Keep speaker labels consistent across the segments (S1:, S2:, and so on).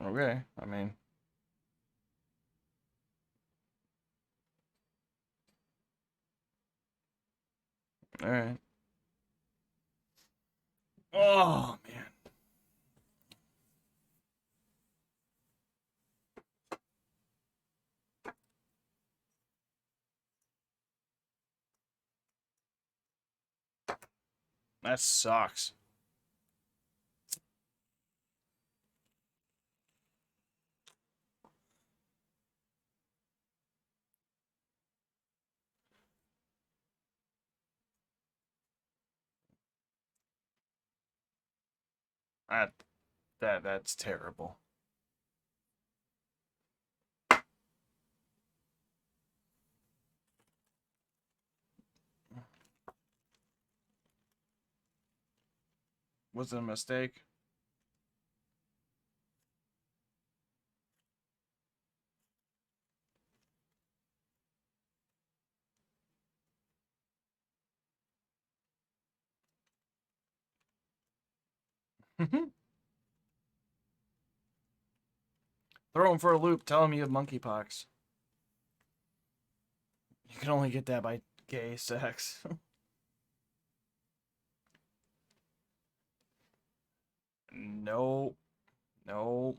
S1: Okay, I mean, all right. Oh man, that sucks. That that's terrible. Was it a mistake? Throw him for a loop. Tell him you have monkeypox. You can only get that by gay sex. No, no.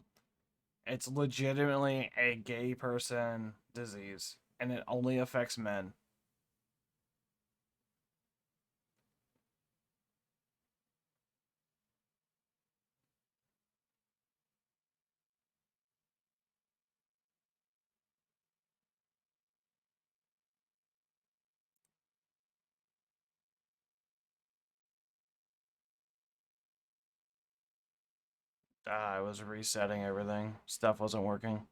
S1: It's legitimately a gay person disease, and it only affects men. I was resetting everything. Stuff wasn't working.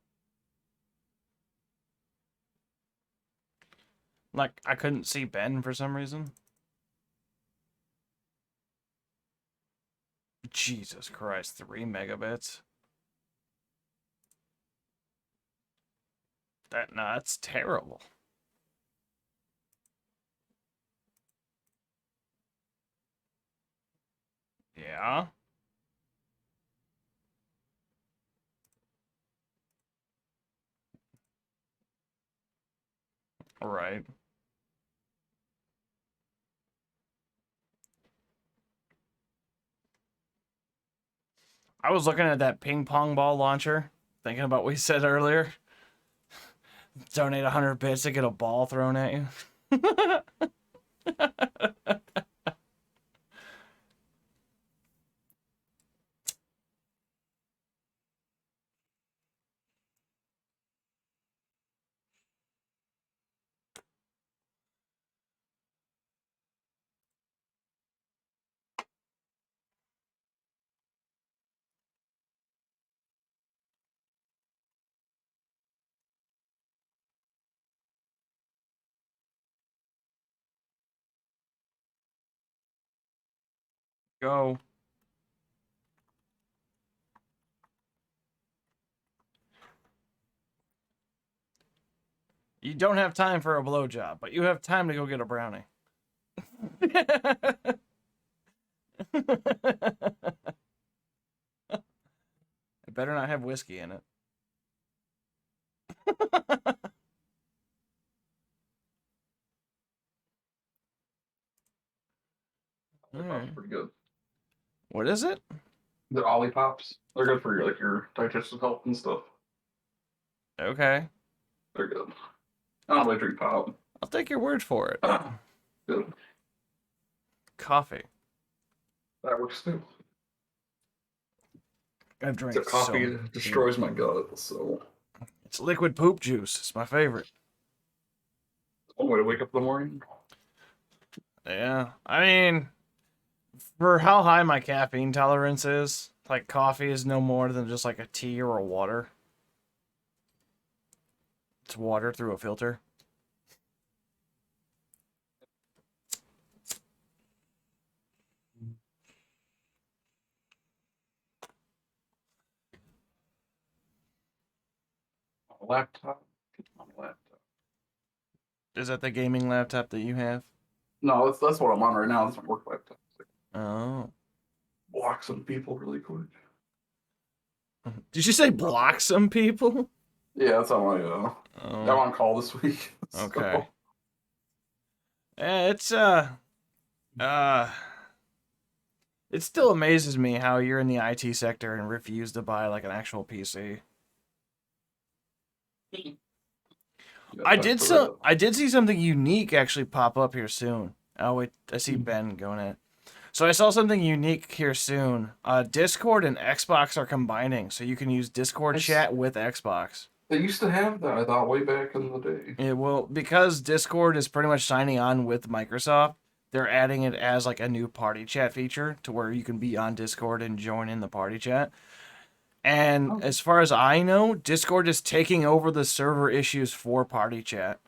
S1: Like, I couldn't see Ben for some reason. Jesus Christ, 3 megabits? That's terrible. Yeah? Right. I was looking at that ping pong ball launcher, thinking about what we said earlier. Donate 100 bits to get a ball thrown at you. Go. You don't have time for a blowjob, but you have time to go get a brownie. It better not have whiskey in it.
S2: Pops pretty good.
S1: What is it?
S2: They're Ollipops. They're good for your your digestive health and stuff.
S1: Okay.
S2: They're good. I don't really drink pop.
S1: I'll take your word for it.
S2: Good.
S1: Coffee.
S2: That works too.
S1: I've drank
S2: Except coffee
S1: so
S2: destroys my gut, so
S1: It's liquid poop juice. It's my favorite.
S2: one way to wake up in the morning.
S1: Yeah. I mean, for how high my caffeine tolerance is, like coffee is no more than just like a tea or a water. It's water through a filter.
S2: On a laptop. On a laptop.
S1: Is that the gaming laptop that you have?
S2: No, that's what I'm on right now. That's my work laptop.
S1: Oh.
S2: Block some people really quick.
S1: Did you say block some people?
S2: Yeah, that's on my I'm
S1: Oh,
S2: on call this week.
S1: okay.
S2: So
S1: It's uh it still amazes me how you're in the IT sector and refuse to buy like an actual PC.
S2: you gotta fight for that.
S1: I did see something unique actually pop up here soon. Oh wait, I see Ben going in. So I saw something unique here soon. Discord and Xbox are combining, so you can use Discord chat with Xbox.
S2: They used to have that, I thought, way back in the day.
S1: It will because Discord is pretty much signing on with Microsoft. They're adding it as like a new party chat feature to where you can be on Discord and join in the party chat. And
S2: Oh,
S1: as far as I know, Discord is taking over the server issues for party chat.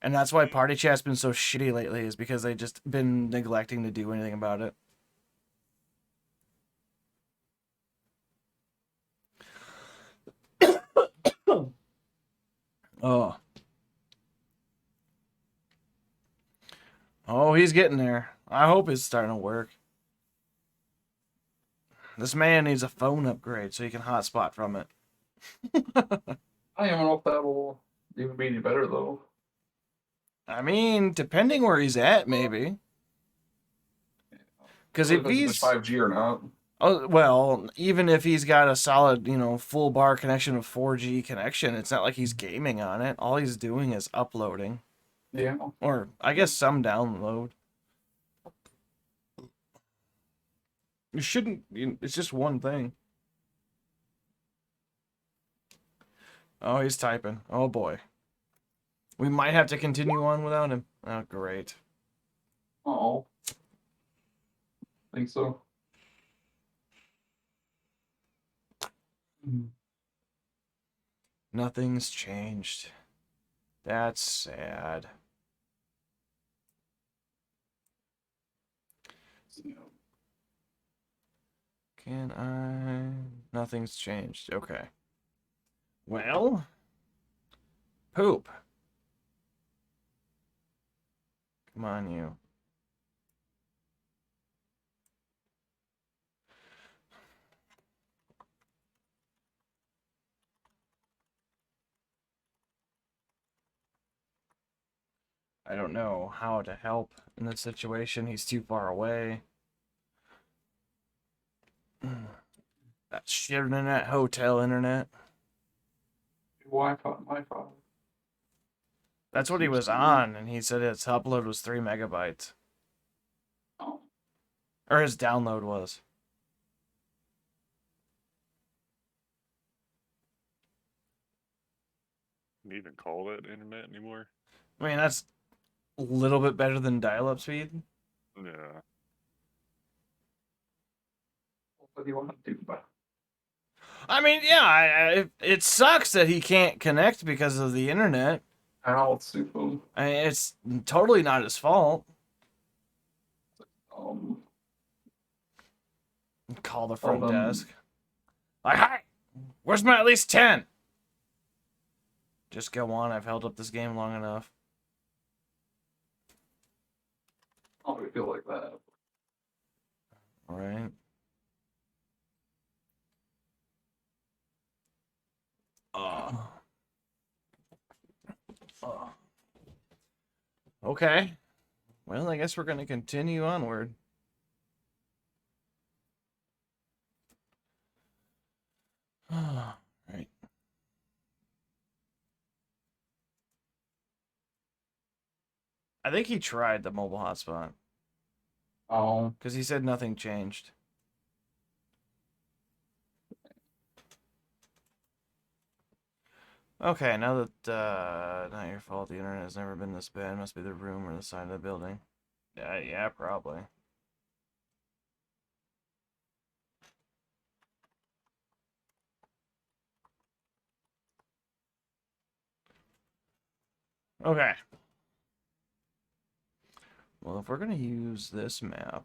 S1: And that's why party chat's been so shitty lately is because they just been neglecting to do anything about it. Oh. Oh, he's getting there. I hope it's starting to work. This man needs a phone upgrade so he can hotspot from it.
S2: I don't know if that will even be any better though.
S1: I mean, depending where he's at, maybe. Because
S2: Really
S1: if
S2: depends if it's
S1: he's
S2: 5G or not.
S1: oh well, even if he's got a solid, full bar connection with 4G connection, it's not like he's gaming on it. All he's doing is uploading,
S2: Yeah.
S1: or I guess some download. You shouldn't. It's just one thing. Oh, he's typing. Oh boy, we might have to continue on without him. Oh great.
S2: Oh, think so.
S1: Nothing's changed. That's sad. Can I? Nothing's changed. Okay. Well, poop. Come on, you. I don't know how to help in this situation. He's too far away. That shit internet, hotel internet.
S2: Wi-Fi, Wi-Fi.
S1: That's what he was on, and he said his upload was 3 megabytes.
S2: Oh,
S1: Or his download was.
S3: Can you even call that internet anymore?
S1: I mean, that's a little bit better than dial-up speed.
S3: Yeah.
S2: what do you want to do? But
S1: I mean, yeah, it sucks that he can't connect because of the internet.
S2: how it's super.
S1: I mean, it's totally not his fault.
S2: Um,
S1: Call the
S2: tell
S1: front
S2: them.
S1: desk. Like, hi, where's my at least 10? Just go on. I've held up this game long enough.
S2: Oh, we feel like that.
S1: All right. Uh, okay. Well, I guess we're going to continue onward. Right. I think he tried the mobile hotspot
S2: Oh,
S1: because he said nothing changed. Okay, now that not your fault, the internet has never been this bad. Must be the room or the side of the building. Yeah, probably. Okay. Well, if we're gonna use this map,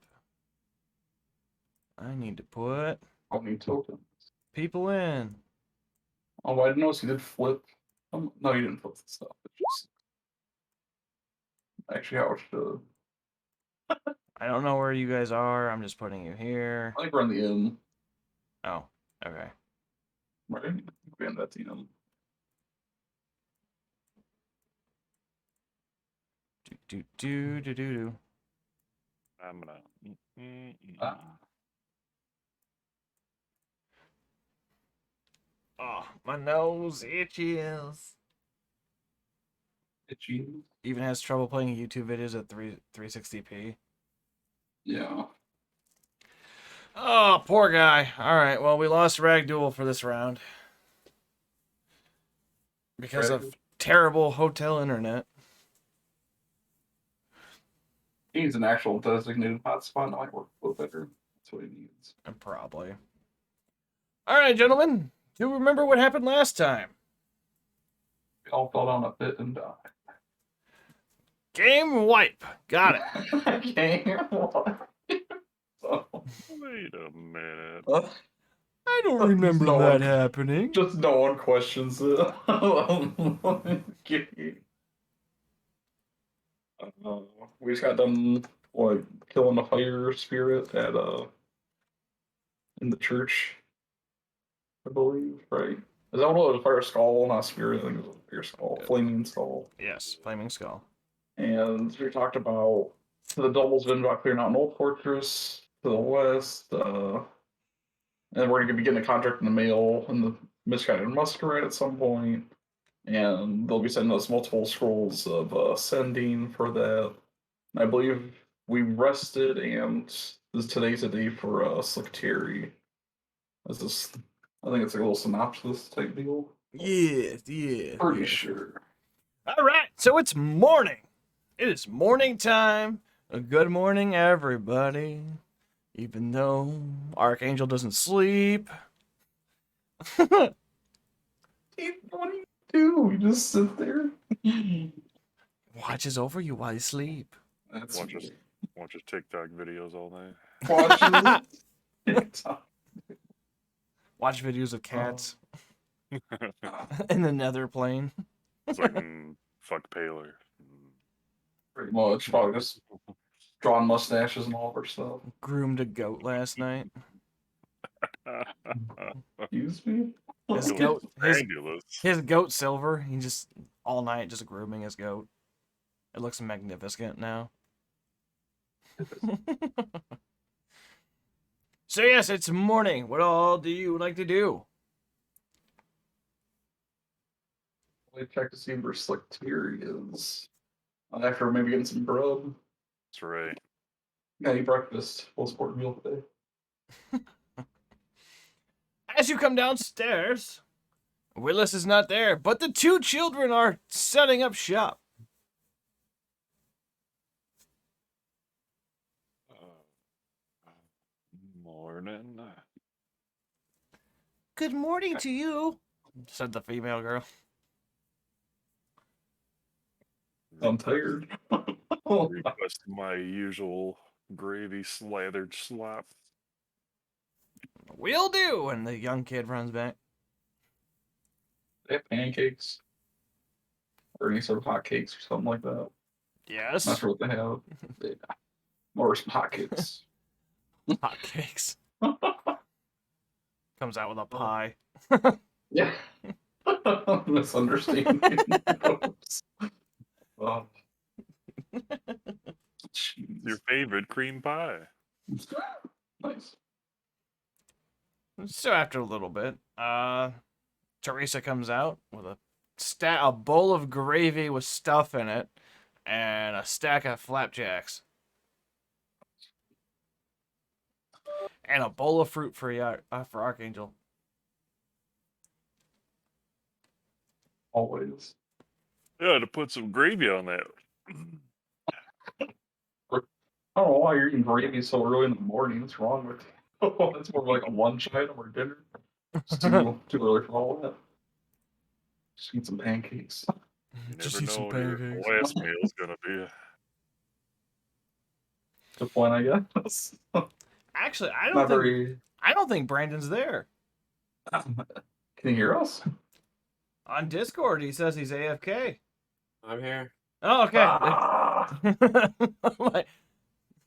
S1: I need to put
S2: I'll need token.
S1: people in.
S2: Oh, I didn't notice you did flip. No, you didn't flip the stuff. It's just actually how it should.
S1: I don't know where you guys are. I'm just putting you here.
S2: I think we're on the end.
S1: Oh, okay.
S2: right? We had that team.
S1: Do.
S3: I'm gonna.
S2: Ah,
S1: Oh, my nose itches.
S2: itchy.
S1: Even has trouble playing YouTube videos at 360p.
S2: Yeah.
S1: Oh, poor guy. Alright, well, we lost Ragdool for this round. Because of terrible hotel internet.
S2: He needs an actual designated hotspot. That might work a little better. That's what he needs.
S1: Probably. Alright, gentlemen. Do you remember what happened last time?
S2: We all fell down a pit and died.
S1: Game wipe. Got it.
S2: Okay.
S3: Wait a minute.
S1: I don't remember
S2: No
S1: that
S2: one-
S1: happening.
S2: Just no one questions it. Okay. We just got done like killing the fire spirit at in the church, I believe, right? Is that what it was? Fire skull, not spirit. I think it was a fire skull, flaming skull.
S1: Yes, Flaming Skull.
S2: And we talked about the doubles been about clearing out an old fortress to the west. And we're going to be getting a contract in the mail in the Misguided Muscarade at some point. And they'll be sending us multiple scrolls of sending for that. I believe we rested, and today's a day for Slickteri. This is, I think it's a little synopsis type deal.
S1: Yeah.
S2: Pretty sure.
S1: Alright, so it's morning. It is morning time. Good morning, everybody. Even though Archangel doesn't sleep.
S2: What do you do? You just sit there?
S1: Watches over you while you sleep.
S2: That's
S3: Watch his TikTok videos all night.
S2: watches TikTok.
S1: Watch videos of cats in the nether plane.
S3: It's like, fuck Paler.
S2: Pretty much. Probably just drawing mustaches and all of our stuff.
S1: Groomed a goat last night.
S2: Excuse me?
S1: His
S3: Really
S1: goat,
S3: fabulous.
S1: his goat Silver. He just all night just grooming his goat. It looks magnificent now. So yes, it's morning. What all do you like to do?
S2: I check to see where Slickteri is. After maybe getting some grub.
S3: That's right.
S2: Yeah, eat breakfast. Full sport meal today.
S1: As you come downstairs, Willis is not there, but the two children are setting up shop.
S3: Morning.
S1: Good morning to you, said the female girl.
S2: I'm tired.
S3: Request my usual gravy slathered slop.
S1: Will do, and the young kid runs back.
S2: They have pancakes. Or any sort of hot cakes or something like that.
S1: Yes.
S2: Not sure what they have. Or some hot cakes.
S1: Hot cakes. Comes out with a pie.
S2: Yeah. Misunderstanding. Oh. Jeez.
S3: Your favorite cream pie.
S2: Nice.
S1: So after a little bit, Teresa comes out with a bowl of gravy with stuff in it, and a stack of flapjacks, and a bowl of fruit for Archangel.
S2: Always.
S3: Yeah, to put some gravy on that.
S2: I don't know why you're eating gravy so early in the morning. What's wrong with you? That's more like a lunch item or dinner. It's too early for all of that. Just eat some pancakes.
S3: You
S1: Just
S3: never
S1: eat some
S3: know what your
S1: pancakes.
S3: last meal's gonna be.
S2: Good point, I guess.
S1: Actually, I
S2: Not
S1: don't think Brandon's there.
S2: Can you hear us?
S1: On Discord, he says he's AFK.
S4: I'm here.
S1: Oh, okay.
S2: Ah,
S1: Like,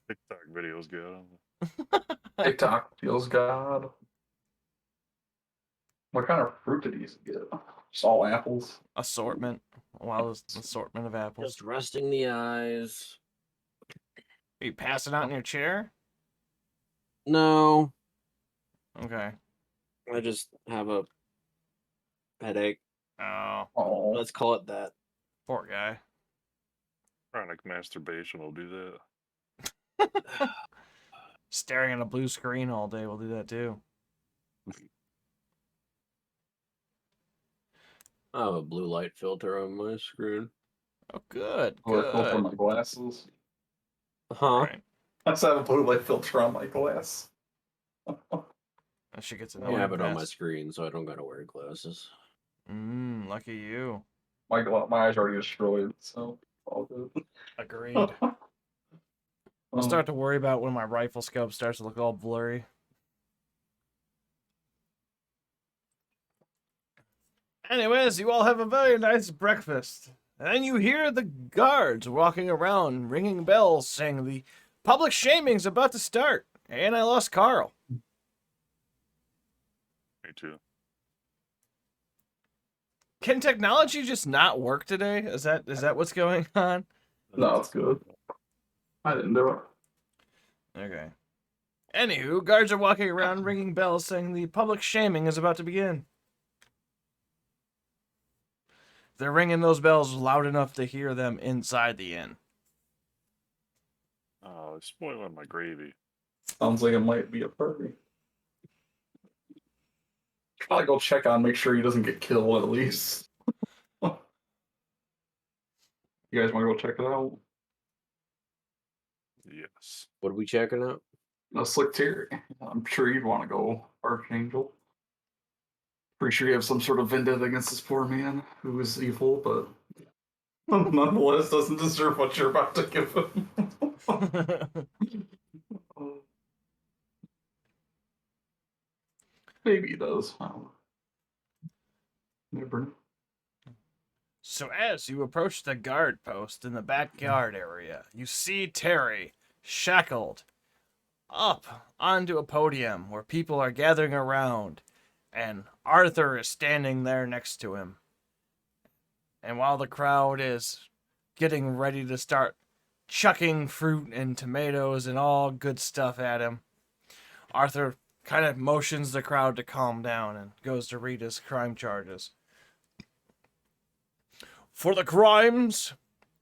S3: TikTok videos good.
S2: TikTok feels God. What kind of fruit did he get? Just all apples.
S1: Assortment. A wild assortment of apples.
S4: Just resting the eyes.
S1: Are you passing out in your chair?
S4: No,
S1: Okay.
S4: I just have a headache.
S1: Oh,
S2: Oh,
S4: Let's call it that.
S1: poor guy.
S3: Chronic masturbation will do that.
S1: Staring at a blue screen all day will do that too.
S4: I have a blue light filter on my screen.
S1: Oh, good.
S2: blue filter on
S1: Good.
S2: my glasses.
S4: Huh?
S1: Right.
S2: I just have a blue light filter on my glass.
S1: That shit gets
S4: I
S1: annoying.
S4: have it on my
S1: fast.
S4: screen, so I don't gotta wear glasses.
S1: Lucky you.
S2: My eyes are already destroyed, so all good.
S1: Agreed. I'll start to worry about when my rifle scope starts to look all blurry. Anyways, you all have a very nice breakfast. And you hear the guards walking around, ringing bells, saying the public shaming's about to start. And I lost Carl.
S3: Me too.
S1: Can technology just not work today? Is that what's going on?
S2: No, it's good. I didn't do it.
S1: Okay. Anywho, guards are walking around ringing bells saying the public shaming is about to begin. They're ringing those bells loud enough to hear them inside the inn.
S3: Oh, it's spoiling my gravy.
S2: Sounds like it might be a party. Probably go check on, make sure he doesn't get killed at least. You guys want to go check it out?
S3: Yes.
S4: What are we checking out?
S2: No, Slick Terry. I'm sure you'd want to go, Archangel. Pretty sure you have some sort of vendetta against this poor man who is evil, but nonetheless doesn't deserve what you're about to give him. Maybe he does. I don't know. Never know.
S1: So as you approach the guard post in the backyard area, you see Terry shackled up onto a podium where people are gathering around, and Arthur is standing there next to him. And while the crowd is getting ready to start chucking fruit and tomatoes and all good stuff at him, Arthur kind of motions the crowd to calm down and goes to read his crime charges. For the crimes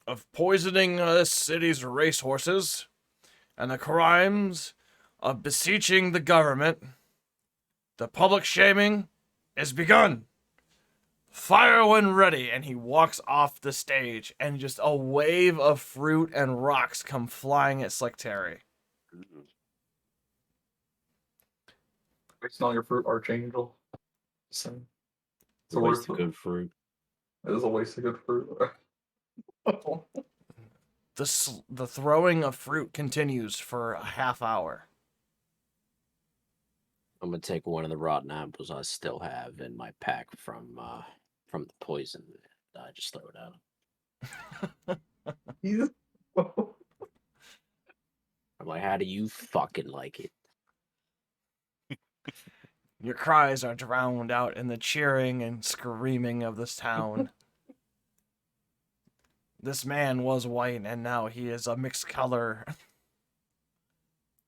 S1: of poisoning this city's racehorses and the crimes of beseeching the government, the public shaming is begun. Fire when ready. And he walks off the stage, and just a wave of fruit and rocks come flying at Slick Terry.
S3: Ooh.
S2: Wasting all your fruit, Archangel. So,
S4: It's a waste of good fruit.
S2: It is a waste of good fruit.
S1: The throwing of fruit continues for a half hour.
S4: I'm gonna take one of the rotten apples I still have in my pack from the poison. I just throw it at him. I'm like, how do you fucking like it?
S1: Your cries are drowned out in the cheering and screaming of this town. This man was white, and now he is a mixed color.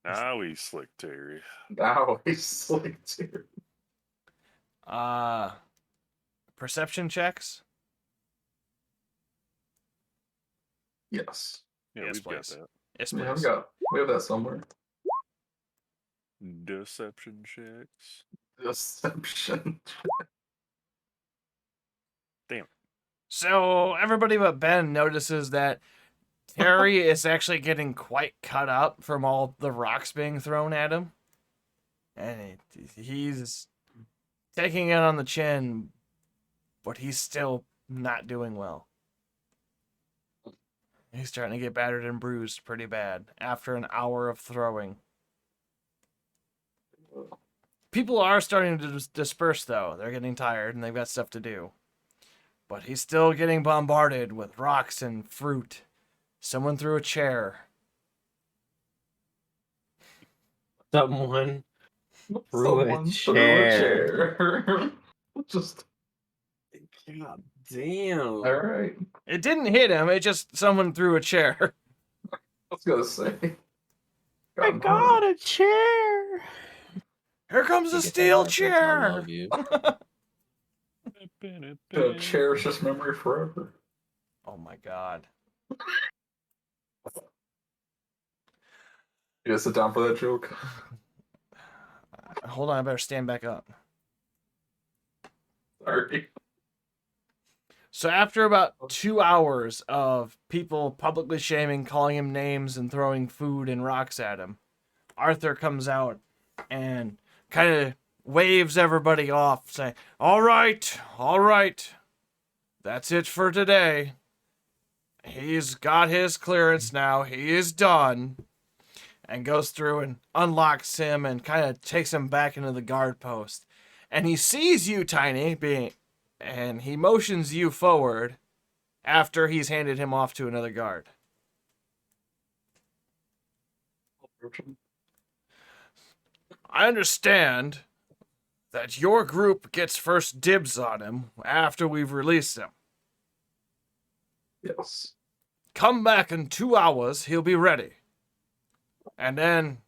S3: Now he's Slick Terry.
S2: Now he's Slick Terry.
S1: Perception checks?
S2: Yes.
S3: Yeah,
S1: Yes,
S3: we've got
S1: please.
S3: that.
S1: Yes,
S2: Yeah,
S1: please.
S2: we have that somewhere.
S3: Deception checks.
S2: Deception.
S3: Damn.
S1: So everybody but Ben notices that Terry is actually getting quite cut up from all the rocks being thrown at him. And he's taking it on the chin, but he's still not doing well. He's starting to get battered and bruised pretty bad after an hour of throwing. People are starting to disperse, though. They're getting tired and they've got stuff to do. But he's still getting bombarded with rocks and fruit. Someone threw a chair.
S4: Someone threw a
S2: Someone threw a chair. Just
S4: God damn.
S2: all right.
S1: It didn't hit him. It just someone threw a chair.
S2: I was gonna say.
S4: I
S2: God,
S4: got a chair.
S1: Here comes a
S4: You get that
S1: steel
S4: reference, I
S1: chair.
S4: love you.
S2: gonna cherish this memory forever.
S1: Oh my god.
S2: You guys sit down for that joke.
S1: Hold on, I better stand back up.
S2: Sorry.
S1: So after about 2 hours of people publicly shaming, calling him names, and throwing food and rocks at him, Arthur comes out and kind of waves everybody off, saying, all right, that's it for today. He's got his clearance now, he is done. And goes through and unlocks him and kind of takes him back into the guard post. And he sees you, Tiny, and he motions you forward after he's handed him off to another guard. I understand that your group gets first dibs on him after we've released him.
S2: Yes.
S1: Come back in 2 hours, he'll be ready. And then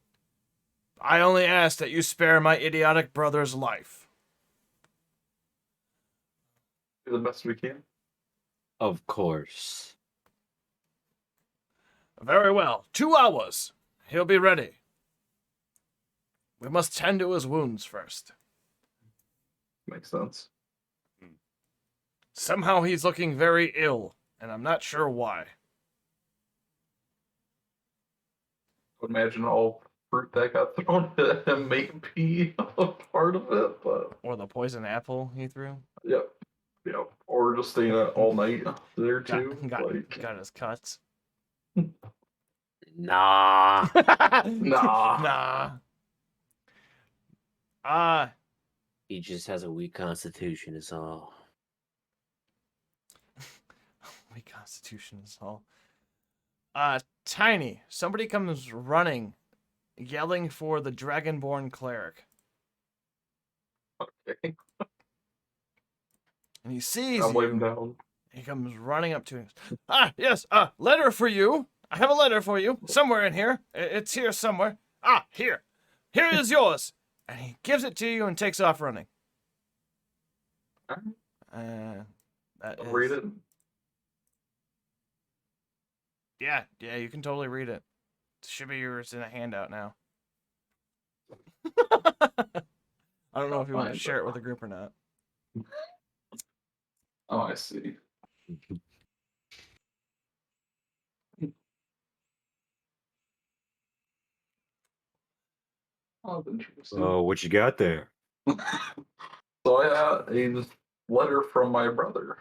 S1: I only ask that you spare my idiotic brother's life.
S2: Do the best we can.
S4: Of course.
S1: Very well. 2 hours. He'll be ready. We must tend to his wounds first.
S2: Makes sense.
S1: Somehow he's looking very ill, and I'm not sure why.
S2: I would imagine all fruit that got thrown at him may be a part of it, but
S1: Or the poison apple he threw.
S2: yep. Yep. Or just staying out all night there too.
S1: Got his cuts.
S4: Nah.
S2: Nah.
S1: Nah.
S4: He just has a weak constitution, is all.
S1: Weak constitution is all. Tiny. Somebody comes running, yelling for the Dragonborn cleric.
S2: Okay.
S1: And he sees
S2: I'll wave him
S1: you.
S2: down.
S1: He comes running up to him. Yes, letter for you. I have a letter for you. Somewhere in here. It's here somewhere. Here. Here is yours. And he gives it to you and takes off running. That
S2: I'll
S1: is...
S2: read it.
S1: Yeah, you can totally read it. It should be yours in a handout now. I don't know if you want to share it with the group or not.
S2: Oh, I see. Oh, interesting.
S4: Oh, what you got there?
S2: So I had a letter from my brother.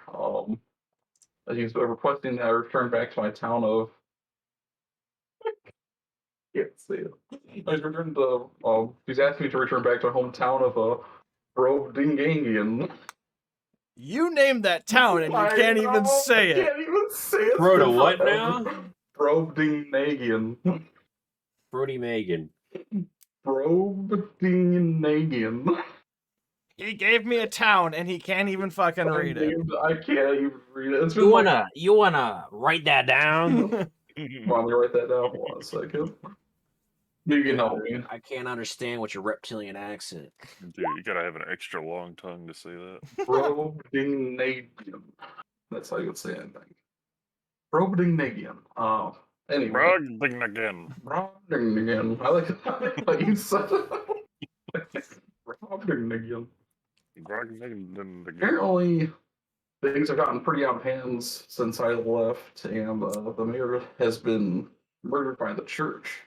S2: He's requesting that I return back to my town of. Can't say it. He's returned to. He's asking me to return back to my hometown of Brodingangian.
S1: You named that town and you can't even say it.
S2: Can't even say it.
S4: Bro to what now?
S2: Brodingangian.
S4: Brody Megan.
S2: Brodingangian.
S1: He gave me a town and he can't even fucking read it.
S2: I can't even read it. It's been
S4: You wanna write that down?
S2: Want me to write that down? Hold on a second. Maybe you can help me.
S4: I can't understand what your reptilian accent.
S3: Dude, you gotta have an extra long tongue to say that.
S2: Brodingangian. That's how you would say it, I think. Brodingangian. Anyway.
S3: Brogding again.
S2: Brodingangian. I like how you said it. Brodingangian.
S3: Brogding again.
S2: Apparently, things have gotten pretty out of hands since I left, and the mayor has been murdered by the church,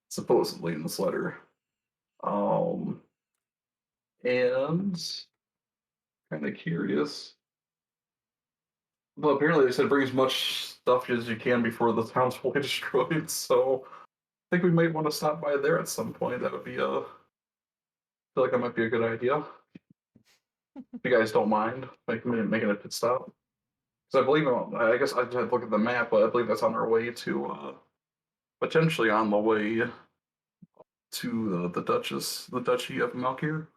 S2: supposedly in this letter. And kind of curious. But apparently, they said bring as much stuff as you can before the town's fully destroyed. So I think we might want to stop by there at some point. That would be I feel like that might be a good idea. If you guys don't mind making a pit stop. Because I believe, I guess I had to look at the map, but I believe that's on our way to, potentially on the way to the Duchy of Malkir.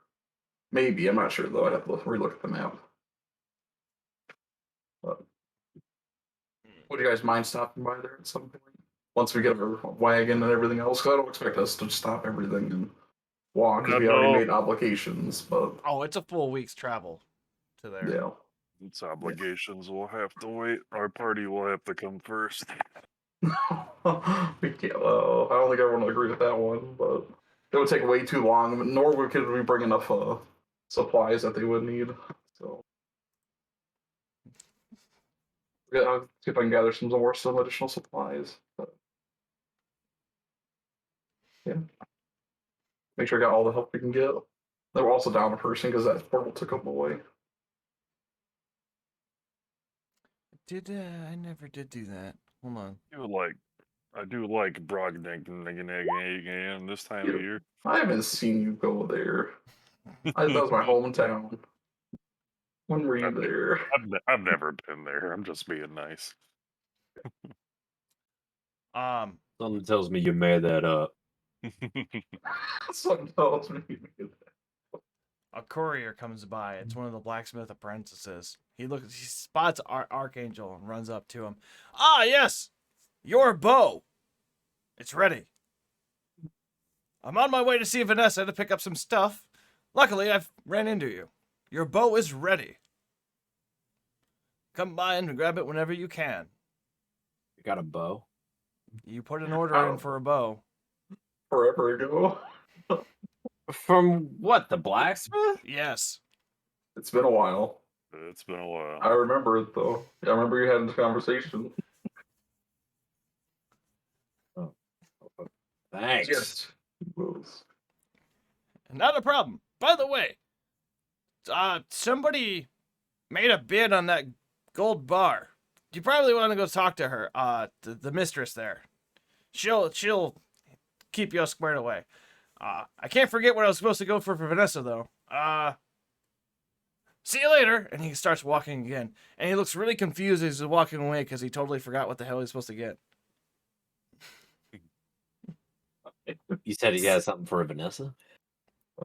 S2: Maybe, I'm not sure though. I'd have to relook at the map. But would you guys mind stopping by there at some point? Once we get our wagon and everything else, 'cause I don't expect us to stop everything and walk because we already
S3: No.
S2: made obligations. But
S1: Oh, it's a full week's travel to there.
S2: yeah,
S3: It's obligations. We'll have to wait. Our party will have to come first.
S2: we can't. I don't think everyone will agree with that one, but it would take way too long. Nor could we bring enough supplies that they would need. So yeah, I'll see if I can gather some additional supplies. But, yeah, make sure I got all the help we can get. They were also down a person because that portal took them away.
S1: I never did do that. Hold on.
S3: I do like Brogding this time of
S2: Yeah.
S3: year.
S2: I haven't seen you go there. That was my hometown. When were you there?
S3: I've never been there. I'm just being nice.
S4: Something tells me you made that up.
S2: Something tells me.
S1: A courier comes by. It's one of the blacksmith apprentices. He spots Archangel and runs up to him. Ah, yes, your bow. It's ready. I'm on my way to see Vanessa to pick up some stuff. Luckily, I've ran into you. Your bow is ready. Come by and grab it whenever you can.
S4: You got a bow?
S1: You put an order in for a bow.
S2: Forever ago.
S4: From what, the blacksmith?
S1: Yes.
S2: It's been a while.
S3: It's been a while.
S2: I remember it though. I remember you having this conversation.
S4: Thanks.
S2: Yes.
S1: Not a problem. By the way, somebody made a bid on that gold bar. You probably want to go talk to her. The mistress there. She'll keep you squared away. I can't forget what I was supposed to go for Vanessa though. See you later. And he starts walking again, and he looks really confused as he's walking away because he totally forgot what the hell he's supposed to get.
S4: You said he has something for Vanessa?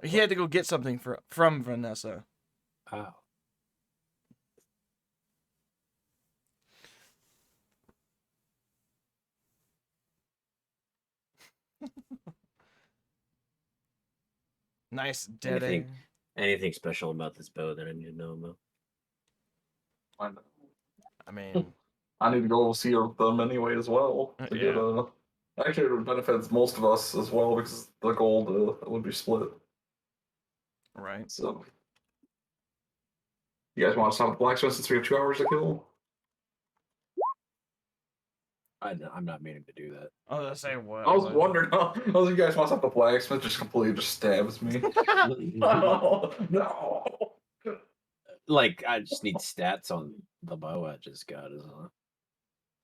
S1: He had to go get something from Vanessa.
S4: Oh.
S1: Nice dead
S4: Anything-
S1: air.
S4: Anything special about this bow that I need to know about?
S1: I mean,
S2: I need to go see them anyway as well to get Actually, it benefits most of us as well because the gold would be split.
S1: right.
S2: So, you guys want to stop at the blacksmith since we have 2 hours to kill?
S4: I'm not meaning to do that.
S1: I was gonna say what?
S2: I was wondering how. I was you guys want to stop the blacksmith just completely just stabs me. No, no.
S4: Like, I just need stats on the bow I just got.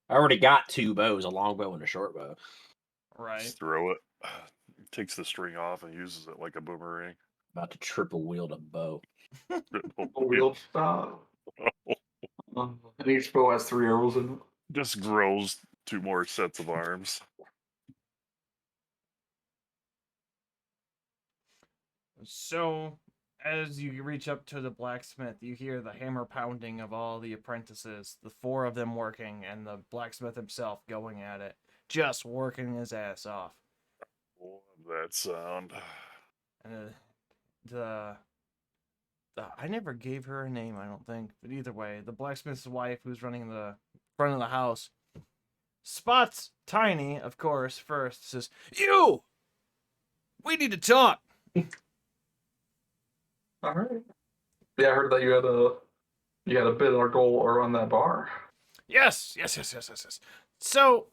S4: I already got 2 bows, a long bow and a short bow.
S1: Right.
S3: Just throw it. Takes the string off and uses it like a boomerang.
S4: About to triple wield a bow.
S2: Wheel stop. And each bow has 3 arrows in it.
S3: Just grows 2 more sets of arms.
S1: So, as you reach up to the blacksmith, you hear the hammer pounding of all the apprentices, the 4 of them working, and the blacksmith himself going at it, just working his ass off.
S3: Love that sound.
S1: And I never gave her a name, I don't think, but either way, the blacksmith's wife, who's running the front of the house, spots Tiny, of course, first, says, "You! We need to talk!"
S2: All right. Yeah, I heard that you had a bid or goal or on that bar.
S1: Yes. So,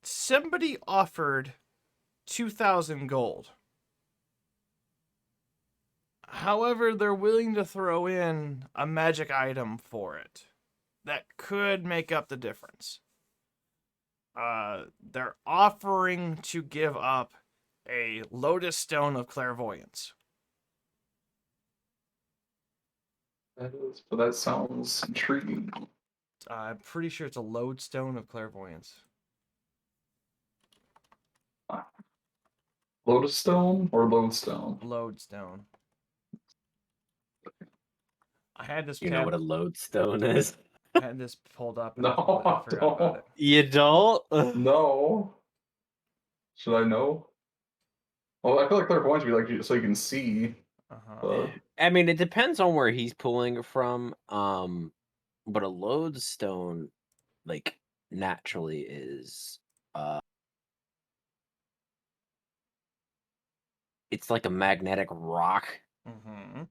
S1: somebody offered 2,000 gold. However, they're willing to throw in a magic item for it that could make up the difference. They're offering to give up a lotus stone of clairvoyance.
S2: That sounds intriguing.
S1: I'm pretty sure it's a lodestone of clairvoyance.
S2: Lotus Stone or Lodestone?
S1: Lodestone. I had this
S4: You know what a
S1: tab.
S4: lodestone is?
S1: I had this pulled up and I
S2: No,
S1: completely
S2: I
S1: forgot about
S2: don't.
S1: it.
S4: You don't?
S2: No. Should I know? Well, I feel like clairvoyance would be like so you can see. But
S4: I mean, it depends on where he's pulling it from. But a lodestone, like, naturally is it's like a magnetic rock.
S1: Mm-hmm.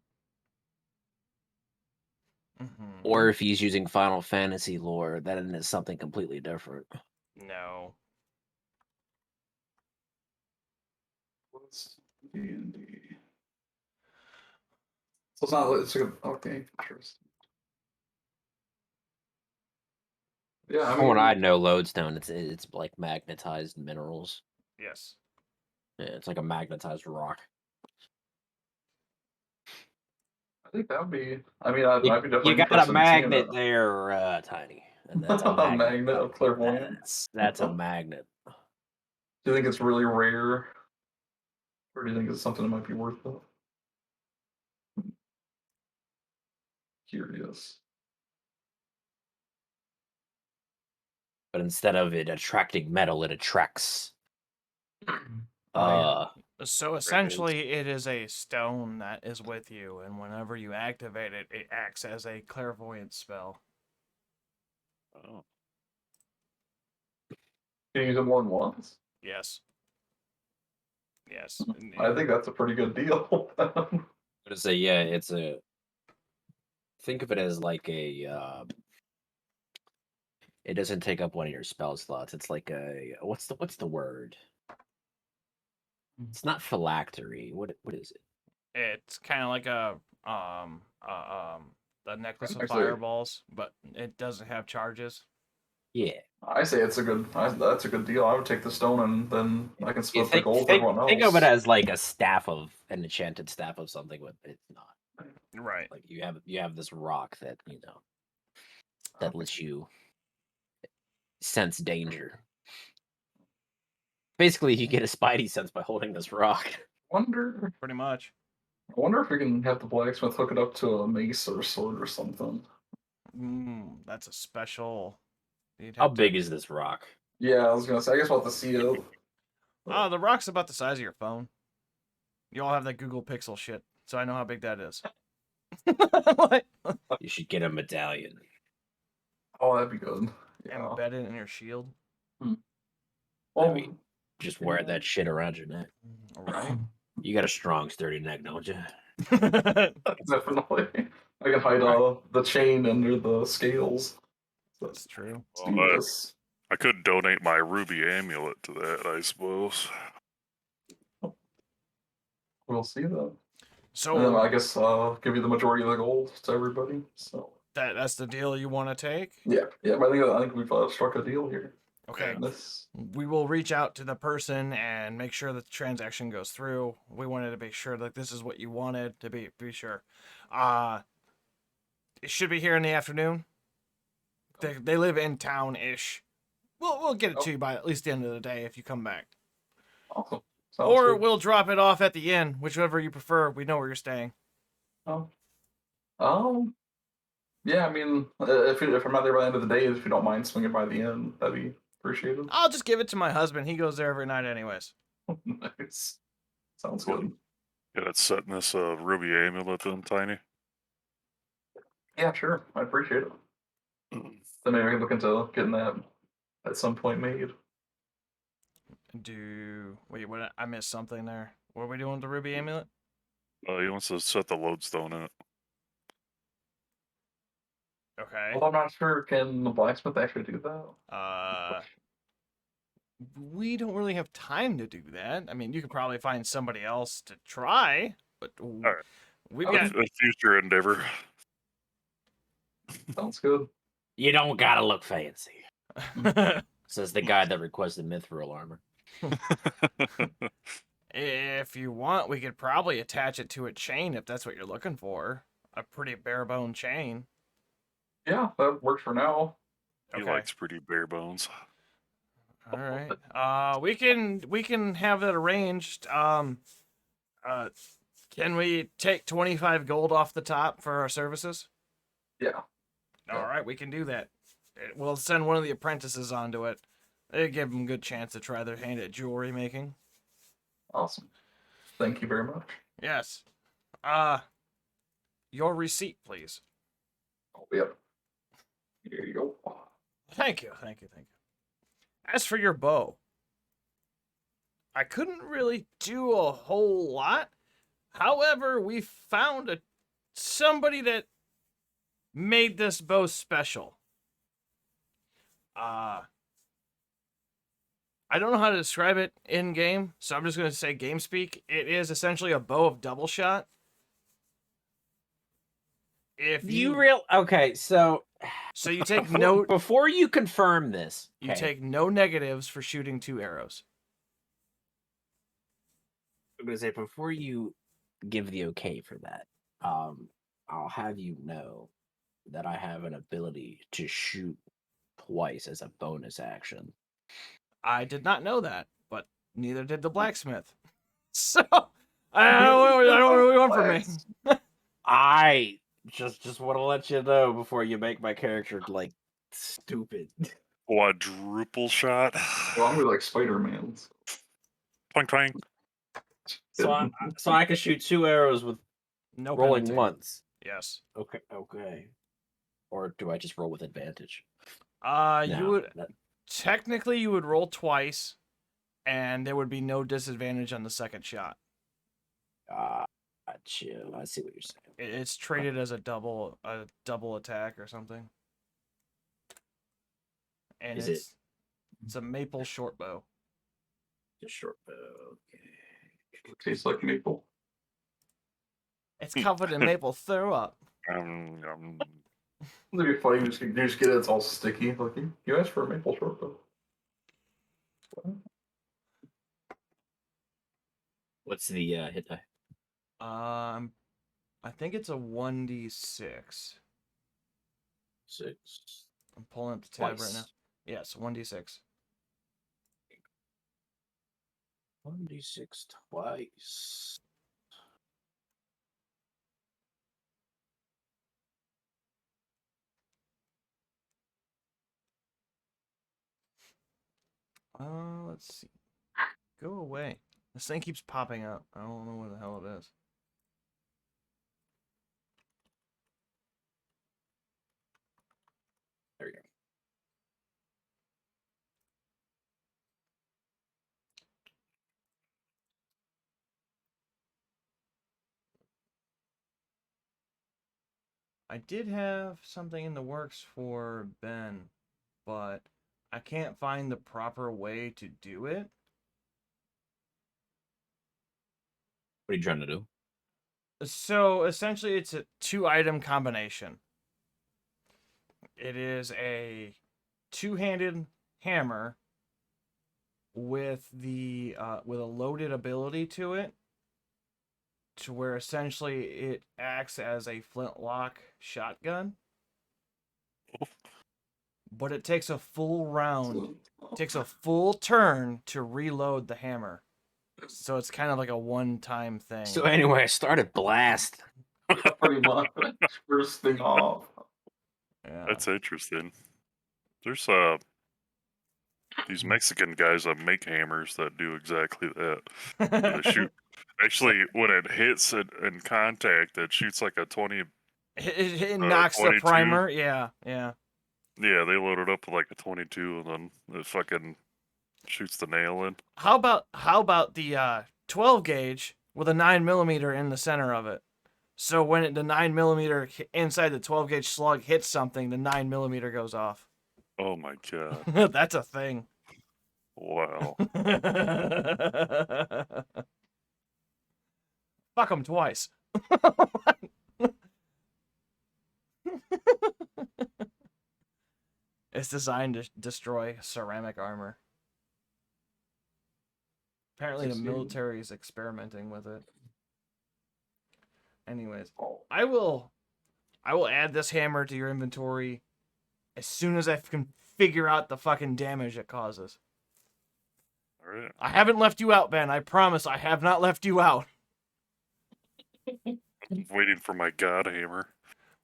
S1: Mm-hmm.
S4: Or if he's using Final Fantasy lore, then it's something completely different.
S1: No.
S2: what's D&D? So it's not. It's like okay, interesting. Yeah, I
S4: From what
S2: mean,
S4: I know, lodestone, it's like magnetized minerals.
S1: Yes.
S4: Yeah, it's like a magnetized rock.
S2: I think that would be. I mean, I'd be
S4: You
S2: definitely
S4: got a
S2: interested in seeing
S4: magnet
S2: it.
S4: there, Tiny. And that's a
S2: A
S4: magnet.
S2: magnet of clairvoyance.
S4: That's a magnet.
S2: Do you think it's really rare, or do you think it's something that might be worth it? Curious.
S4: But instead of it attracting metal, it attracts
S2: Oh,
S1: So essentially, it is a stone that is with you, and whenever you activate it, it acts as a clairvoyant spell.
S3: Oh.
S2: Can you use it more than once?
S1: Yes. Yes.
S2: I think that's a pretty good deal.
S4: But it's a yeah, it's a think of it as like a it doesn't take up one of your spell slots. It's like a what's the word? It's not phylactery. What is it?
S1: It's kind of like um the necklace of
S2: Actually-
S1: fireballs, but it doesn't have charges.
S4: Yeah.
S2: I say it's a good. That's a good deal. I would take the stone and then I can
S4: You
S2: split the gold with everyone else.
S4: think of it as like a staff of an enchanted staff of something, but it's not.
S1: Right.
S4: Like you have this rock that that lets you sense danger. Basically, you get a spidey sense by holding this rock.
S2: wonder.
S1: Pretty much.
S2: I wonder if we can have the blacksmith hook it up to a mace or a sword or something.
S1: That's a special. You'd
S4: How
S1: have to-
S4: big is this rock?
S2: Yeah, I was gonna say. I guess we'll have to see it.
S1: The rock's about the size of your phone. You all have that Google Pixel shit, so I know how big that is. Like,
S4: You should get a medallion.
S2: Oh, that'd be good. Yeah.
S1: embed it in your shield.
S2: Well,
S4: mean, Just wear that shit around your neck.
S1: Right.
S4: You got a strong, sturdy neck, don't you?
S2: definitely. I can hide the chain under the scales.
S1: That's true.
S2: Let's
S3: Well,
S2: do this.
S3: I could donate my Ruby Amulet to that, I suppose.
S2: We'll see then. And then
S1: So
S2: I guess I'll give you the majority of the gold to everybody. So
S1: that's the deal you want to take?
S2: yeah. But I think we've struck a deal here.
S1: Okay.
S2: This.
S1: We will reach out to the person and make sure that the transaction goes through. We wanted to make sure that this is what you wanted to be sure. It should be here in the afternoon. They live in town ish. We'll get it to you by at least the end of the day if you come back.
S2: Awesome. Sounds
S1: Or
S2: good.
S1: we'll drop it off at the inn, whichever you prefer. We know where you're staying.
S2: Oh. Yeah, I mean, if I'm not there by the end of the day, if you don't mind swinging by the inn, that'd be appreciated.
S1: I'll just give it to my husband. He goes there every night anyways.
S2: Nice. Sounds
S3: Well,
S2: good.
S3: Yeah, that's setting this Ruby Amulet then, Tiny.
S2: Yeah, sure. I appreciate it. Then maybe we can look into getting that at some point made.
S1: Wait, what? I missed something there. What are we doing with the Ruby Amulet?
S3: He wants to set the lodestone in it.
S1: Okay.
S2: Well, I'm not sure. Can the blacksmith actually do that?
S1: We don't really have time to do that. I mean, you could probably find somebody else to try, but
S3: right.
S1: we've
S2: Okay.
S1: got.
S3: A future endeavor.
S2: Sounds good.
S4: You don't gotta look fancy, says the guy that requested mithril armor.
S1: If you want, we could probably attach it to a chain if that's what you're looking for. A pretty bare bone chain.
S2: Yeah, that works for now.
S3: He
S1: Okay.
S3: likes pretty bare bones.
S1: All right. We can have that arranged. Can we take 25 gold off the top for our services?
S2: Yeah.
S1: All right, we can do that. We'll send one of the apprentices onto it. They give them a good chance to try their hand at jewelry making.
S2: Awesome. Thank you very much.
S1: Yes. Your receipt, please.
S2: Oh, yep. Here you go.
S1: Thank you. As for your bow, I couldn't really do a whole lot. However, we found somebody that made this bow special. I don't know how to describe it in game, so I'm just going to say game speak. It is essentially a bow of double shot. If
S4: okay, so
S1: you take no
S4: before you confirm this,
S1: you
S4: okay,
S1: take no negatives for shooting 2 arrows.
S4: I'm gonna say before you give the okay for that, I'll have you know that I have an ability to shoot twice as a bonus action.
S1: I did not know that, but neither did the blacksmith. So I don't know what you want from me.
S4: I just want to let you know before you make my character like stupid.
S3: Quadruple shot.
S2: Well, I'm like Spider-Man.
S3: Twang twang.
S4: So I can shoot 2 arrows with
S1: No
S4: rolling
S1: penalty.
S4: once.
S1: Yes.
S4: Okay. Or do I just roll with advantage?
S1: You would technically you would roll twice, and there would be no disadvantage on the second shot.
S4: Gotcha. I see what you're saying.
S1: It's treated as a double attack or something. And it's a maple short bow.
S4: Just short bow. Okay.
S2: Tastes like maple.
S1: It's covered in maple syrup.
S2: It'd be funny. You just get it. It's all sticky. Like you asked for a maple short bow.
S4: What's the hit die?
S1: I think it's a 1d6.
S4: 6.
S1: I'm pulling up the tab
S4: Twice.
S1: right now. Yes, 1d6.
S4: 1d6 twice.
S1: Let's see. Go away. This thing keeps popping up. I don't know what the hell it is.
S4: There we go.
S1: I did have something in the works for Ben, but I can't find the proper way to do it.
S4: What are you trying to do?
S1: So essentially, it's a 2-item combination. It is a 2-handed hammer with a loaded ability to it, to where essentially it acts as a flintlock shotgun. But it takes a full round, takes a full turn to reload the hammer. So it's kind of like a one-time thing.
S4: So anyway, I started blast.
S2: Pretty much. First thing off.
S1: Yeah.
S3: That's interesting. There's these Mexican guys that make hammers that do exactly that. They shoot. Actually, when it hits in contact, it shoots like a 20.
S1: It knocks the
S3: 22.
S1: primer. Yeah.
S3: Yeah, they load it up with like a 22, and then it fucking shoots the nail in.
S1: How about the 12 gauge with a 9mm in the center of it? So when the 9mm inside the 12 gauge slug hits something, the 9mm goes off.
S3: Oh my god!
S1: That's a thing.
S3: Wow.
S1: Fuck them twice. It's designed to destroy ceramic armor. Apparently the military is experimenting with it. Anyways, I will add this hammer to your inventory as soon as I can figure out the fucking damage it causes.
S3: All right.
S1: I haven't left you out, Ben. I promise I have not left you out.
S3: I'm waiting for my god hammer.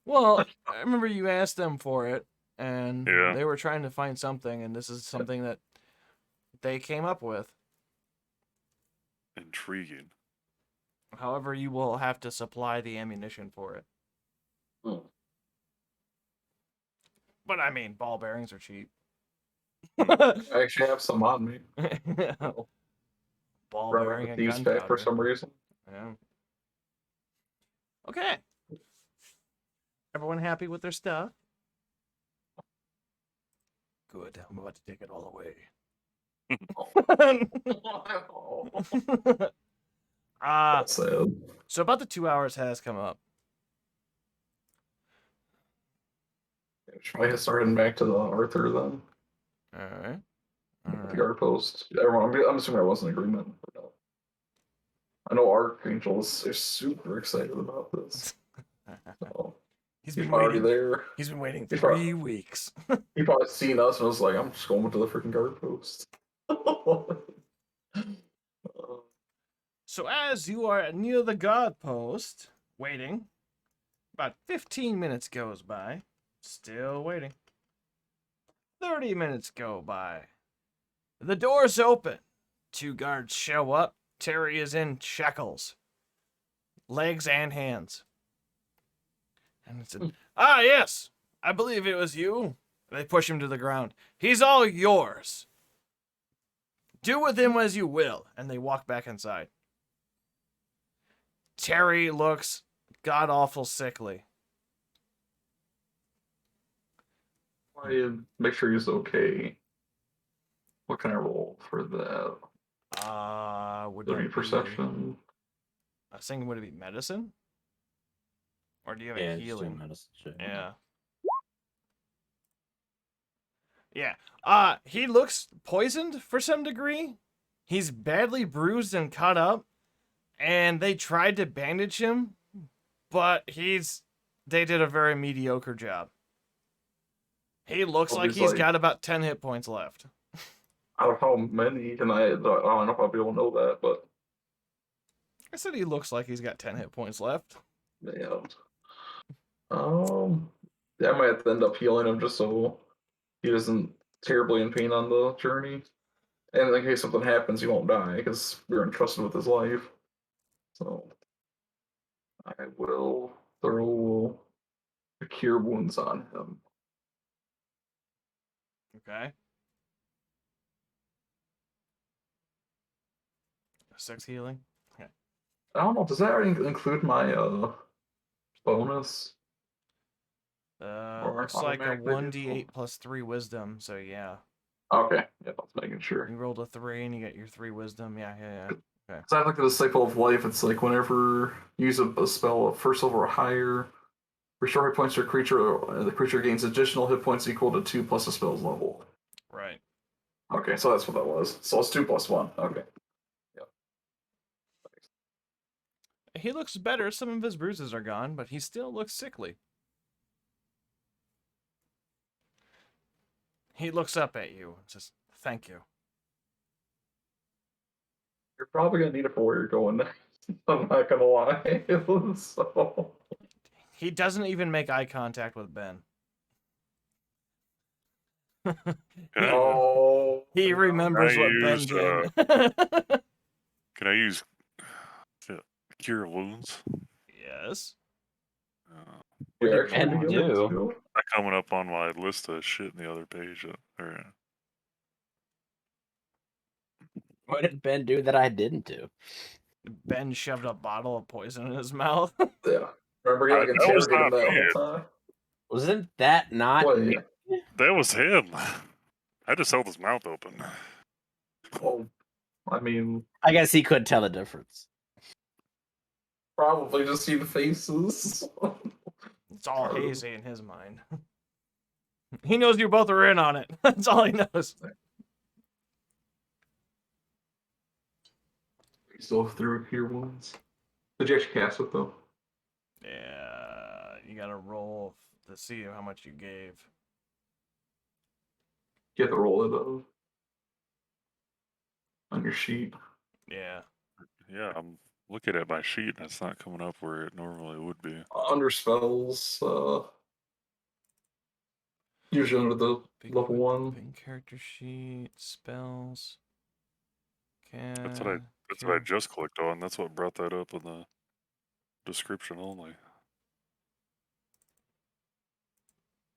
S1: Well, I remember you asked them for it, and
S3: Yeah.
S1: they were trying to find something, and this is something that they came up with.
S3: Intriguing.
S1: However, you will have to supply the ammunition for it.
S2: Hmm.
S1: But I mean, ball bearings are cheap.
S2: I actually have some on me.
S1: Ball
S2: Running
S1: bearing
S2: the
S1: and
S2: thieves pack for
S1: gunpowder.
S2: some reason.
S1: Yeah. Okay. Everyone happy with their stuff? Good. I'm about to take it all away.
S2: That's sad.
S1: So about the 2 hours has come up.
S2: Should probably start heading back to the Arthur then.
S1: All right.
S2: The guard post. Everyone, I'm assuming I was in agreement. I know Archangel is super excited about this. So,
S1: He's
S2: he's
S1: been
S2: already
S1: waiting.
S2: there.
S1: He's been waiting
S2: He's
S1: 3 weeks.
S2: He probably seen us and was like, I'm just going to the freaking guard post.
S1: So as you are near the guard post, waiting, about 15 minutes goes by. Still waiting. 30 minutes go by. The doors open. 2 guards show up. Terry is in shackles. Legs and hands. And it's yes, I believe it was you. They push him to the ground. He's all yours. Do with him as you will. And they walk back inside. Terry looks god-awful sickly.
S2: I make sure he's okay. What can I roll for that?
S1: Would
S2: Would it be
S1: that be
S2: perception?
S1: I was thinking, would it be medicine? Or do you have
S4: Yeah,
S1: a
S4: just do
S1: healing?
S4: medicine check.
S1: Yeah. He looks poisoned for some degree. He's badly bruised and cut up. And they tried to bandage him, but they did a very mediocre job. He looks
S2: Well,
S1: like
S2: he's
S1: he's
S2: like-
S1: got about 10 hit points left.
S2: I don't know how many, and I don't know if I'll be able to know that, but
S1: I said he looks like he's got 10 hit points left.
S2: yeah. Yeah, I might have to end up healing him just so he isn't terribly in pain on the journey. And in case something happens, he won't die because we're entrusted with his life. So I will throw a cure wounds on him.
S1: Okay. 6 healing.
S2: I don't know. Does that already include my bonus? Or
S1: Looks like a
S2: automatically
S1: 1d8 plus 3 wisdom, so yeah.
S2: Okay, yeah, I was making sure.
S1: You rolled a 3 and you get your 3 wisdom. Yeah.
S2: So I looked at the cycle of life. It's like whenever you use a spell of first level or higher, restore hit points to a creature. The creature gains additional hit points equal to 2 plus the spell's level.
S1: Right.
S2: Okay, so that's what that was. So it's 2 plus 1. Okay.
S1: He looks better. Some of his bruises are gone, but he still looks sickly. He looks up at you and says, "Thank you."
S2: You're probably gonna need it for where you're going next. I'm not gonna lie. So...
S1: He doesn't even make eye contact with Ben.
S2: Oh,
S1: He remembers what Ben
S3: use,
S1: did.
S3: Can I use cure wounds?
S1: Yes.
S2: You're
S4: did
S2: actually
S4: Ben
S2: gonna get
S4: do?
S2: it too?
S3: Not coming up on my list of shit in the other page.
S4: What did Ben do that I didn't do?
S1: Ben shoved a bottle of poison in his mouth.
S2: Yeah. Remember, you like
S3: That was
S2: interrogate him
S3: not
S2: that
S3: me.
S2: whole time.
S4: Wasn't that not
S2: Well,
S4: me?
S2: yeah.
S3: That was him. I just held his mouth open.
S2: Well, I mean,
S4: I guess he couldn't tell the difference.
S2: probably just see the faces.
S1: It's all hazy in his mind. He knows you both are in on it. That's all he knows.
S2: Still through here once. Did you actually cast it though?
S1: Yeah, you gotta roll to see how much you gave.
S2: You have to roll it though. on your sheet.
S1: Yeah.
S3: Yeah, I'm looking at my sheet and it's not coming up where it normally would be.
S2: Under spells, usually under the
S1: Big
S2: level 1.
S1: Big character sheet, spells. Can
S3: That's what I just clicked on. That's what brought that up in the description only.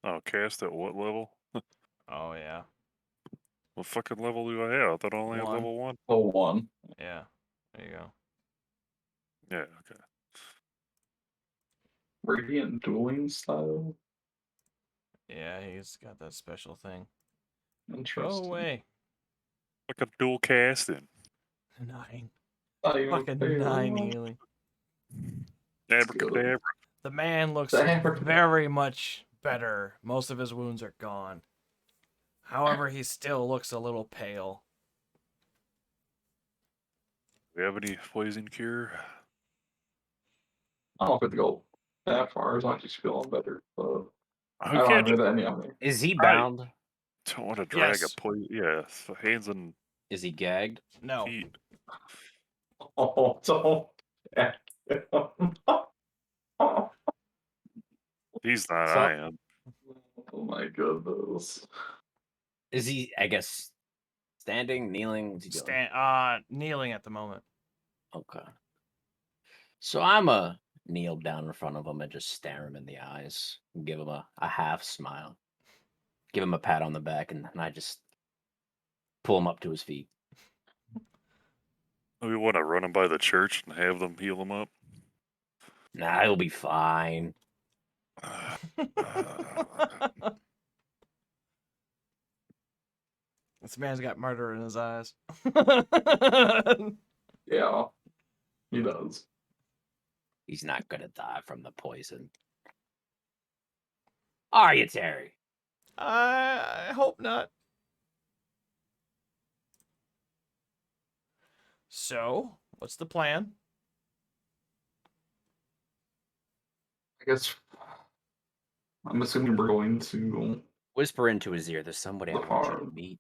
S3: Oh, cast at what level?
S1: Oh yeah.
S3: What fucking level do I have? I thought I only had
S1: 1.
S3: level 1.
S2: Level 1.
S1: Yeah. There you go.
S3: Yeah, okay.
S2: Radiant dueling style.
S1: Yeah, he's got that special thing. Go
S2: Interesting.
S1: away.
S3: Like a dual casting.
S1: 9.
S2: Not even
S1: Fucking
S2: fair.
S1: 9 healing.
S3: Abracadabra.
S1: The man looks
S2: Damn.
S1: very much better. Most of his wounds are gone. However, he still looks a little pale.
S3: Do we have any poison cure?
S2: I don't have to go that far as long as he's feeling better. But I
S3: Who
S2: don't
S3: can't
S2: have
S3: just
S2: any on me.
S4: Is he
S3: Right.
S4: bound?
S3: don't want to drag
S1: Yes.
S3: a poison? Yeah, so hands and
S4: Is he gagged?
S1: No.
S3: feet.
S2: Oh, don't. Oh
S3: He's not.
S4: So-
S3: I am.
S2: my goodness.
S4: Is he, I guess, standing, kneeling? What's he doing?
S1: Kneeling at the moment.
S4: Okay. So I'm a kneel down in front of him and just stare him in the eyes and give him a half smile. Give him a pat on the back, and I just pull him up to his feet.
S3: We want to run him by the church and have them heal him up.
S4: Nah, he'll be fine.
S1: This man's got murder in his eyes.
S2: Yeah, he does.
S4: He's not gonna die from the poison. Are you, Terry?
S1: I hope not. So, what's the plan?
S2: I guess I'm assuming we're going to
S4: Whisper into his ear, there's somebody I
S2: the
S4: want you to
S2: farm.
S4: meet.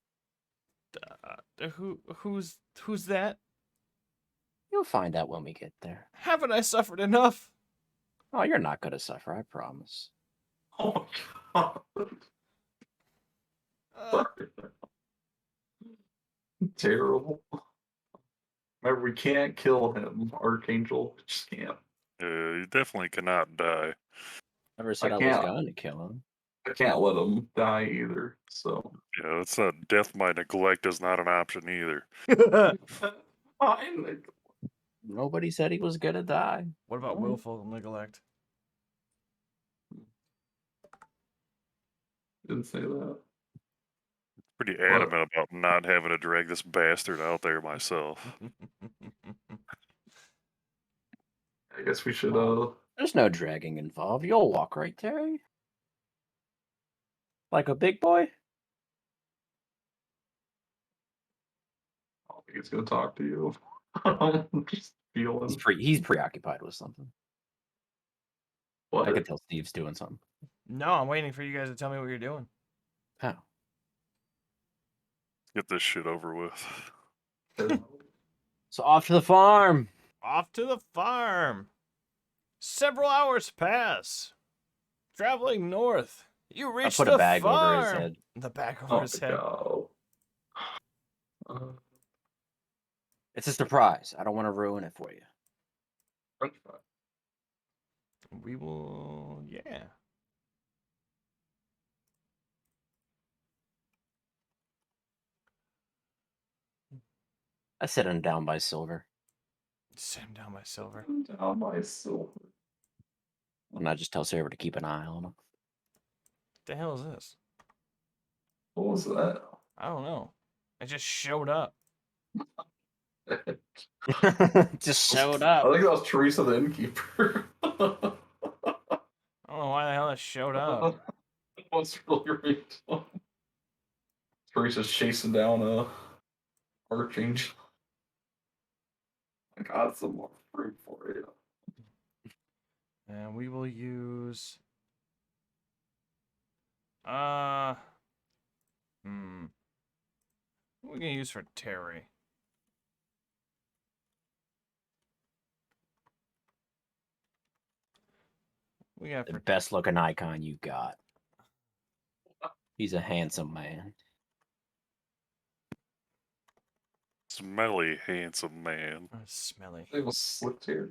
S1: Who's that?
S4: You'll find out when we get there.
S1: Haven't I suffered enough?
S4: Oh, you're not gonna suffer, I promise.
S2: Oh god.
S1: Uh,
S2: Terrible. Remember, we can't kill him, Archangel. We just can't.
S3: You definitely cannot die.
S4: Never said I was
S2: can't.
S4: going to kill him.
S2: I can't let him die either. So
S3: Yeah, it's not death by neglect is not an option either.
S2: fine.
S4: Nobody said he was gonna die.
S1: what about willful neglect?
S2: Didn't say that.
S3: Pretty adamant about not having to drag this bastard out there myself.
S2: I guess we should
S4: There's no dragging involved. You'll walk, right, Terry? Like a big boy?
S2: I don't think he's gonna talk to you. I'm just feeling
S4: He's preoccupied with something.
S2: what
S4: I can tell Steve's doing something.
S1: No, I'm waiting for you guys to tell me what you're doing.
S4: How?
S3: Get this shit over with.
S4: So off to the farm.
S1: Off to the farm. Several hours pass. Traveling north. You
S4: I
S1: reach
S4: put
S1: the
S4: a bag
S1: farm.
S4: over his head.
S1: The bag over
S2: Oh
S1: his
S2: my
S1: head.
S2: god.
S4: It's a surprise. I don't want to ruin it for you.
S2: French fry.
S1: We will, yeah.
S4: I sit him down by Silver.
S1: Sit him down by Silver.
S2: Down by silver.
S4: And I just tell Silver to keep an eye on him.
S1: The hell is this?
S2: What was that?
S1: I don't know. It just showed up.
S4: Just showed
S2: I
S4: up.
S2: think that was Teresa the innkeeper.
S1: I don't know why the hell it showed up.
S2: What's really random? Teresa's chasing down a Archangel. I got some more fruit for you.
S1: And we will use what are we gonna use for Terry? We got
S4: The
S1: for
S4: best looking icon you got. He's a handsome man.
S3: Smelly, handsome man.
S1: smelly.
S2: It was slipped here.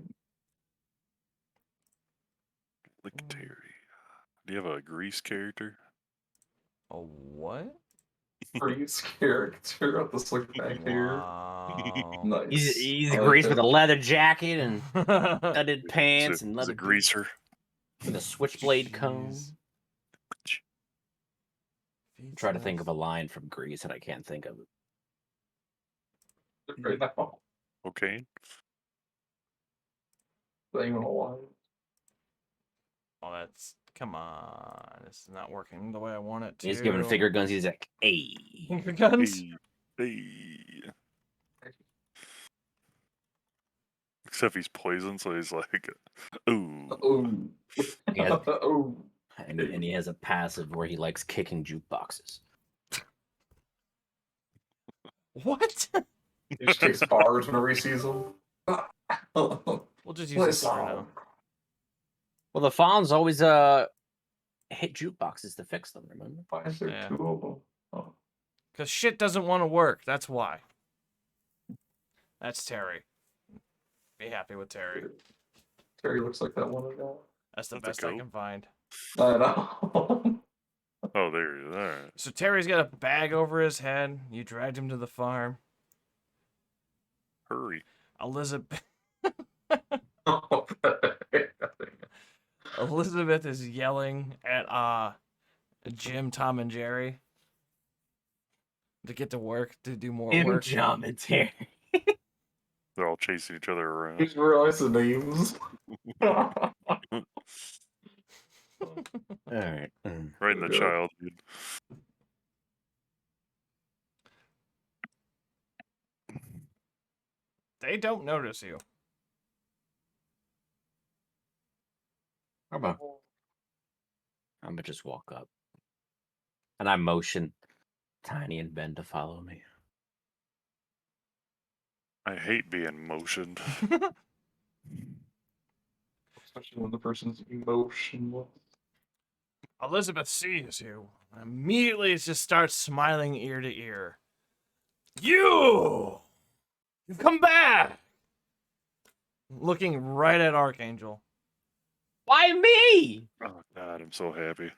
S3: Like Terry. Do you have a Grease character?
S1: A what?
S2: Grease character at the slick back here.
S1: Wow.
S2: Nice.
S4: He's
S2: I like
S4: Grease with
S2: it.
S4: a leather jacket and studded
S3: He's
S4: pants
S3: a,
S4: and
S3: he's
S4: leather
S3: a
S4: boots
S3: greaser.
S4: with a switchblade comb.
S1: Jeez.
S4: I'm trying to think of a line from Grease and I can't think of it.
S2: Right now.
S3: Okay.
S2: That ain't gonna lie.
S1: Oh, that's come on. This is not working the way I want it to.
S4: He's giving finger guns. He's like, "Hey,
S1: Finger guns.
S3: Hey. Except he's poisoned, so he's like, ooh.
S2: Oh.
S4: He has-
S2: Oh.
S4: and he has a passive where he likes kicking jukeboxes."
S1: What?
S2: He just kicks bars whenever he sees them.
S1: We'll just use this for now.
S4: Well, the Fonz always hit jukeboxes to fix them. Remember?
S2: Why is there
S1: Yeah.
S2: 2 of them? Oh.
S1: Because shit doesn't want to work. That's why. That's Terry. Be happy with Terry.
S2: Terry looks like that one again.
S1: That's the
S3: That's a
S1: best I
S3: goat?
S1: can find.
S2: I know.
S3: Oh, there he is. All right.
S1: So Terry's got a bag over his head. You dragged him to the farm.
S3: Hurry.
S1: Elizabeth is yelling at Jim, Tom, and Jerry to get to work, to do more work.
S4: John and Terry.
S3: They're all chasing each other around.
S2: Just realize the names.
S4: All right.
S3: Right in the
S2: Okay.
S3: child, dude.
S1: They don't notice you.
S4: I'm gonna just walk up, and I motion Tiny and Ben to follow me.
S3: I hate being motioned.
S2: Especially when the person's emotionless.
S1: Elizabeth sees you. And immediately just starts smiling ear to ear. You've come back! Looking right at Archangel.
S4: Why me?
S3: Oh, God, I'm so happy.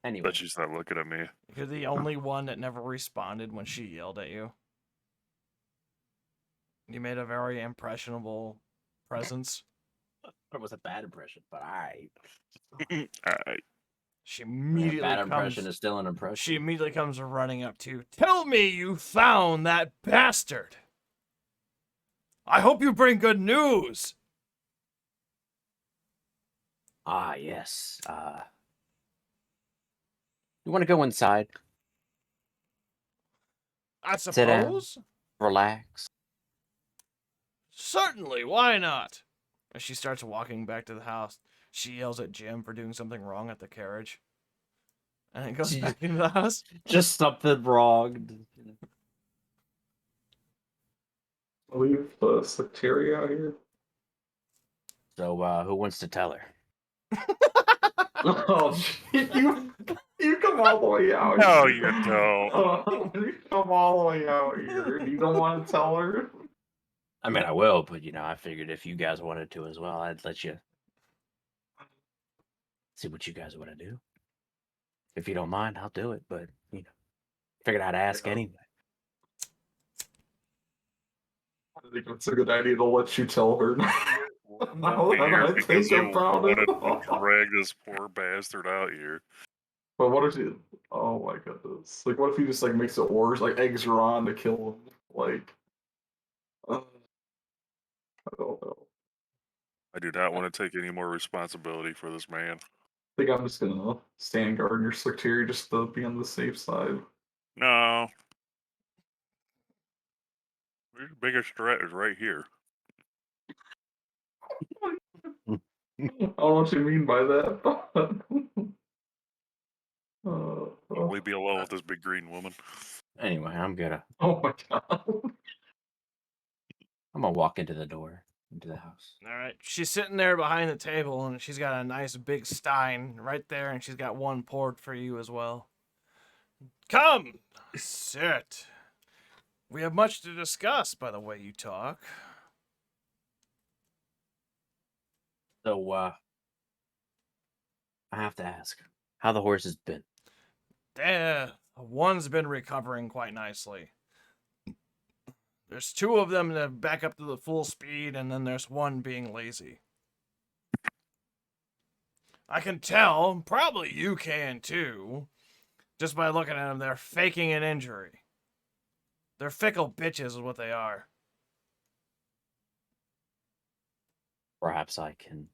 S4: Anyway,
S3: But she's not looking at me.
S1: You're the only one that never responded when she yelled at you. You made a very impressionable presence.
S4: it was a bad impression, but I.
S3: All right.
S1: She
S4: A
S1: immediately
S4: bad
S1: comes.
S4: impression is still an impression.
S1: She immediately comes running up to you. Tell me you found that bastard. I hope you bring good news.
S4: Ah, yes. You want to go inside?
S1: I
S4: Sit down.
S1: suppose.
S4: Relax.
S1: Certainly, why not? As she starts walking back to the house, she yells at Jim for doing something wrong at the carriage. And then goes
S4: She-
S1: back into the house.
S4: Just something wrong.
S2: Leave the secretary out here.
S4: So, who wants to tell her?
S2: Oh, you come all the way out
S3: No,
S2: here.
S3: you don't.
S2: You come all the way out here. You don't want to tell her?
S4: I mean, I will, but I figured if you guys wanted to as well, I'd let you see what you guys want to do. If you don't mind, I'll do it. But figured I'd ask anyway.
S2: I think it's a good idea to let you tell her. Now that I
S3: Because
S2: think
S3: you
S2: about
S3: wanted
S2: it.
S3: to drag this poor bastard out here.
S2: But what if you? Oh my goodness! Like, what if he just makes it worse? Like, eggs her on to kill him. Like, I don't know.
S3: I do not want to take any more responsibility for this man.
S2: I think I'm just gonna stand guard in your secretary just to be on the safe side.
S3: No. Your biggest threat is right here.
S2: I don't know what you mean by that, but
S3: Leave me alone with this big green woman.
S4: Anyway, I'm
S2: oh my god!
S4: gonna walk into the door. into the house.
S1: All right. She's sitting there behind the table, and she's got a nice big stein right there, and she's got one poured for you as well. Come, sit. We have much to discuss, by the way you talk.
S4: So, I have to ask, how the horse has been?
S1: One's been recovering quite nicely. There's two of them that back up to the full speed, and then there's one being lazy. I can tell, probably you can too, just by looking at them, they're faking an injury. They're fickle bitches is what they are.
S4: Perhaps I can...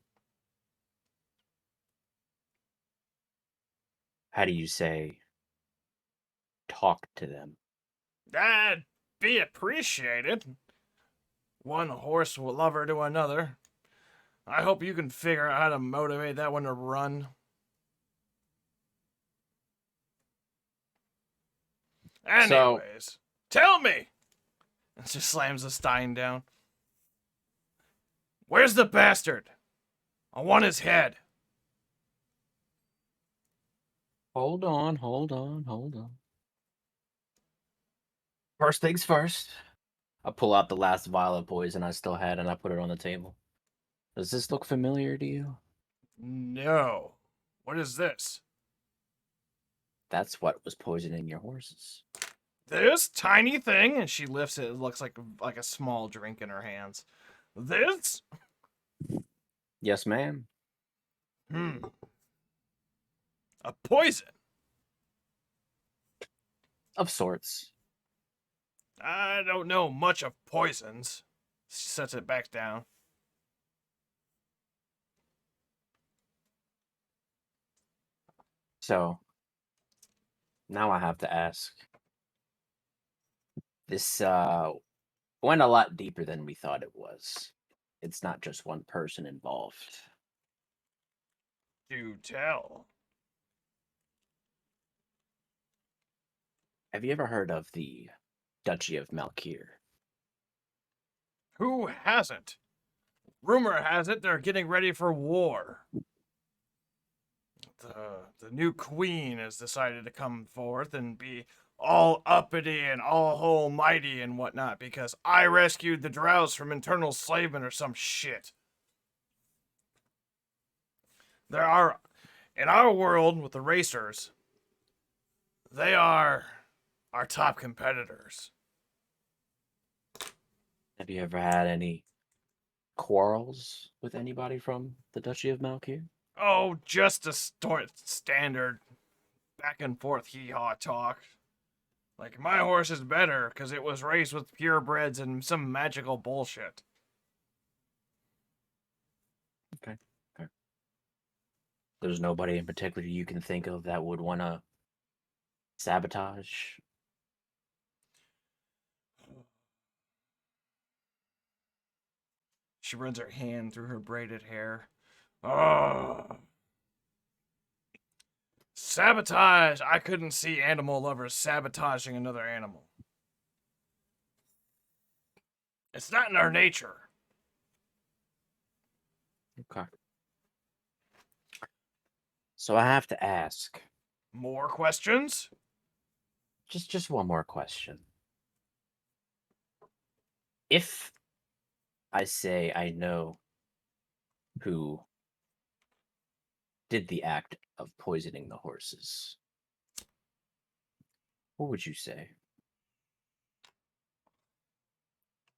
S4: How do you say... talk to them?
S1: That'd be appreciated. One horse lover to another. I hope you can figure out how to motivate that one to run. Anyways, tell me! And just slams the stein down. Where's the bastard? I want his head.
S4: Hold on. First things first. I pull out the last vial of poison I still had and I put it on the table. Does this look familiar to you?
S1: No. What is this?
S4: That's what was poisoning your horses.
S1: This tiny thing, and she lifts it. It looks like a small drink in her hands. This?
S4: Yes, ma'am.
S1: A poison.
S4: Of sorts.
S1: I don't know much of poisons. She sets it back down.
S4: So, now I have to ask. This went a lot deeper than we thought it was. It's not just one person involved.
S1: Do tell.
S4: Have you ever heard of the Duchy of Malkir?
S1: Who hasn't? Rumor has it they're getting ready for war. The new queen has decided to come forth and be all uppity and all almighty and whatnot because I rescued the drows from internal enslavement or some shit. There are, in our world with the racers, they are our top competitors.
S4: Have you ever had any quarrels with anybody from the Duchy of Malkir?
S1: Oh, just a standard back and forth hee-haw talk. Like, my horse is better because it was raised with purebreds and some magical bullshit.
S4: Okay. There's nobody in particular you can think of that would want to sabotage?
S1: She runs her hand through her braided hair. Oh. Sabotage! I couldn't see animal lovers sabotaging another animal. It's not in our nature.
S4: Okay. So I have to ask.
S1: More questions?
S4: Just one more question. If I say I know who did the act of poisoning the horses, what would you say?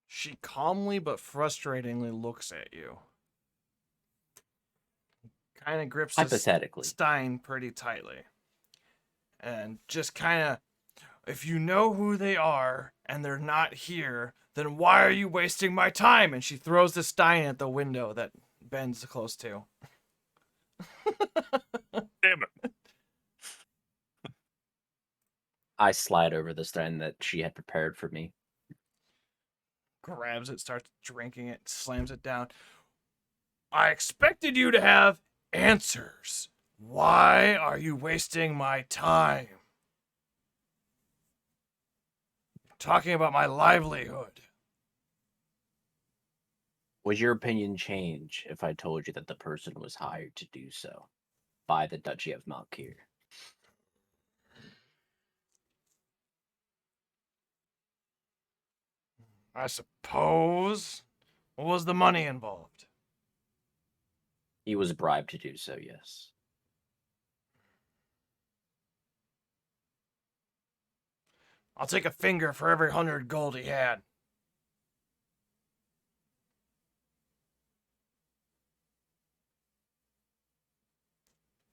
S1: She calmly but frustratingly looks at you. Kind of grips the
S4: Hypothetically.
S1: stein pretty tightly. And just kind of, if you know who they are and they're not here, then why are you wasting my time? And she throws the stein at the window that Ben's close to.
S3: Damn it.
S4: I slide over the stein that she had prepared for me.
S1: Grabs it, starts drinking it, slams it down. I expected you to have answers. Why are you wasting my time? Talking about my livelihood.
S4: Would your opinion change if I told you that the person was hired to do so by the Duchy of Malkir?
S1: I suppose. What was the money involved?
S4: He was bribed to do so, yes.
S1: I'll take a finger for every 100 gold he had.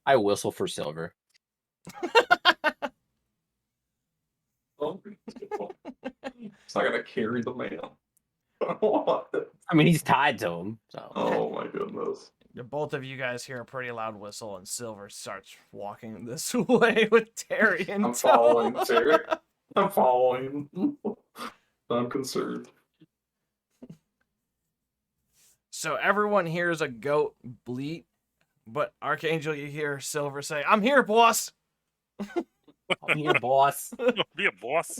S4: I whistle for silver.
S2: Oh, it's not gonna carry the mail.
S4: I mean, he's tied to him, so.
S2: Oh my goodness.
S1: Both of you guys hear a pretty loud whistle, and Silver starts walking this way with Terry in
S2: I'm
S1: tow.
S2: following Terry. I'm following. I'm concerned.
S1: So everyone hears a goat bleat, but Archangel, you hear Silver say, "I'm here, boss."
S4: I'm here, boss.
S3: Be a boss.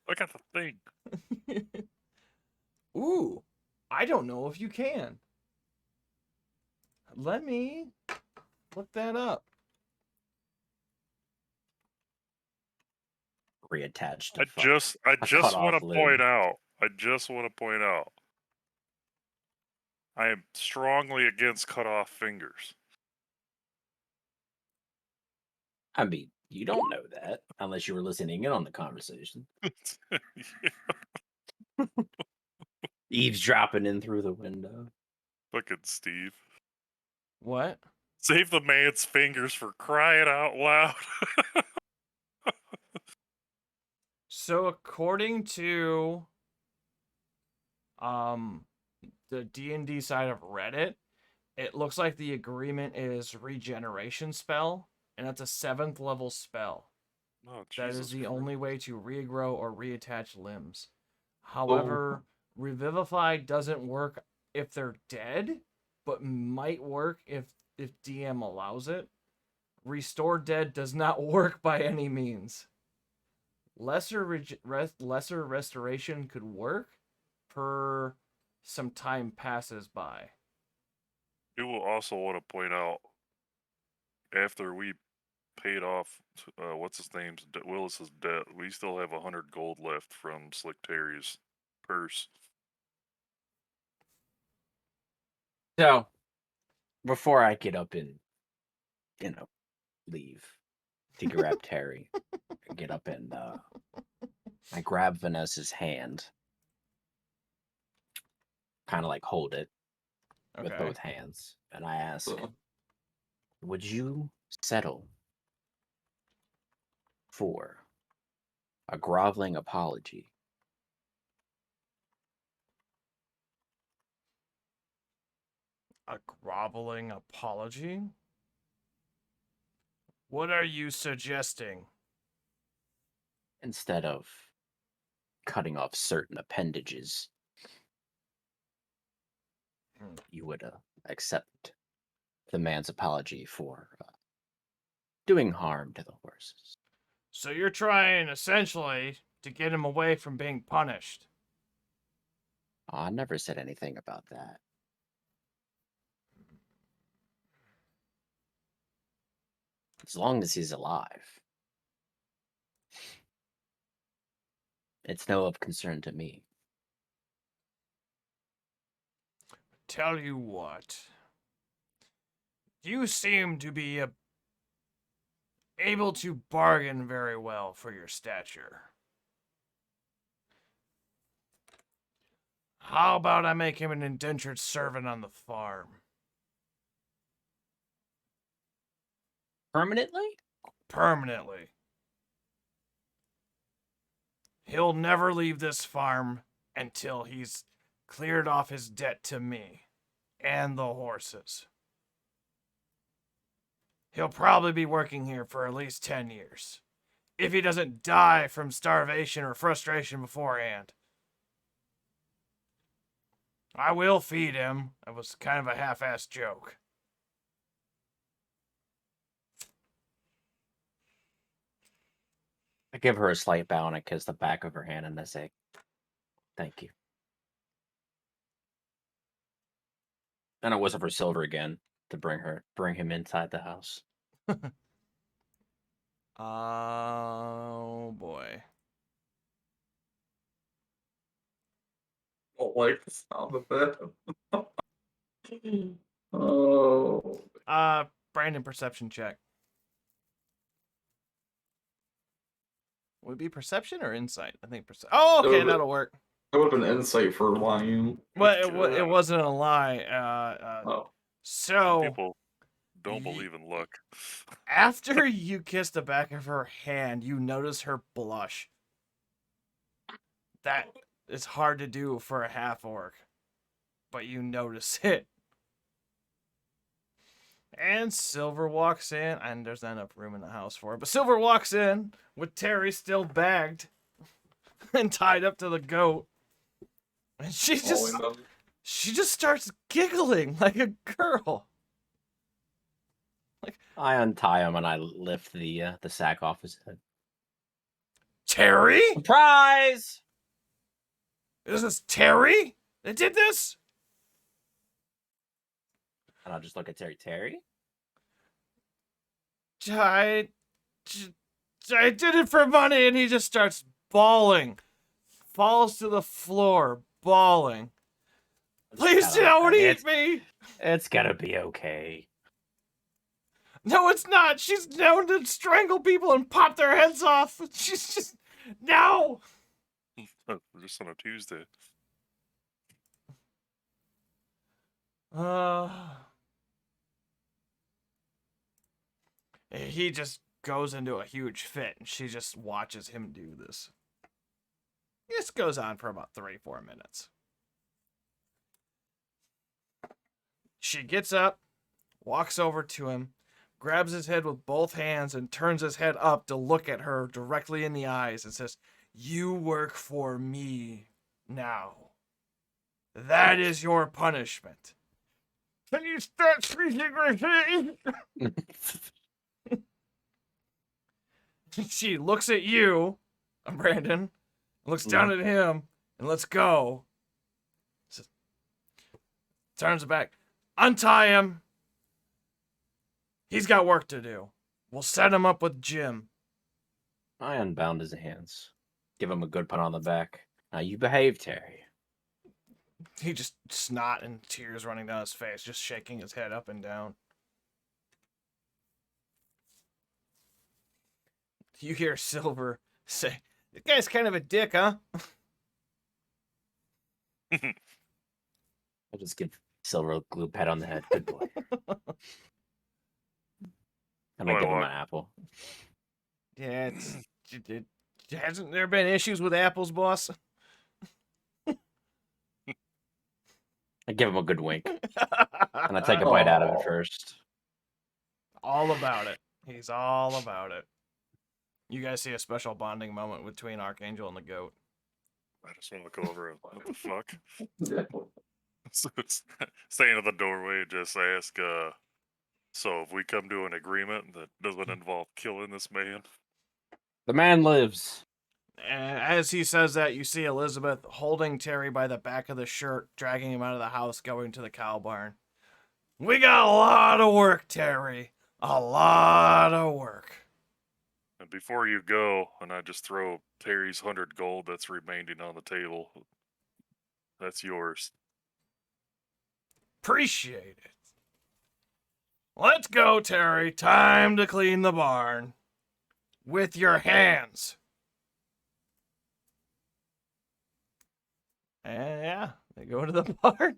S3: Look at the thing.
S1: Ooh, I don't know if you can. Let me look that up.
S4: Reattached.
S3: I just want to point out. I just want to point out. I am strongly against cut off fingers.
S4: I mean, you don't know that unless you were listening in on the conversation. Eavesdropping in through the window.
S3: Fucking Steve.
S1: What?
S3: Save the man's fingers for crying out loud.
S1: So according to the D&D side of Reddit, it looks like the agreement is regeneration spell, and that's a 7th level spell.
S3: Oh,
S1: That is
S3: Jesus
S1: the
S3: Christ.
S1: only way to regrow or reattach limbs. However, Revivify doesn't work if they're dead, but might work if DM allows it. Restore Dead does not work by any means. Lesser restoration could work per some time passes by.
S3: You will also want to point out, after we paid off, what's his name's Willis's debt, we still have 100 gold left from Slick Terry's purse.
S4: So, before I get up and, leave to grab Terry, I get up and I grab Vanessa's hand, kind of like hold it with
S1: Okay.
S4: both hands, and I ask, would you settle for a groveling apology?
S1: A groveling apology? What are you suggesting?
S4: Instead of cutting off certain appendages, you would accept the man's apology for doing harm to the horses.
S1: So you're trying, essentially, to get him away from being punished.
S4: I never said anything about that. As long as he's alive. It's no of concern to me.
S1: Tell you what. You seem to be able to bargain very well for your stature. How about I make him an indentured servant on the farm?
S4: Permanently?
S1: Permanently. He'll never leave this farm until he's cleared off his debt to me and the horses. He'll probably be working here for at least 10 years. If he doesn't die from starvation or frustration beforehand. I will feed him. That was kind of a half-assed joke.
S4: I give her a slight bow and I kiss the back of her hand and I say, thank you. And it wasn't for Silver again to bring him inside the house.
S1: Oh boy.
S2: Don't like the sound of that. Oh,
S1: Brandon, perception check. Would it be perception or insight? I think Oh, okay,
S2: would've-
S1: that'll work.
S2: that would have been insight for Lion.
S1: Well, it wasn't a lie.
S2: Oh,
S1: So
S3: People don't
S1: Ye-
S3: believe in luck.
S1: after you kiss the back of her hand, you notice her blush. That is hard to do for a half orc, but you notice it. And Silver walks in, and there's not enough room in the house for it, but Silver walks in with Terry still bagged and tied up to the goat. And she just starts giggling like a girl.
S4: I untie him and I lift the sack off his head.
S1: Terry?
S4: Surprise!
S1: Is this Terry that did this?
S4: And I'll just look at Terry. Terry?
S1: I did it for money, and he just starts bawling. Falls to the floor, bawling. Please don't eat me!
S4: It's gonna be okay.
S1: No, it's not. She's known to strangle people and pop their heads off. She's just... No!
S3: Just on a Tuesday.
S1: He just goes into a huge fit, and she just watches him do this. This goes on for about 3-4 minutes. She gets up, walks over to him, grabs his head with both hands, and turns his head up to look at her directly in the eyes and says, "You work for me now. That is your punishment. Can you start speaking with me?" She looks at you, Brandon, looks down at him, and lets go. Turns back. Untie him. He's got work to do. We'll set him up with Jim.
S4: I unbound his hands. Give him a good pat on the back. Now you behave, Terry.
S1: He just snot and tears running down his face, just shaking his head up and down. You hear Silver say, "This guy's kind of a dick, huh?"
S4: I just give Silver a glue pat on the head. Good boy. And I give him an apple.
S1: Yeah, hasn't there been issues with apples, boss?
S4: I give him a good wink. And I take a bite out of it first.
S1: All about it. He's all about it. You guys see a special bonding moment between Archangel and the goat.
S3: I just want to go over and what the fuck?
S2: yeah.
S3: So staying at the doorway and just ask, so if we come to an agreement that doesn't involve killing this man,
S4: The man lives.
S1: As he says that, you see Elizabeth holding Terry by the back of the shirt, dragging him out of the house, going to the cow barn. We got a lot of work, Terry. A lot of work.
S3: and before you go, and I just throw Terry's 100 gold that's remaining on the table. That's yours.
S1: Appreciate it. Let's go, Terry. Time to clean the barn. With your hands. And yeah, they go to the barn.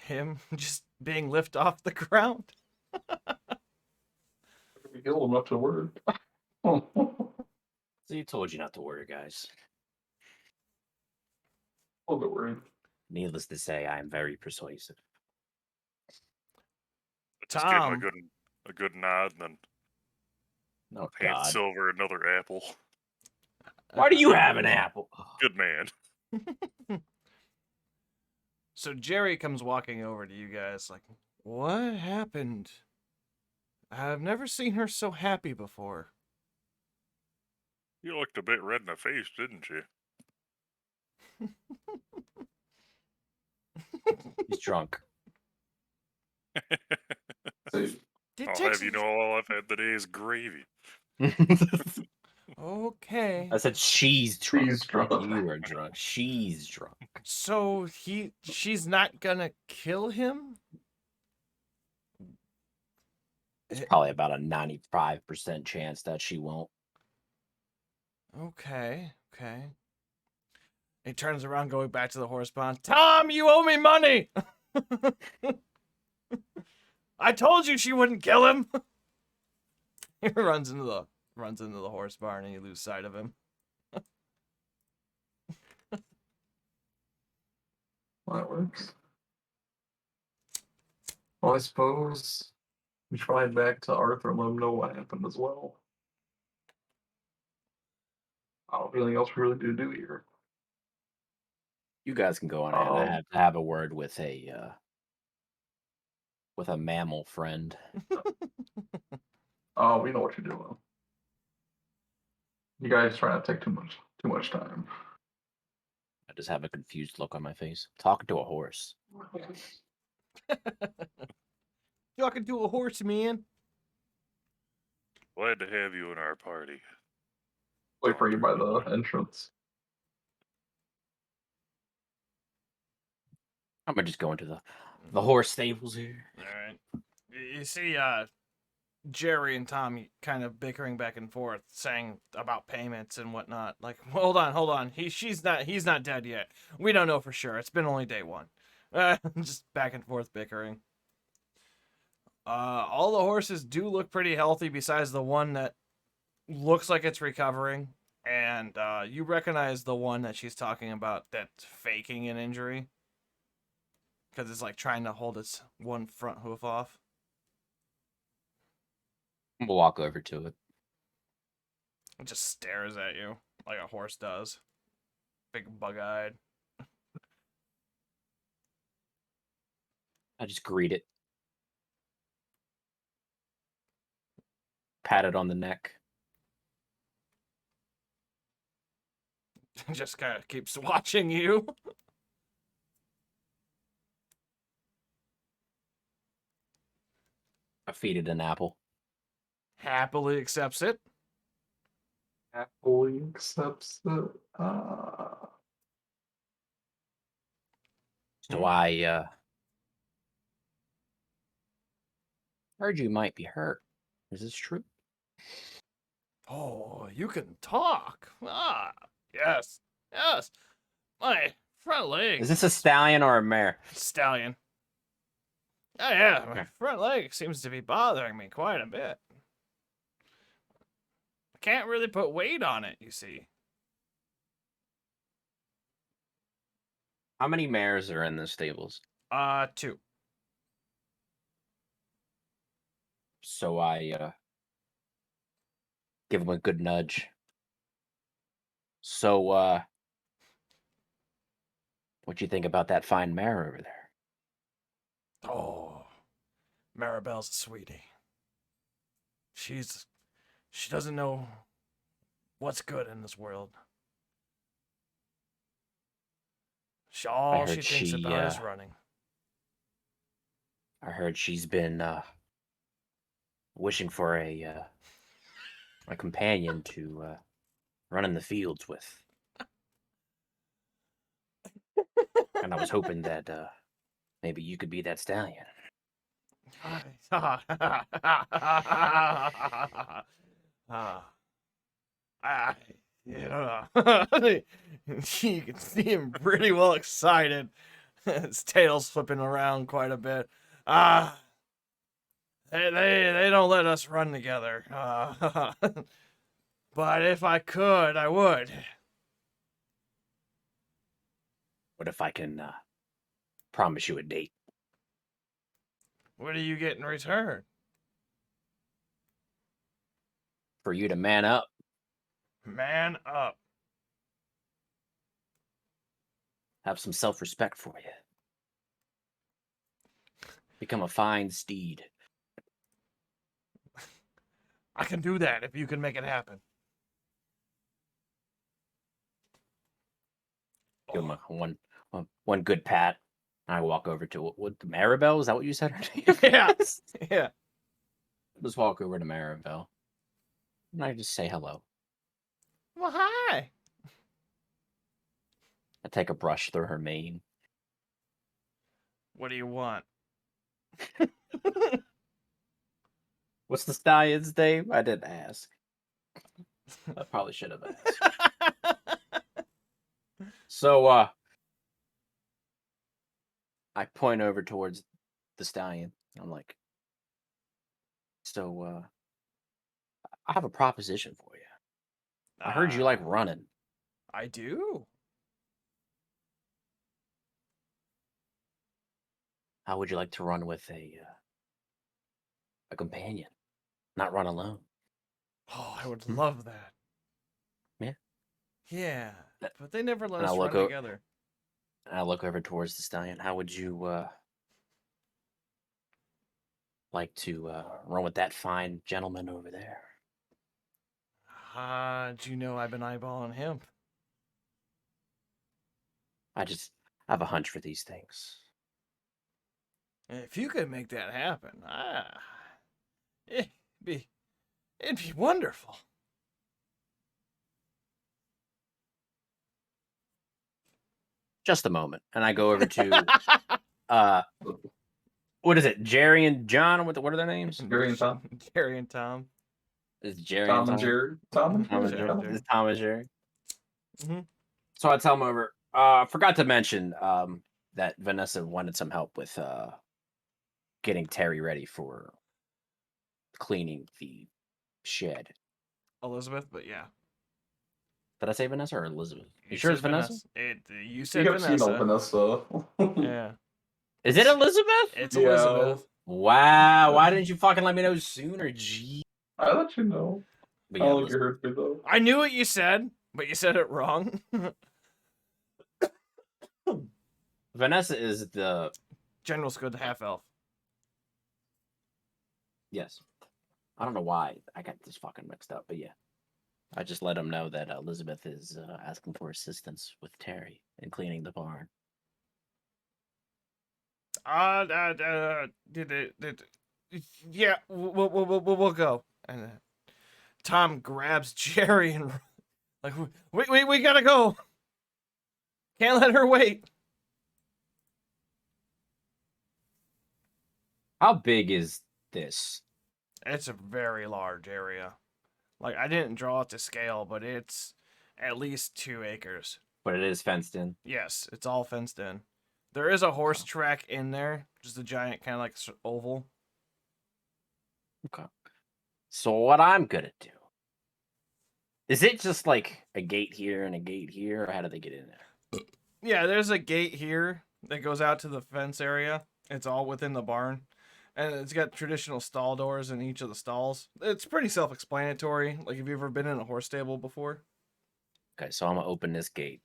S1: Him just being lifted off the ground.
S2: We heal him up to word.
S4: So you told you not to worry, guys.
S2: A little bit worried.
S4: Needless to say, I am very persuasive.
S3: Just give him
S1: Tom.
S3: a good nod and then
S4: Oh,
S3: hand
S4: God.
S3: Silver another apple.
S4: Why do you have an apple?
S3: Good man.
S1: So Jerry comes walking over to you guys like, "What happened? I've never seen her so happy before."
S3: You looked a bit red in the face, didn't you?
S4: He's drunk.
S2: So,
S3: I'll have you know all I've had today is gravy.
S1: Okay.
S4: I said she's drunk.
S2: She's drunk.
S4: You are drunk. She's drunk.
S1: So she's not gonna kill him?
S4: It's probably about a 95% chance that she won't.
S1: Okay. He turns around, going back to the horse pond. Tom, you owe me money. I told you she wouldn't kill him. He runs into the horse barn, and you lose sight of him.
S2: Well, that works. Well, I suppose we should fly back to Arthur and let him know what happened as well. I don't have anything else we really do here.
S4: You guys can go on ahead. I have to have a word with a mammal friend.
S2: Oh, we know what you're doing. You guys try not to take too much time.
S4: I just have a confused look on my face. Talking to a horse.
S1: Talking to a horse, man.
S3: Glad to have you in our party.
S2: Wait for you by the entrance.
S4: I'm gonna just go into the horse stables here.
S1: All right. You see, Jerry and Tom kind of bickering back and forth, saying about payments and whatnot. Like, hold on. He's not dead yet. We don't know for sure. It's been only day one. Just back and forth bickering. All the horses do look pretty healthy, besides the one that looks like it's recovering. And you recognize the one that she's talking about that's faking an injury, because it's like trying to hold its one front hoof off.
S4: We'll walk over to it.
S1: It just stares at you like a horse does. Big bug-eyed.
S4: I just greet it. Pat it on the neck.
S1: Just kind of keeps watching you.
S4: I feed it an apple.
S1: Happily accepts it.
S2: Happily accepts it.
S4: So I heard you might be hurt. Is this true?
S1: Oh, you can talk. Yes. My front leg.
S4: Is this a stallion or a mare?
S1: Stallion. Oh, yeah, my
S4: Okay.
S1: front leg seems to be bothering me quite a bit. I can't really put weight on it, you see.
S4: How many mares are in the stables?
S1: 2.
S4: So I give him a good nudge. So what you think about that fine mare over there?
S1: Oh, Maribel's a sweetie. She doesn't know what's good in this world. All she
S4: heard
S1: thinks
S4: she,
S1: about is running.
S4: I heard she's been wishing for a companion to run in the fields with. And I was hoping that maybe you could be that stallion.
S1: You can see him pretty well excited. His tail's flipping around quite a bit. They don't let us run together. But if I could, I would.
S4: What if I can promise you a date?
S1: What do you get in return?
S4: For you to man up.
S1: Man up.
S4: Have some self-respect for you. Become a fine steed.
S1: I can do that if you can make it happen.
S4: Give him one good pat. I walk over to what Maribel? Is that what you said her name?
S1: Yeah. Yeah.
S4: Just walk over to Maribel. And I just say hello.
S1: Well, hi.
S4: I take a brush through her mane.
S1: What do you want?
S4: What's the stallion's name? I didn't ask. I probably should have asked. So, I point over towards the stallion. I'm like, so, I have a proposition for you. I heard you like running.
S1: I do.
S4: How would you like to run with a companion? Not run alone.
S1: Oh, I would love that.
S4: Yeah.
S1: Yeah, but they never let
S4: And
S1: us
S4: I'll
S1: run
S4: look o-
S1: together.
S4: And I look over towards the stallion. How would you like to run with that fine gentleman over there?
S1: Do you know I've been eyeballing him?
S4: I have a hunch for these things.
S1: If you could make that happen, it'd be, it'd be wonderful.
S4: Just a moment. And I go over to what is it? Jerry and John? What are their names?
S2: Gary and Tom.
S1: Gary and Tom.
S4: Is Jerry
S2: Tom
S4: and
S2: and
S4: Tom?
S2: Jerry. Tom and
S4: Tom and
S2: Jerry.
S4: Jerry. Is Tom and Jerry?
S1: Mm-hmm.
S4: So I tell him over. Forgot to mention that Vanessa wanted some help with getting Terry ready for cleaning the shed.
S1: Elizabeth, but yeah.
S4: Did I say Vanessa or Elizabeth? You
S1: You
S4: sure it's
S1: said
S4: Vanessa?
S1: You said
S2: You have seen
S1: Vanessa.
S2: Vanessa.
S1: Yeah.
S4: Is it Elizabeth?
S1: It's
S2: Yeah.
S1: Elizabeth.
S4: Wow. Why didn't you fucking let me know sooner? Gee.
S2: I let you know.
S4: But
S2: I
S4: yeah,
S2: don't think you heard me though.
S1: I knew what you said, but you said it wrong.
S4: Vanessa is the
S1: General's good half elf.
S4: yes. I don't know why I got this fucking mixed up, but yeah. I just let him know that Elizabeth is asking for assistance with Terry in cleaning the barn.
S1: Yeah, we'll go. And Tom grabs Jerry and like, we gotta go. Can't let her wait.
S4: How big is this?
S1: It's a very large area. Like, I didn't draw it to scale, but it's at least 2 acres.
S4: But it is fenced in.
S1: Yes, it's all fenced in. There is a horse track in there, just a giant kind of like oval.
S4: Okay. So what I'm gonna do is it just like a gate here and a gate here, or how do they get in there?
S1: Yeah, there's a gate here that goes out to the fence area. It's all within the barn. And it's got traditional stall doors in each of the stalls. It's pretty self-explanatory. Like, have you ever been in a horse stable before?
S4: Okay, so I'm gonna open this gate,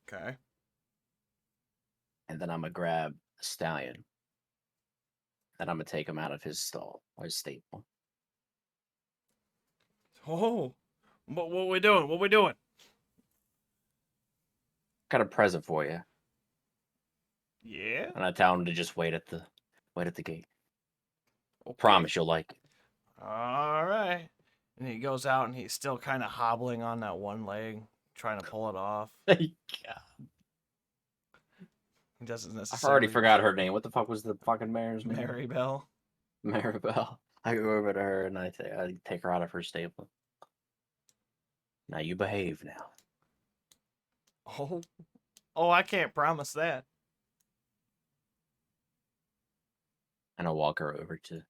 S1: Okay.
S4: and then I'm gonna grab a stallion, and I'm gonna take him out of his stall or his stable.
S1: Oh, what we doing? What we doing?
S4: Got a present for you,
S1: Yeah.
S4: and I tell him to just wait at the gate.
S1: Okay.
S4: Promise you'll like it.
S1: All right. And he goes out and he's still kind of hobbling on that one leg, trying to pull it off. He doesn't
S4: I
S1: necessarily.
S4: already forgot her name. What the fuck was the fucking mayor's name?
S1: Maribel.
S4: Maribel. I go over to her and I take her out of her stable. Now you behave now.
S1: Oh, I can't promise that.
S4: And I'll walk her over to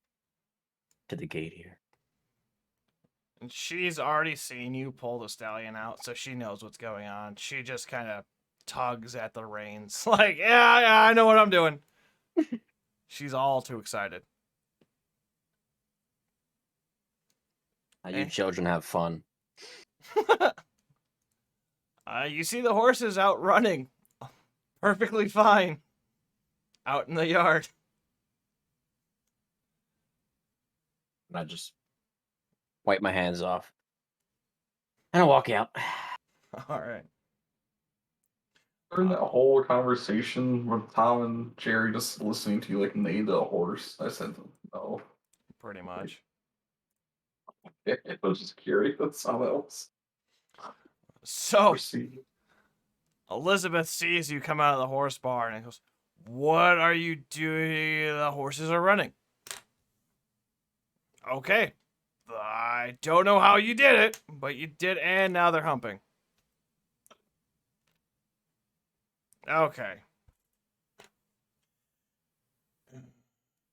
S4: the gate here.
S1: And she's already seen you pull the stallion out, so she knows what's going on. She just kind of tugs at the reins. Like, yeah, I know what I'm doing. She's all too excited.
S4: Now you children have fun.
S1: You see the horses out running. Perfectly fine. Out in the yard.
S4: And I just wipe my hands off. And I walk out.
S1: All right.
S2: During that whole conversation with Tom and Jerry just listening to you like neigh to a horse, I said, no.
S1: Pretty much.
S2: I was just curious. That's how that was
S1: So
S2: perceived.
S1: Elizabeth sees you come out of the horse barn and goes, "What are you doing? The horses are running." Okay. I don't know how you did it, but you did, and now they're humping. Okay.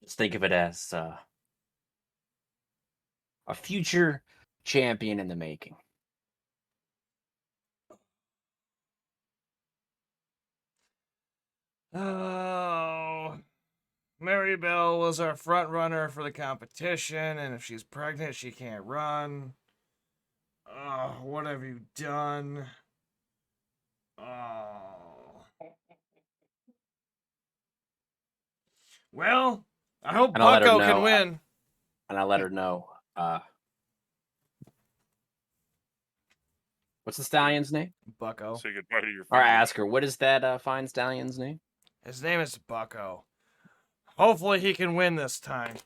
S4: Just think of it as a future champion in the making.
S1: Oh, Mary Bell was our front runner for the competition, and if she's pregnant, she can't run. Oh, what have you done? Oh. Well, I hope
S4: And I'll let her
S1: Bucko
S4: know.
S1: can win.
S4: And I let her know. What's the stallion's name?
S1: Bucko.
S3: Say goodbye to your
S4: Or
S3: family.
S4: ask her, what is that fine stallion's name?
S1: His name is Bucko. Hopefully he can win this time.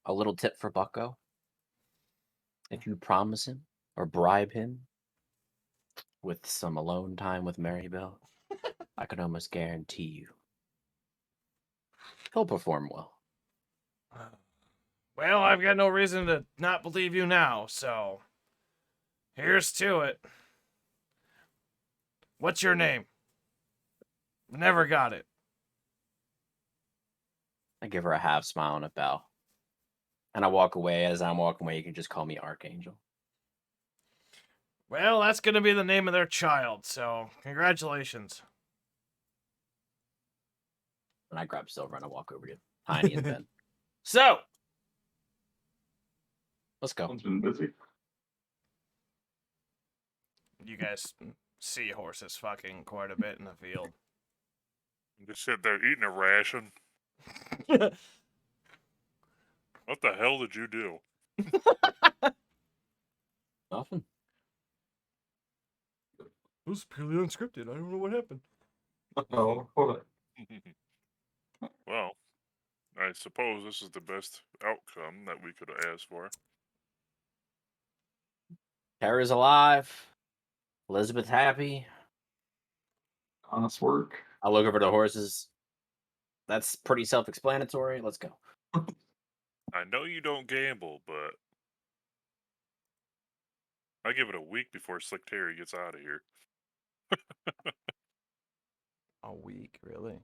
S4: A little tip for Bucko. If you promise him or bribe him with some alone time with Mary Bell, I can almost guarantee you he'll perform well.
S1: Well, I've got no reason to not believe you now, so here's to it. What's your name? Never got it.
S4: I give her a half smile and a bow. And I walk away. As I'm walking away, you can just call me Archangel.
S1: Well, that's going to be the name of their child, so congratulations.
S4: And I grab Silver and I walk over to Tiny and Ben. So, let's go.
S2: Someone's been busy.
S1: You guys see horses fucking quite a bit in the field.
S3: Just sit there eating a ration. What the hell did you do?
S4: Nothing.
S1: It was purely unscripted. I don't know what happened.
S2: Oh, hold on.
S3: Well, I suppose this is the best outcome that we could have asked for.
S4: Tara's alive. Elizabeth happy.
S2: Honest work.
S4: I look over the horses. That's pretty self-explanatory. Let's go.
S3: I know you don't gamble, but I give it a week before Slick Terry gets out of here.
S1: A week, really?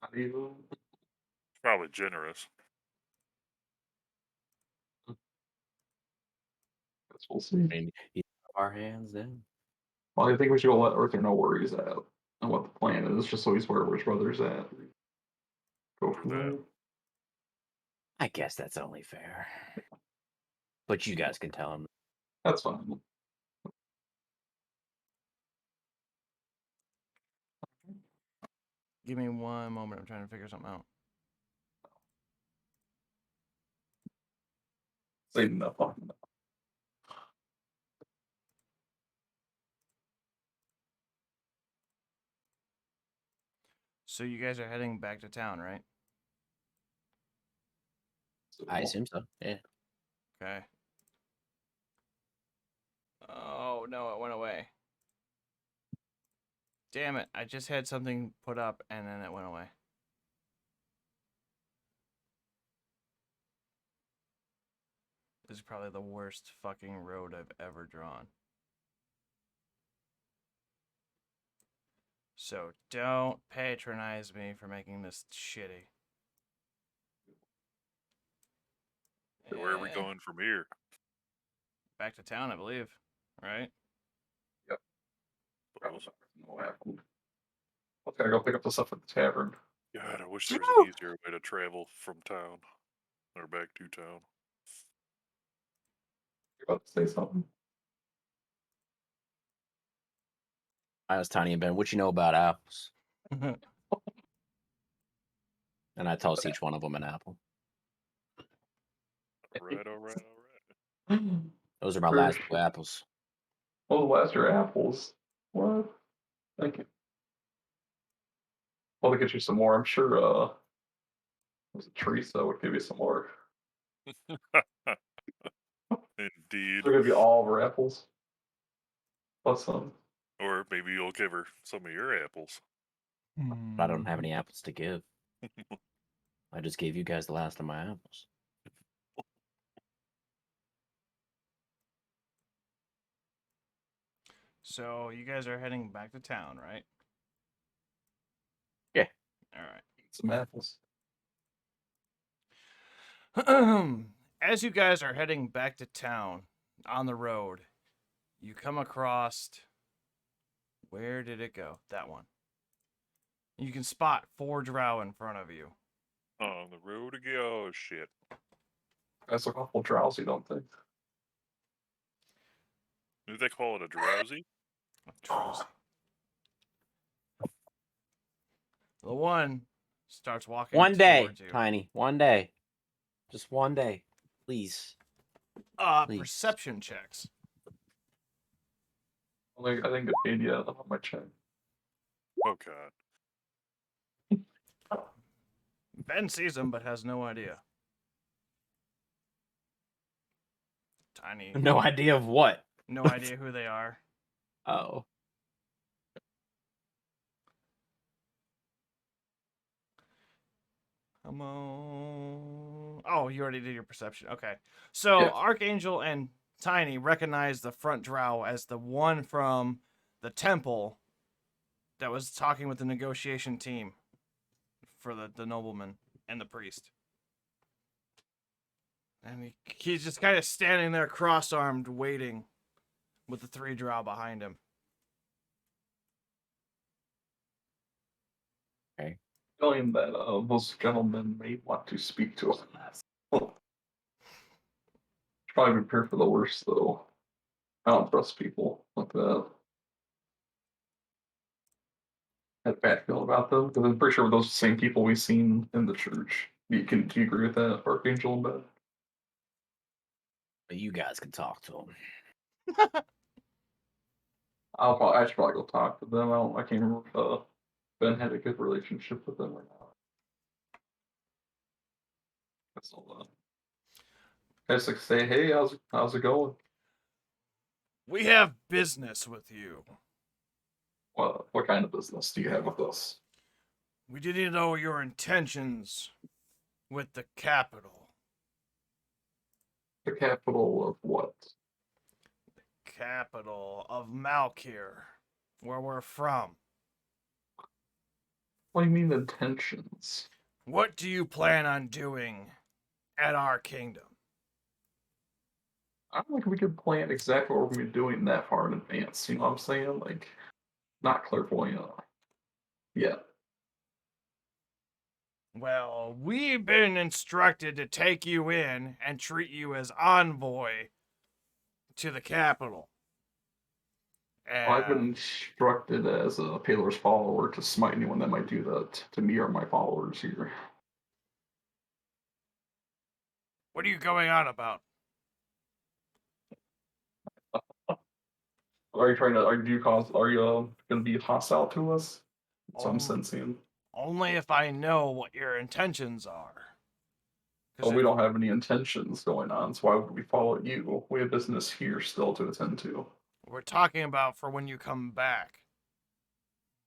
S2: Not even.
S3: Probably generous.
S2: Guess we'll see.
S4: I mean, he's out of our hands then.
S2: Well, I think we should go let Arthur know where he's at and what the plan is, just so he's aware where his brother's at. Go from
S3: Do that.
S2: there.
S4: I guess that's only fair. But you guys can tell him.
S2: That's fine.
S1: Give me one moment. I'm trying to figure something out.
S2: Say nothing.
S1: So you guys are heading back to town, right?
S2: So,
S4: I assume so. Yeah.
S1: Okay. Oh, no, it went away. Damn it. I just had something put up and then it went away. This is probably the worst fucking road I've ever drawn. So don't patronize me for making this shitty.
S3: So where are we
S1: Eh,
S3: going from here?
S1: Back to town, I believe. Right?
S2: I don't know what happened. I gotta go pick up the stuff at the tavern.
S3: God, I wish there was an easier way to travel from town or back to town.
S2: You about to say something?
S4: I was Tiny and Ben. What you know about apples? And I toss each one of them an apple.
S3: All right, all right, all right.
S4: Those are my last two apples.
S2: Oh, the last are apples. What? Thank you. Well, to get you some more, I'm sure. Was it Teresa would give you some more?
S3: Indeed.
S2: They're gonna be all of her apples. Plus some.
S3: Or maybe you'll give her some of your apples.
S4: But I don't have any apples to give. I just gave you guys the last of my apples.
S1: So you guys are heading back to town, right?
S4: Yeah.
S1: All right.
S2: Eat some apples.
S1: As you guys are heading back to town on the road, you come across. Where did it go? That one. You can spot 4 drow in front of you.
S3: On the road to go. Oh, shit.
S2: Guys look awful drowsy, don't they?
S3: Do they call it a drowsy?
S1: Drowsy. The one starts walking
S4: One day,
S1: towards you.
S4: Tiny. One day. Just one day. Please. Please.
S1: Perception checks.
S2: I didn't get paid yet on my check.
S3: Oh, God.
S1: Ben sees him but has no idea. Tiny.
S4: No idea of what.
S1: No idea who they are.
S4: Oh.
S1: Come on. Oh, you already did your perception. Okay. So
S2: Yeah.
S1: Archangel and Tiny recognize the front drow as the one from the temple that was talking with the negotiation team for the nobleman and the priest. And he's just kind of standing there cross-armed waiting with the 3 drow behind him.
S2: Feeling that those gentlemen may want to speak to us. Probably prepare for the worst, though. I don't trust people like that. I had a bad feeling about them because I'm pretty sure those same people we've seen in the church. Do you agree with that, Archangel and Ben?
S4: But you guys can talk to him.
S2: I should probably go talk to them. I can't remember if Ben had a good relationship with them or not. That's all. I just like say, hey, how's it going?
S1: We have business with you.
S2: What kind of business do you have with us?
S1: We didn't know your intentions with the capital.
S2: The capital of what?
S1: Capital of Malkir, where we're from.
S2: What do you mean intentions?
S1: What do you plan on doing at our kingdom?
S2: I don't think we could plan exactly what we're going to be doing that far in advance. You know what I'm saying? Like, not clairvoyant yet.
S1: Well, we've been instructed to take you in and treat you as envoy to the capital.
S2: I've been instructed as a Paler's follower to smite anyone that might do that to me or my followers here.
S1: What are you going on about?
S2: Are you going to be hostile to us? That's what I'm
S1: Oh.
S2: sensing.
S1: Only if I know what your intentions are.
S2: But we don't have any intentions going on, so why would we follow you? We have business here still to attend to.
S1: We're talking about for when you come back.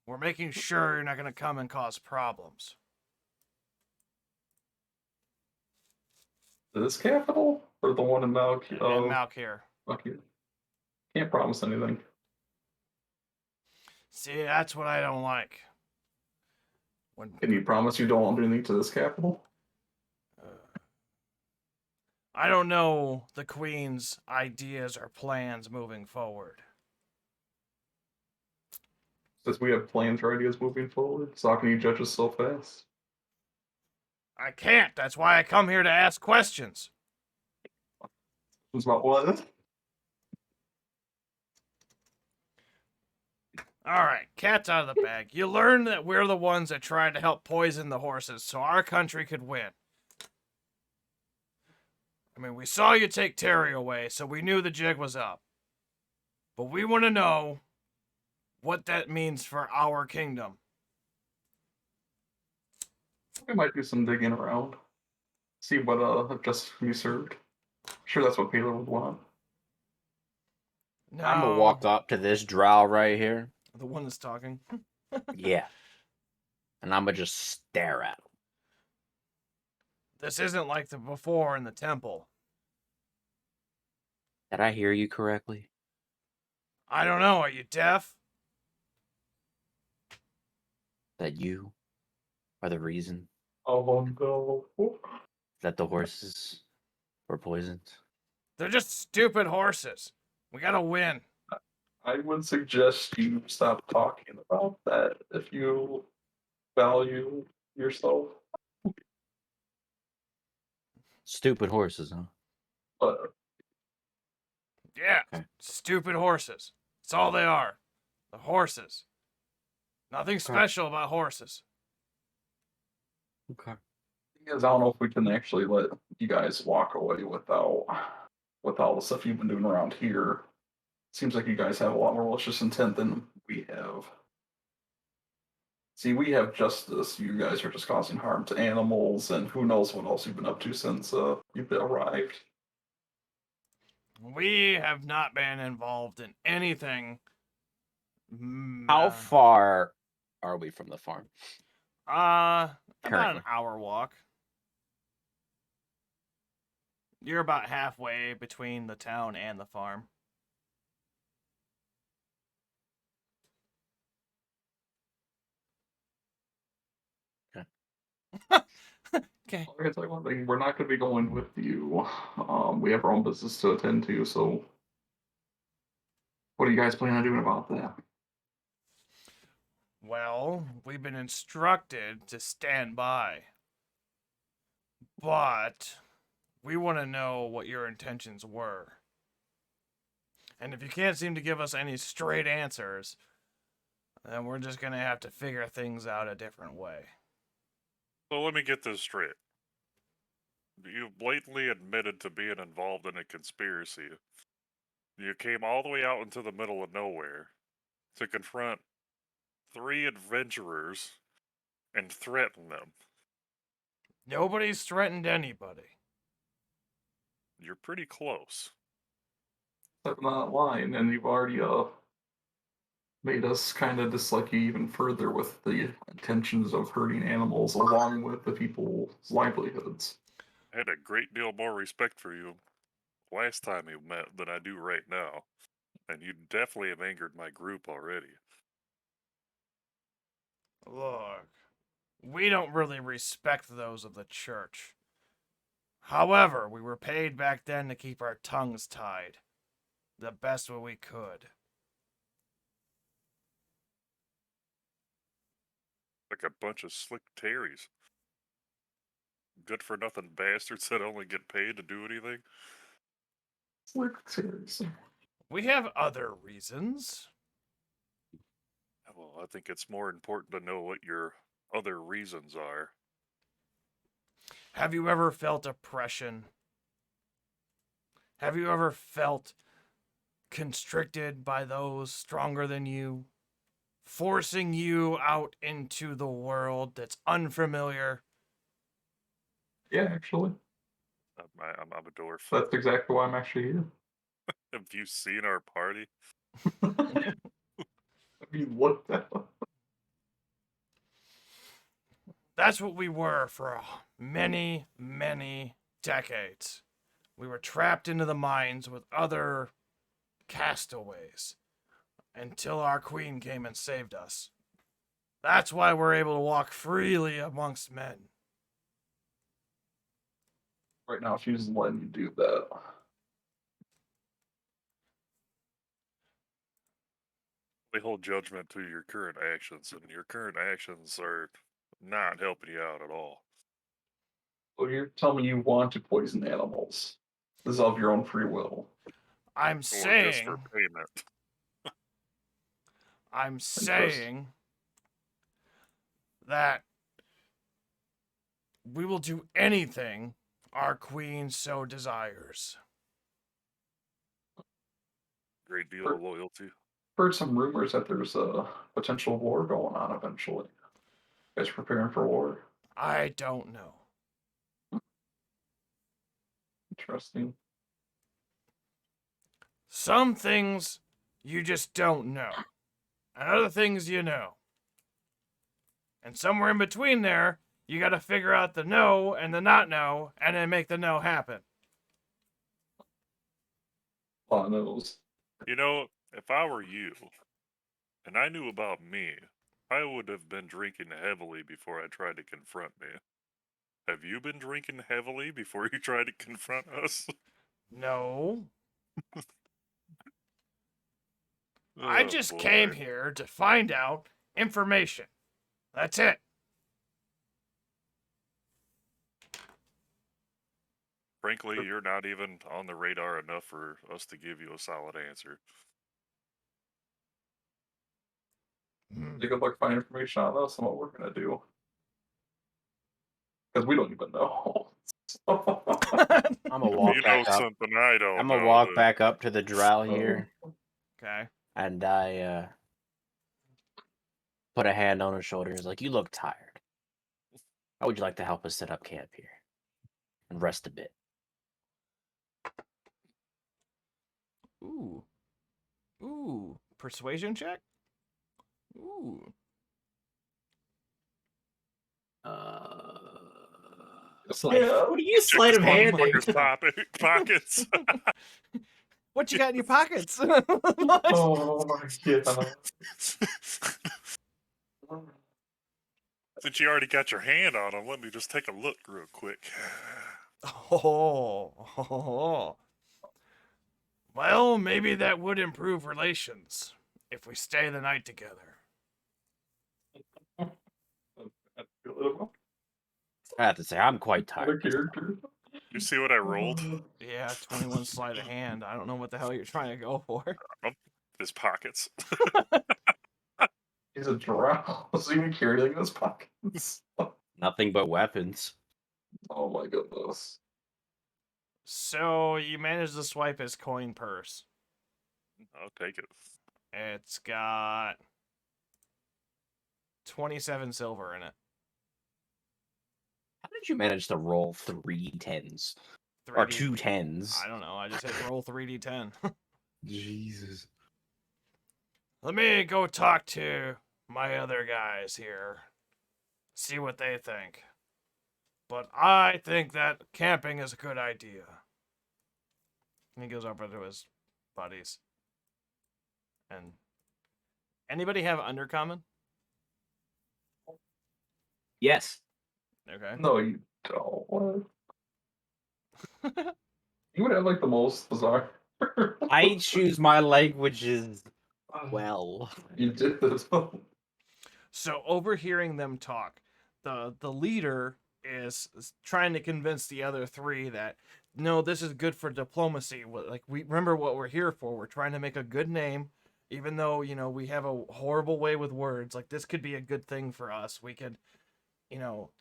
S1: We're making sure you're not going to come and cause problems.
S2: This capital? Or the one in Malkir?
S1: And Malkir.
S2: Okay. Can't promise anything.
S1: See, that's what I don't like.
S2: Can you promise you don't do anything to this capital?
S1: I don't know the Queen's ideas or plans moving forward.
S2: Since we have plans or ideas moving forward, so how can you judge us so fast?
S1: I can't. That's why I come here to ask questions.
S2: It's about what?
S1: All right, cat's out of the bag. You learned that we're the ones that tried to help poison the horses so our country could win. I mean, we saw you take Terry away, so we knew the jig was up. But we want to know what that means for our kingdom.
S2: We might do some digging around. See what justice can be served. Sure, that's what Taylor would want.
S1: No,
S4: I'm gonna walk up to this drow right here.
S1: the one that's talking.
S4: Yeah. And I'm gonna just stare at him.
S1: This isn't like the before in the temple.
S4: Did I hear you correctly?
S1: I don't know. Are you deaf?
S4: That you are the reason
S2: Oh no.
S4: that the horses were poisoned?
S1: They're just stupid horses. We gotta win.
S2: I would suggest you stop talking about that if you value yourself.
S4: Stupid horses, huh?
S2: But
S1: Yeah,
S4: Okay.
S1: stupid horses. That's all they are. The horses. Nothing special about horses.
S4: Okay.
S2: because I don't know if we can actually let you guys walk away without all the stuff you've been doing around here. Seems like you guys have a lot more malicious intent than we have. See, we have justice. You guys are just causing harm to animals, and who knows what else you've been up to since you've arrived.
S1: We have not been involved in anything.
S4: How far are we from the farm?
S1: About an
S4: Currently.
S1: hour walk. You're about halfway between the town and the farm. Okay.
S2: I can tell you one thing: we're not going to be going with you. We have our own business to attend to. So, what are you guys planning on doing about that?
S1: Well, we've been instructed to stand by. But we want to know what your intentions were. And if you can't seem to give us any straight answers, then we're just going to have to figure things out a different way.
S3: So let me get this straight. You blatantly admitted to being involved in a conspiracy. You came all the way out into the middle of nowhere to confront 3 adventurers and threaten them.
S1: Nobody's threatened anybody.
S3: You're pretty close.
S2: Stepping on that line, and you've already made us kind of dislike you even further with the intentions of hurting animals along with the people's livelihoods.
S3: I had a great deal more respect for you last time we met than I do right now. And you definitely have angered my group already.
S1: Look, we don't really respect those of the church. However, we were paid back then to keep our tongues tied. The best way we could.
S3: Like a bunch of slick Terrys. Good for nothing bastards that only get paid to do anything.
S2: Slick seriously.
S1: We have other reasons.
S3: Well, I think it's more important to know what your other reasons are.
S1: Have you ever felt oppression? Have you ever felt constricted by those stronger than you? Forcing you out into the world that's unfamiliar?
S2: Yeah, actually.
S3: I'm a dwarf.
S2: That's exactly why I'm actually here.
S3: Have you seen our party?
S2: Have you looked at them?
S1: That's what we were for many, many decades. We were trapped into the mines with other castaways until our queen came and saved us. That's why we're able to walk freely amongst men.
S2: Right now, she's letting you do that.
S3: We hold judgment to your current actions, and your current actions are not helping you out at all.
S2: So you're telling me you want to poison animals. This is of your own free will.
S1: I'm
S3: Or just
S1: saying,
S3: for payment.
S1: I'm saying that we will do anything our queen so desires.
S3: Great deal of loyalty.
S2: Heard some rumors that there's a potential war going on eventually. You guys preparing for war?
S1: I don't know.
S2: Interesting.
S1: Some things you just don't know, and other things you know. And somewhere in between there, you got to figure out the no and the not no, and then make the no happen.
S2: On those.
S3: You know, if I were you, and I knew about me, I would have been drinking heavily before I tried to confront me. Have you been drinking heavily before you tried to confront us?
S1: No. I
S3: Oh,
S1: just
S3: boy.
S1: came here to find out information. That's it.
S3: Frankly, you're not even on the radar enough for us to give you a solid answer.
S2: You good luck finding information on us and what we're gonna do. Because we don't even know.
S4: I'm gonna walk
S3: You know
S4: back up.
S3: something I don't
S4: I'm
S3: know.
S4: gonna walk
S3: then.
S4: back up to the drow here,
S1: Okay.
S4: and I put a hand on his shoulder. He's like, "You look tired. How would you like to help us set up camp here and rest a bit?"
S1: Ooh. Ooh. Persuasion check? Ooh.
S2: Yeah.
S4: What are you sleight of
S3: Check this
S4: handing?
S3: motherfucker's pockets.
S1: What you got in your pockets?
S2: Oh my god.
S3: Since you already got your hand on him, let me just take a look real quick.
S1: Oh. Well, maybe that would improve relations if we stay the night together.
S4: I have to say, I'm quite
S2: Other
S4: tired.
S2: character.
S3: You see what I rolled?
S1: Yeah, 21 sleight of hand. I don't know what the hell you're trying to go for.
S3: His pockets.
S2: He's a drow. So you can carry like in his pockets.
S4: Nothing but weapons.
S2: Oh my goodness.
S1: So you managed to swipe his coin purse.
S3: I'll take it.
S1: It's got 27 silver in it.
S4: How did you manage to roll 3 10s? Or 2 10s?
S1: I don't know. I just hit roll 3d10.
S4: Jesus.
S1: Let me go talk to my other guys here. See what they think. But I think that camping is a good idea. And he goes over to his buddies. And anybody have undercommon?
S4: Yes.
S1: Okay.
S2: No, you don't. What? You would have like the most bizarre.
S4: I choose my languages well.
S2: You did this.
S1: So overhearing them talk, the leader is trying to convince the other three that no, this is good for diplomacy. Like, we remember what we're here for. We're trying to make a good name, even though we have a horrible way with words. Like, this could be a good thing for us. We could,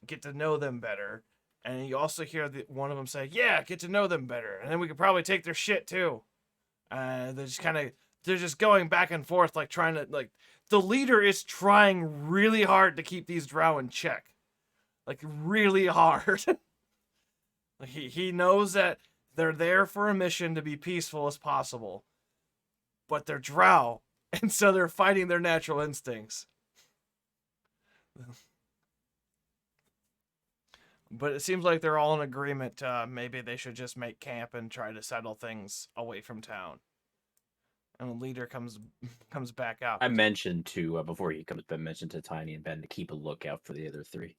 S1: get to know them better. And you also hear one of them say, "Yeah, get to know them better," and then we could probably take their shit too. They're just going back and forth, like trying to the leader is trying really hard to keep these drow in check. Like, really hard. he knows that they're there for a mission to be peaceful as possible. But they're drow, and so they're fighting their natural instincts. But it seems like they're all in agreement. Maybe they should just make camp and try to settle things away from town. And the leader comes back out.
S4: I mentioned to, before he comes, Ben mentioned to Tiny and Ben to keep a lookout for the other three.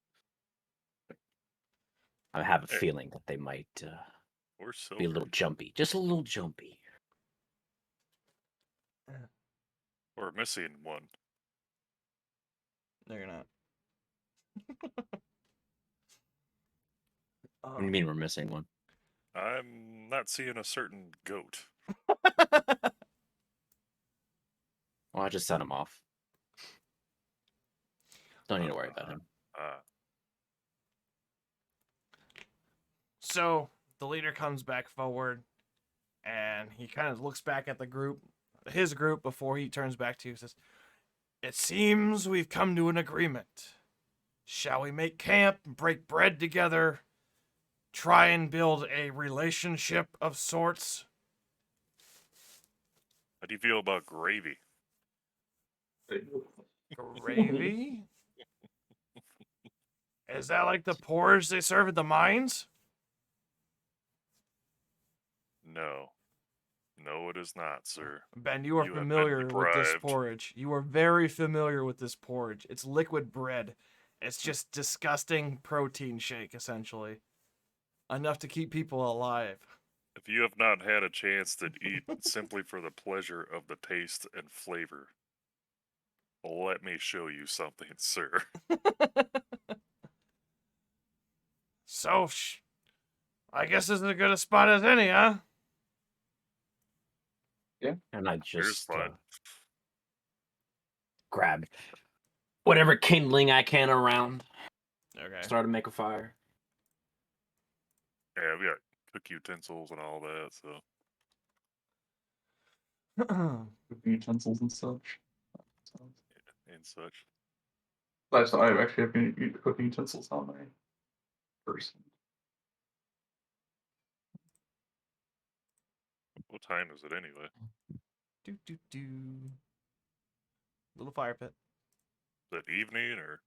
S4: I have a feeling that they might be a little jumpy. Just a little jumpy.
S3: We're missing one.
S1: No, you're not.
S4: What do you mean we're missing one?
S3: I'm not seeing a certain goat.
S4: Well, I just sent him off. Don't need to worry about him.
S1: So the leader comes back forward, and he kind of looks back at the group. his group before he turns back to you. Says, "It seems we've come to an agreement. Shall we make camp, break bread together, try and build a relationship of sorts?"
S3: How do you feel about gravy?
S1: Gravy? Is that like the porridge they serve at the mines?
S3: No. No, it is not, sir.
S1: Ben, you are
S3: You have been
S1: familiar with this
S3: deprived.
S1: porridge. You are very familiar with this porridge. It's liquid bread. It's just disgusting protein shake, essentially. Enough to keep people alive.
S3: If you have not had a chance to eat simply for the pleasure of the taste and flavor, let me show you something, sir.
S1: So, I guess this is as good a spot as any, huh?
S4: And I
S3: Here's
S4: just
S3: fun.
S4: grab whatever kindling I can around.
S1: Okay.
S4: Start to make a fire.
S3: Yeah, we got cook utensils and all that, so.
S2: Cooking utensils and such.
S3: And such.
S2: I actually have cooking utensils on my person.
S3: What time is it anyway?
S1: Do. Little fire pit.
S3: Is it evening or?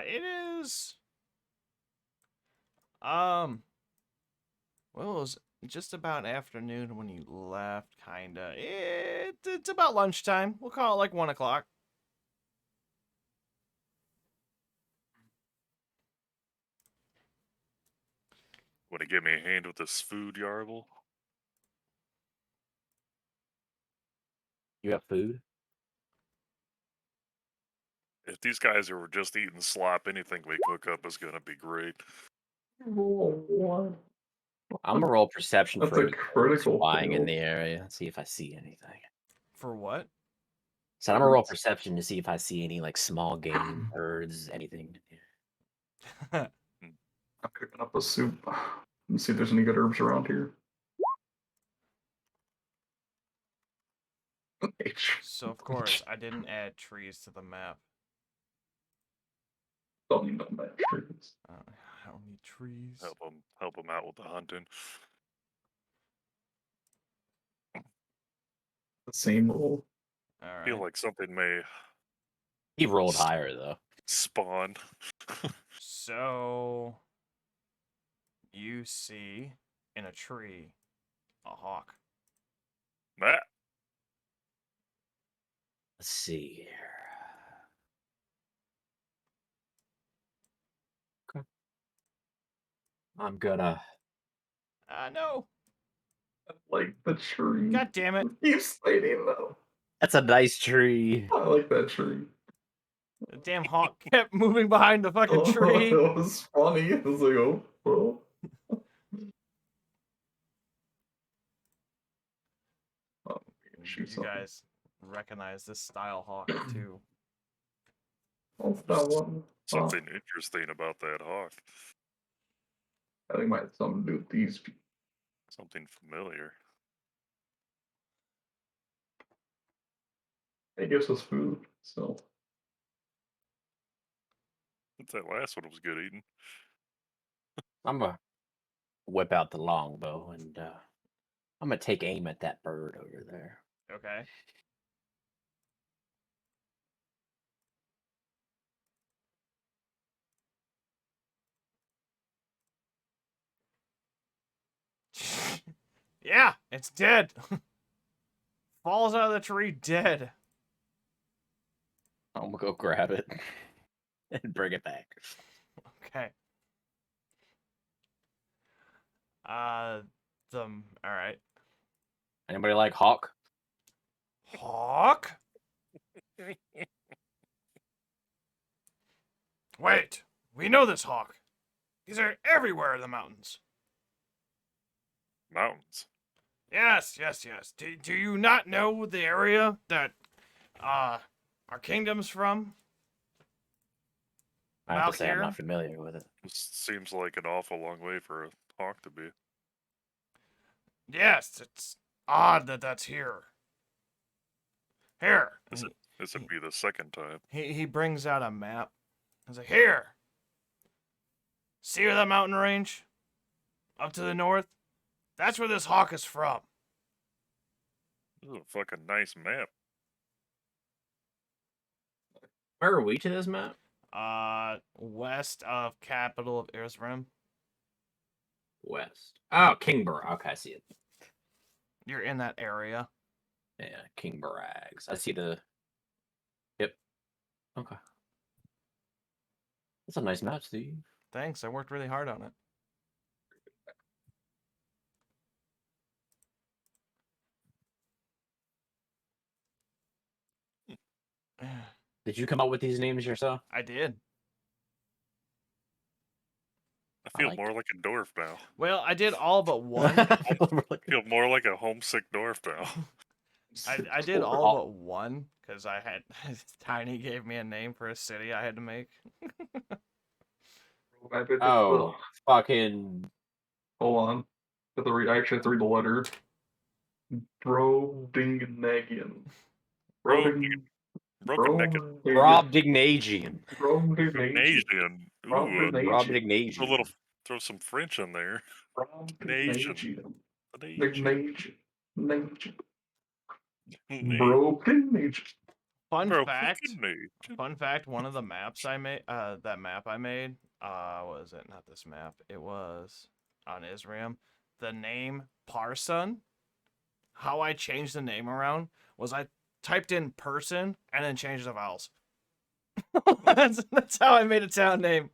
S1: It is. Well, it was just about afternoon when you left, kinda. It's about lunchtime. We'll call it like 1 o'clock.
S3: Want to give me a hand with this food, Yarvel?
S4: You have food?
S3: If these guys are just eating slop, anything we cook up is gonna be great.
S2: Oh,
S4: I'm gonna roll perception
S2: That's
S4: for
S2: a
S4: any birds
S2: critical
S4: flying in
S2: fail.
S4: the area. See if I see anything.
S1: For what?
S4: So I'm gonna roll
S2: Birds.
S4: perception to see if I see any like small game, birds, anything.
S2: I'm cooking up a soup. Let's see if there's any good herbs around here.
S1: So, of course, I didn't add trees to the map.
S2: Don't need no match trees.
S1: I don't need trees.
S3: Help them out with the hunting.
S2: The same roll.
S1: All
S3: I feel
S1: right.
S3: like something may
S4: He rolled higher though.
S3: spawn.
S1: So, you see in a tree a hawk.
S3: Ah,
S4: Let's see here. Okay. I'm gonna.
S1: No.
S2: Like the tree.
S1: God damn it.
S2: Keep slating though.
S4: That's a nice tree.
S2: I like that tree.
S1: The damn hawk kept moving behind the fucking
S2: Oh,
S1: tree.
S2: it was funny. I was like, oh, well. Oh, shoot
S1: You
S2: something.
S1: guys recognize this style hawk too.
S2: Oh, that one.
S3: something interesting about that hawk.
S2: I think it might have something to do with these people.
S3: Something familiar.
S2: It gives us food, so.
S3: That last one was good eating.
S4: I'm gonna whip out the longbow and I'm gonna take aim at that bird over there.
S1: Okay. Yeah, it's dead. Falls out of the tree dead.
S4: I'm gonna go grab it and bring it back.
S1: Okay. All right.
S4: Anybody like hawk?
S1: Hawk? Wait, we know this hawk. These are everywhere in the mountains.
S3: Mountains.
S1: Yes. Do you not know the area that our kingdom's from?
S4: I have
S1: About
S4: to say I'm
S1: here?
S4: not familiar with it.
S3: This seems like an awful long way for a hawk to be.
S1: Yes, it's odd that that's here. Here.
S3: This would be the second time.
S1: He brings out a map. He's like, here. See that mountain range? Up to the north? That's where this hawk is from.
S3: This is a fucking nice map.
S4: Where are we to this map?
S1: West of capital of Irisrim.
S4: West. Oh, Kingborough. Okay, I see it.
S1: You're in that area.
S4: Yeah, Kingborags. I see the. Yep. Okay. That's a nice map, Steve.
S1: Thanks, I worked really hard on it.
S4: Did you come up with these names yourself?
S1: I did.
S3: I feel
S4: like
S3: more like a dwarf now.
S1: Well, I did all but one.
S3: I feel more like a homesick dwarf now.
S1: I did all but one because I had Tiny gave me a name for a city I had to make.
S4: Oh, fucking.
S2: Hold on. I actually have to read the letter. Brobdingnagian.
S3: Broken
S4: Brobdingnagian.
S3: Brobdingnagian. Ooh,
S4: Brobdingnagian.
S3: throw some French in there.
S2: Brobdingnagian.
S3: Nation.
S2: Nagian. Brobdingnagian.
S1: Fun
S3: Bro,
S1: fact.
S3: fucking nation.
S1: Fun fact. One of the maps I made. That map I made. Was it not this map? It was on Isram. The name Parson. How I changed the name around was I typed in person and then changed the vowels. that's how I made a town name.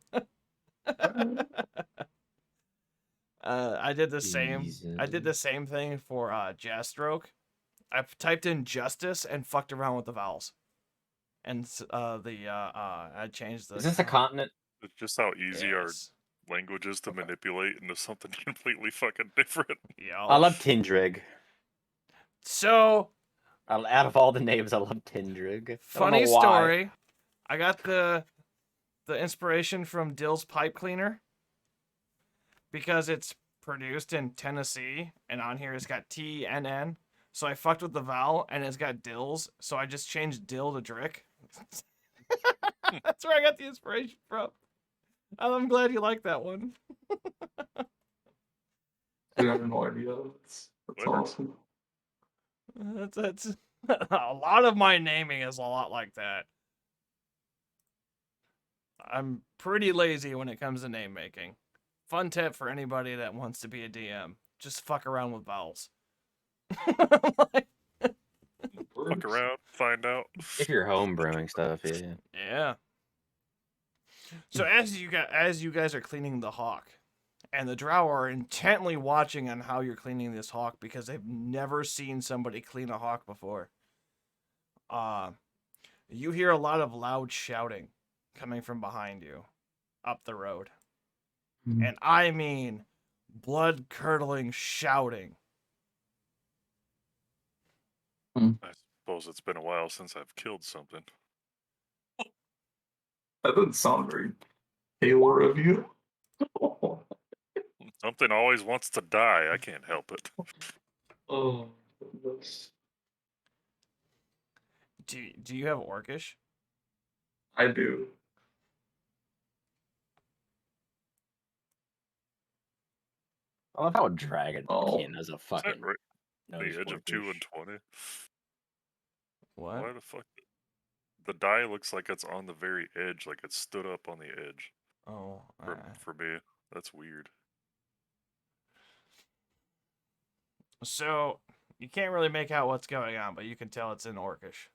S1: I did the same. I did the same thing for Jastroke. I typed in justice and fucked around with the vowels, and I changed the.
S4: Is this a continent?
S3: It's just how easy our
S1: Yes.
S3: languages to manipulate into something completely fucking different.
S1: Yeah.
S4: I love Tindrig.
S1: So.
S4: Out of all the names, I love Tindrig.
S1: Funny story. I got the inspiration from Dill's Pipe Cleaner because it's produced in Tennessee, and on here it's got TNN. So I fucked with the vowel, and it's got Dills, so I just changed Dill to Drick. That's where I got the inspiration from. I'm glad you like that one.
S2: Dude, I have no idea. That's
S3: Whatever.
S2: awesome.
S1: That's a lot of my naming is a lot like that. I'm pretty lazy when it comes to name making. Fun tip for anybody that wants to be a DM: just fuck around with vowels.
S3: Fuck around, find out.
S4: If you're homebrewing stuff, yeah.
S1: Yeah. So as you guys are cleaning the hawk, and the drow are intently watching on how you're cleaning this hawk because they've never seen somebody clean a hawk before. You hear a lot of loud shouting coming from behind you, up the road. And I mean blood-curdling shouting.
S3: I suppose it's been a while since I've killed something.
S2: That doesn't sound very Taylor of you.
S3: Something always wants to die. I can't help it.
S2: Oh, goodness.
S1: Do you have Orcish?
S2: I do.
S4: I love how a dragon
S2: Oh.
S4: kin has a
S3: Is that
S4: fucking.
S3: right?
S4: knows
S3: The edge of 2 and
S4: Orcish.
S3: 20.
S1: What?
S3: Why the fuck? The die looks like it's on the very edge, like it's stood up on the edge.
S1: Oh,
S3: For me, that's weird.
S1: so you can't really make out what's going on, but you can tell it's in Orcish.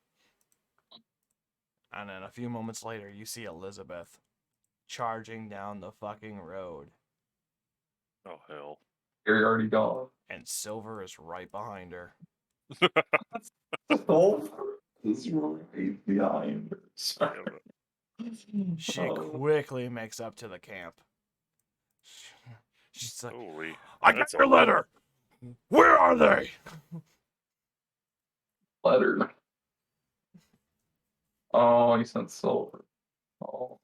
S1: And then a few moments later, you see Elizabeth charging down the fucking road,
S3: Oh hell.
S2: You're already gone.
S1: and Silver is right behind her.
S2: Silver is right behind her. Sorry.
S1: She
S2: Oh.
S1: quickly makes up to the camp. She's like,
S3: Holy.
S1: "I got
S3: that's
S1: your
S3: a lot.
S1: letter. Where are they?"
S2: Letter. Oh, he sent Silver. Oh.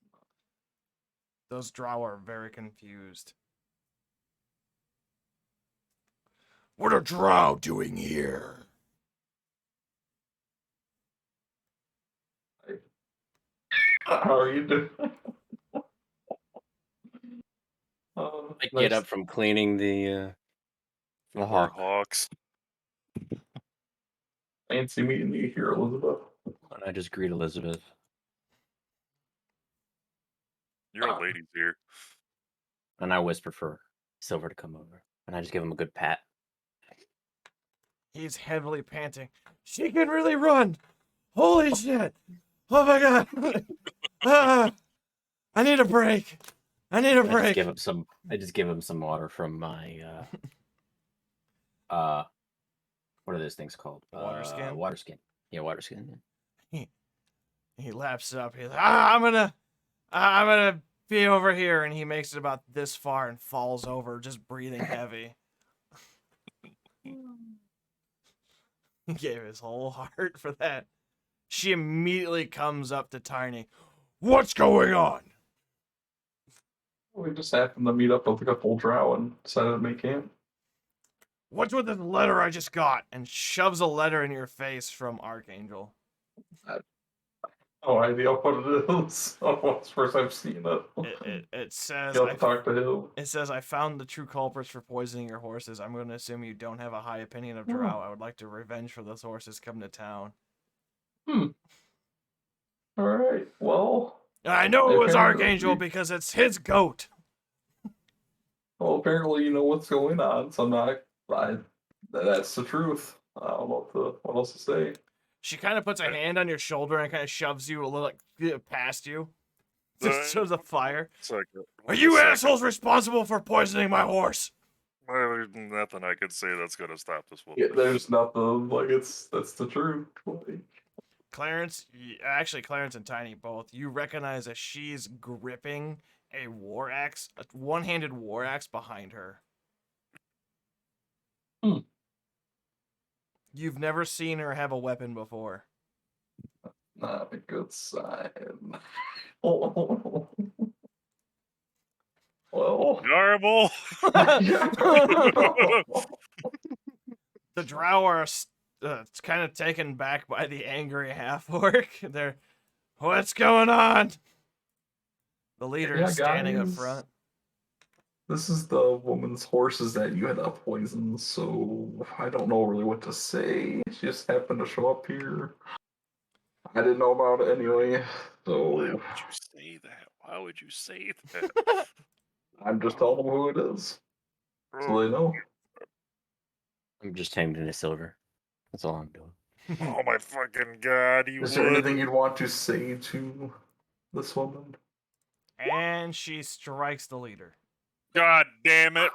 S1: Those drow are very confused. What are drow doing here?
S2: How are you doing?
S4: I get
S2: Nice.
S4: up from cleaning the
S3: Or
S4: hawk.
S3: hawks.
S2: Fancy meeting you here, Elizabeth.
S4: And I just greet Elizabeth.
S3: Your old lady's here.
S4: And I whisper for Silver to come over. And I just give him a good pat.
S1: He's heavily panting. She can really run. Holy shit. Oh my god. Ah, I need a break. I need a
S4: I just
S1: break.
S4: give him some. I just give him some water from my. What are those things called?
S1: Water skin?
S4: Water skin. Yeah, water skin.
S1: He laps it up. He's like, I'm gonna be over here, and he makes it about this far and falls over, just breathing heavy. He gave his whole heart for that. She immediately comes up to Tiny. What's going on?
S2: We just happened to meet up with a couple drow and decided to make camp.
S1: What's with this letter I just got? And shoves a letter in your face from Archangel.
S2: No idea what it is. Oh, it's the first I've seen it.
S1: It says
S2: You have to talk to him.
S1: It says, I found the true culprits for poisoning your horses. I'm going to assume you don't have a high opinion of Drow. I would like to revenge for those horses come to town.
S2: Alright, well.
S1: I know it was
S2: apparently-
S1: Archangel because it's his goat.
S2: Well, apparently you know what's going on, so I'm not. That's the truth. I don't know what else to say.
S1: She kind of puts a hand on your shoulder and kind of shoves you a little past you. Just shows a fire. Are you assholes responsible for poisoning my horse?
S3: There's nothing I can say that's gonna stop this woman.
S2: Yeah, there's nothing like that's the truth.
S1: Clarence and Tiny both, you recognize that she's gripping a war axe, a one-handed war axe behind her. You've never seen her have a weapon before.
S2: Not a good sign. Well,
S3: Garble!
S1: The Drow are kind of taken back by the angry half-orc. They're, what's going on? The leader is standing up
S2: guys.
S1: front.
S2: This is the woman's horses that you had poisoned, so I don't know really what to say. She just happened to show up here. I didn't know about it anyway, so
S3: Why would you say that? Why would you say that?
S2: I'm just telling them who it is, so they know.
S4: I'm just tamed into Silver. That's all I'm doing.
S3: Oh my fucking god, you
S2: Is there
S3: would.
S2: anything you'd want to say to this woman?
S1: And she strikes the leader.
S3: God damn it.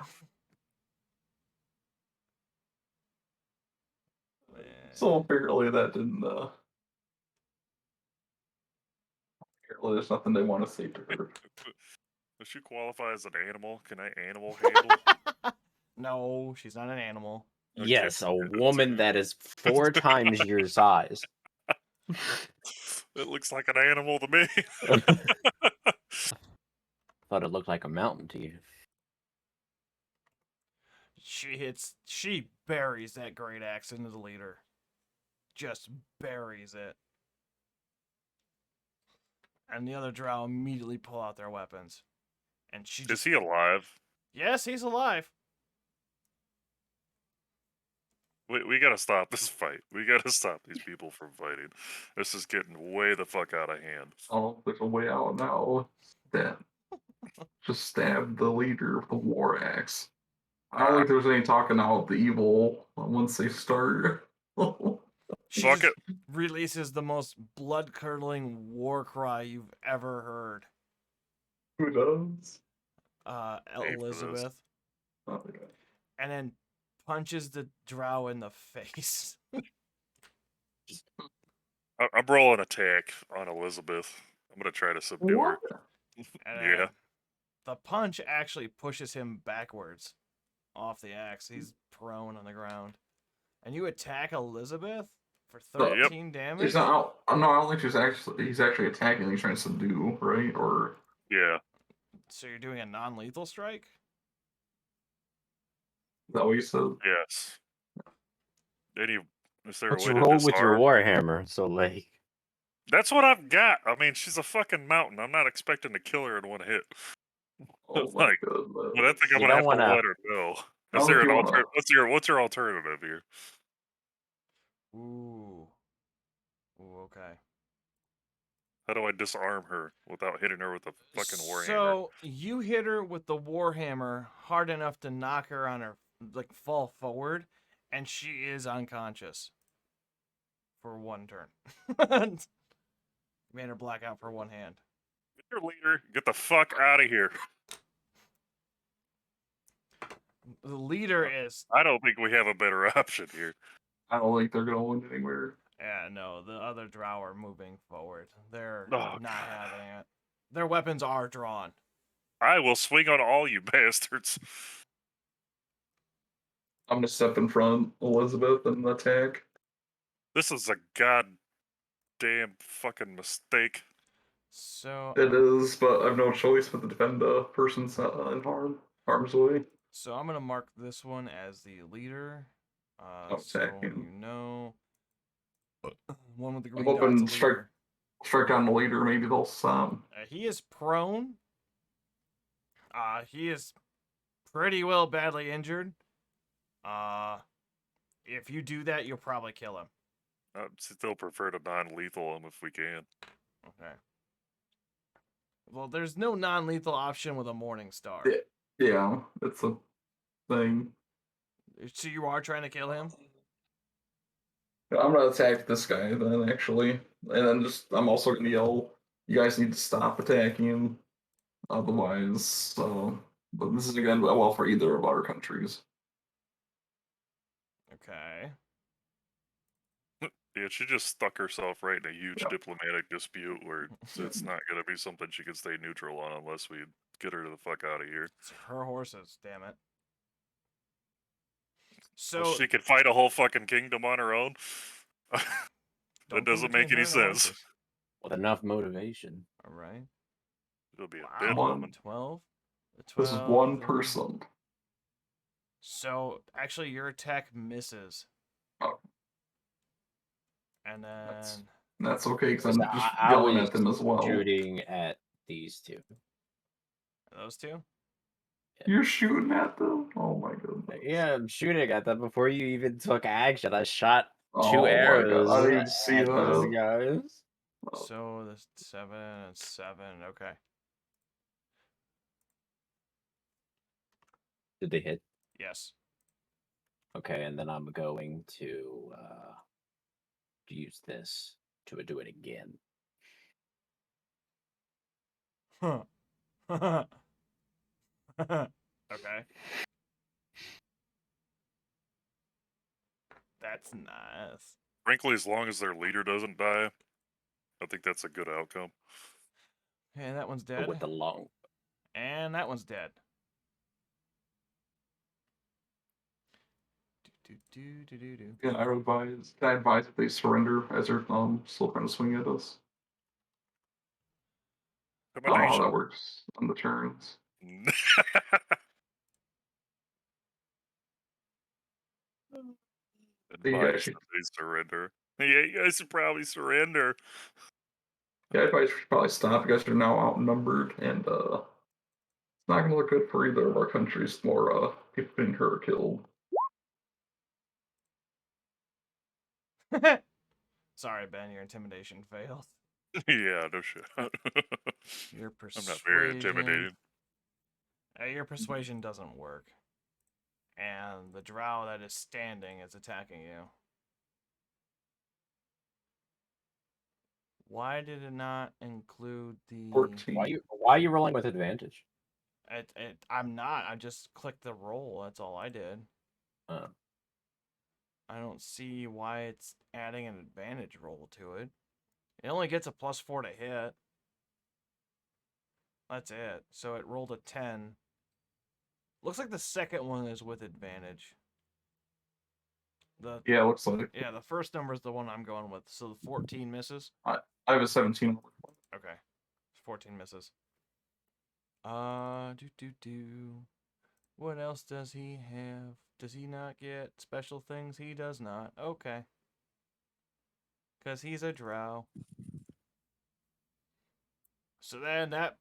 S2: So apparently that didn't. Apparently there's nothing they want to say to her.
S3: Does she qualify as an animal? Can I animal handle?
S1: No, she's not an animal.
S3: Okay,
S4: Yes, a
S3: good.
S4: woman that is 4 times your size.
S3: It looks like an animal to me.
S4: Thought it looked like a mountain to you.
S1: She buries that great axe into the leader. Just buries it. And the other Drow immediately pull out their weapons. And she
S3: Is he alive?
S1: Yes, he's alive.
S3: We gotta stop this fight. We gotta stop these people from fighting. This is getting way the fuck out of hand.
S2: Oh, there's a way out now. Just stab the leader with the war axe. I don't think there's any talking out the evil once they start.
S1: She
S3: Fuck
S1: just
S3: it.
S1: releases the most blood-curdling war cry you've ever heard.
S2: Who does?
S3: Pay for this.
S1: Elizabeth.
S2: Oh, yeah.
S1: And then punches the Drow in the face.
S3: I'm rolling attack on Elizabeth. I'm gonna try to subdue her.
S2: What?
S1: And
S3: Yeah.
S1: the punch actually pushes him backwards off the axe. He's prone on the ground. And you attack Elizabeth for 13 damage?
S2: He's not. No, I don't think he's actually attacking. He's trying to subdue, right? Or
S3: Yeah.
S1: So you're doing a non-lethal strike?
S2: is that what you said?
S3: Yes. Is there
S4: But
S3: a
S4: you
S3: way to
S4: roll with your
S3: disarm?
S4: warhammer, so like
S3: That's what I've got. I mean, she's a fucking mountain. I'm not expecting to kill her in one hit.
S2: Oh my
S3: Like,
S2: goodness.
S3: but I think I'm
S4: You
S3: gonna
S4: don't
S3: have to
S4: wanna-
S3: let her go.
S2: I
S3: Is
S2: don't
S3: there
S2: think
S3: an
S2: you wanna.
S3: what's your alternative here?
S1: Ooh. Ooh, okay.
S3: How do I disarm her without hitting her with a fucking warhammer?
S1: So you hit her with the warhammer hard enough to knock her on her, like, fall forward, and she is unconscious for one turn. Made her black out for one hand.
S3: Get your leader. Get the fuck out of here.
S1: The leader is,
S3: I don't think we have a better option here.
S2: I don't think they're gonna win anywhere.
S1: yeah, no, the other drow are moving forward. They're
S3: Oh,
S1: not
S3: God.
S1: having it. Their weapons are drawn.
S3: I will swing on all you bastards.
S2: I'm gonna step in front, Elizabeth, and attack.
S3: This is a goddamn fucking mistake.
S1: So
S2: It is, but I've no choice but to defend a person's in harm's way.
S1: So I'm gonna mark this one as the leader.
S2: I'll
S1: So
S2: attack him.
S1: you know, one with the
S2: I'm
S1: green dot's a
S2: hoping
S1: leader.
S2: strike down the leader. Maybe they'll stop.
S1: He is prone. He is pretty well badly injured. If you do that, you'll probably kill him.
S3: I'd still prefer to non-lethal him if we can.
S1: Okay. Well, there's no non-lethal option with a Morning Star.
S2: Yeah, it's a thing.
S1: So you are trying to kill him?
S2: I'm gonna attack this guy then, actually, and then I'm also gonna yell, "You guys need to stop attacking him, otherwise." But this is again well for either of our countries.
S1: Okay.
S3: Yeah, she just stuck herself right in a huge
S2: Yep.
S3: diplomatic dispute where it's not going to be something she can stay neutral on unless we get her the fuck out of here.
S1: It's her horses, damn it. So
S3: Well, she could fight a whole fucking kingdom on her own.
S1: don't
S3: That
S1: come
S3: doesn't
S1: between
S3: make any
S1: her and the
S3: sense.
S1: horses.
S4: With enough motivation.
S1: All right.
S3: It'll be a
S1: Wow.
S3: dead woman.
S1: 12. The
S2: This is
S1: 12,
S2: one
S1: the-
S2: person.
S1: So actually, your attack misses.
S2: Oh.
S1: And then
S2: That's okay because I'm
S4: So
S2: just
S4: I
S2: yelling
S4: was
S2: at them as well.
S4: shooting at these two.
S1: those two.
S2: You're shooting at them? Oh my goodness!
S4: Yeah, I'm shooting at them before you even took action. I shot
S2: Oh
S4: two
S2: my God,
S4: arrows
S2: I didn't see
S4: at those
S2: that.
S4: guys.
S1: So the 7 and 7. Okay.
S4: Did they hit?
S1: Yes.
S4: Okay, and then I'm going to use this to do it again.
S1: Huh. Okay. That's nice.
S3: Frankly, as long as their leader doesn't die, I think that's a good outcome.
S1: And that one's
S4: But
S1: dead.
S4: with the long.
S1: And that one's dead. Do.
S2: Yeah, I advise that they surrender as they're still trying to swing at us. I don't know how
S3: Combination.
S2: that works on the turns.
S3: Advise
S2: actually-
S3: that they surrender. Yeah, you guys should probably surrender.
S2: Yeah, I advise we should probably stop. You guys are now outnumbered, and it's not going to look good for either of our countries. More people being hurt or killed.
S1: Sorry, Ben, your intimidation failed.
S3: Yeah, no shit.
S1: Your
S3: I'm
S1: persuasion.
S3: not very intimidated.
S1: Your persuasion doesn't work. And the drow that is standing is attacking you. Why did it not include the...
S2: 14.
S4: Why are you rolling with advantage?
S1: I'm not. I just clicked the roll. That's all I did.
S4: Uh,
S1: I don't see why it's adding an advantage roll to it. It only gets a +4 to hit. That's it. So it rolled a 10. Looks like the second one is with advantage.
S2: Yeah, it looks like
S1: Yeah, the first number is the one I'm going with. So the 14 misses.
S2: I have a 17.
S1: Okay. 14 misses. What else does he have? Does he not get special things? He does not. Okay. Because he's a drow. So then that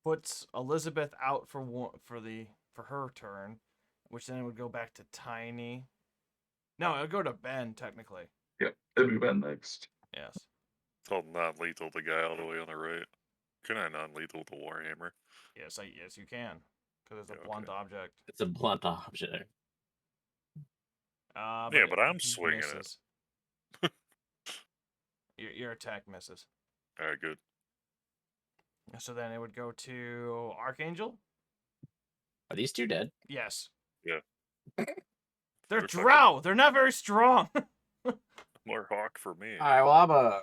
S1: puts Elizabeth out for her turn, which then would go back to Tiny. No, it would go to Ben technically.
S2: Yeah, it'd be Ben next.
S1: Yes.
S3: It's all non-lethal. The guy all the way on the right. Can I non-lethal the Warhammer?
S1: Yes, yes you can, because it's a
S3: Yeah, okay.
S1: blunt object.
S4: It's a blunt object.
S3: Yeah, but I'm
S1: he
S3: swinging it.
S1: misses. Your attack misses.
S3: All right, good.
S1: So then it would go to Archangel.
S4: Are these two dead?
S1: Yes.
S3: Yeah.
S1: They're
S3: They're
S1: drow. They're not very strong.
S3: More hawk for me.
S4: All right. Well, I'm a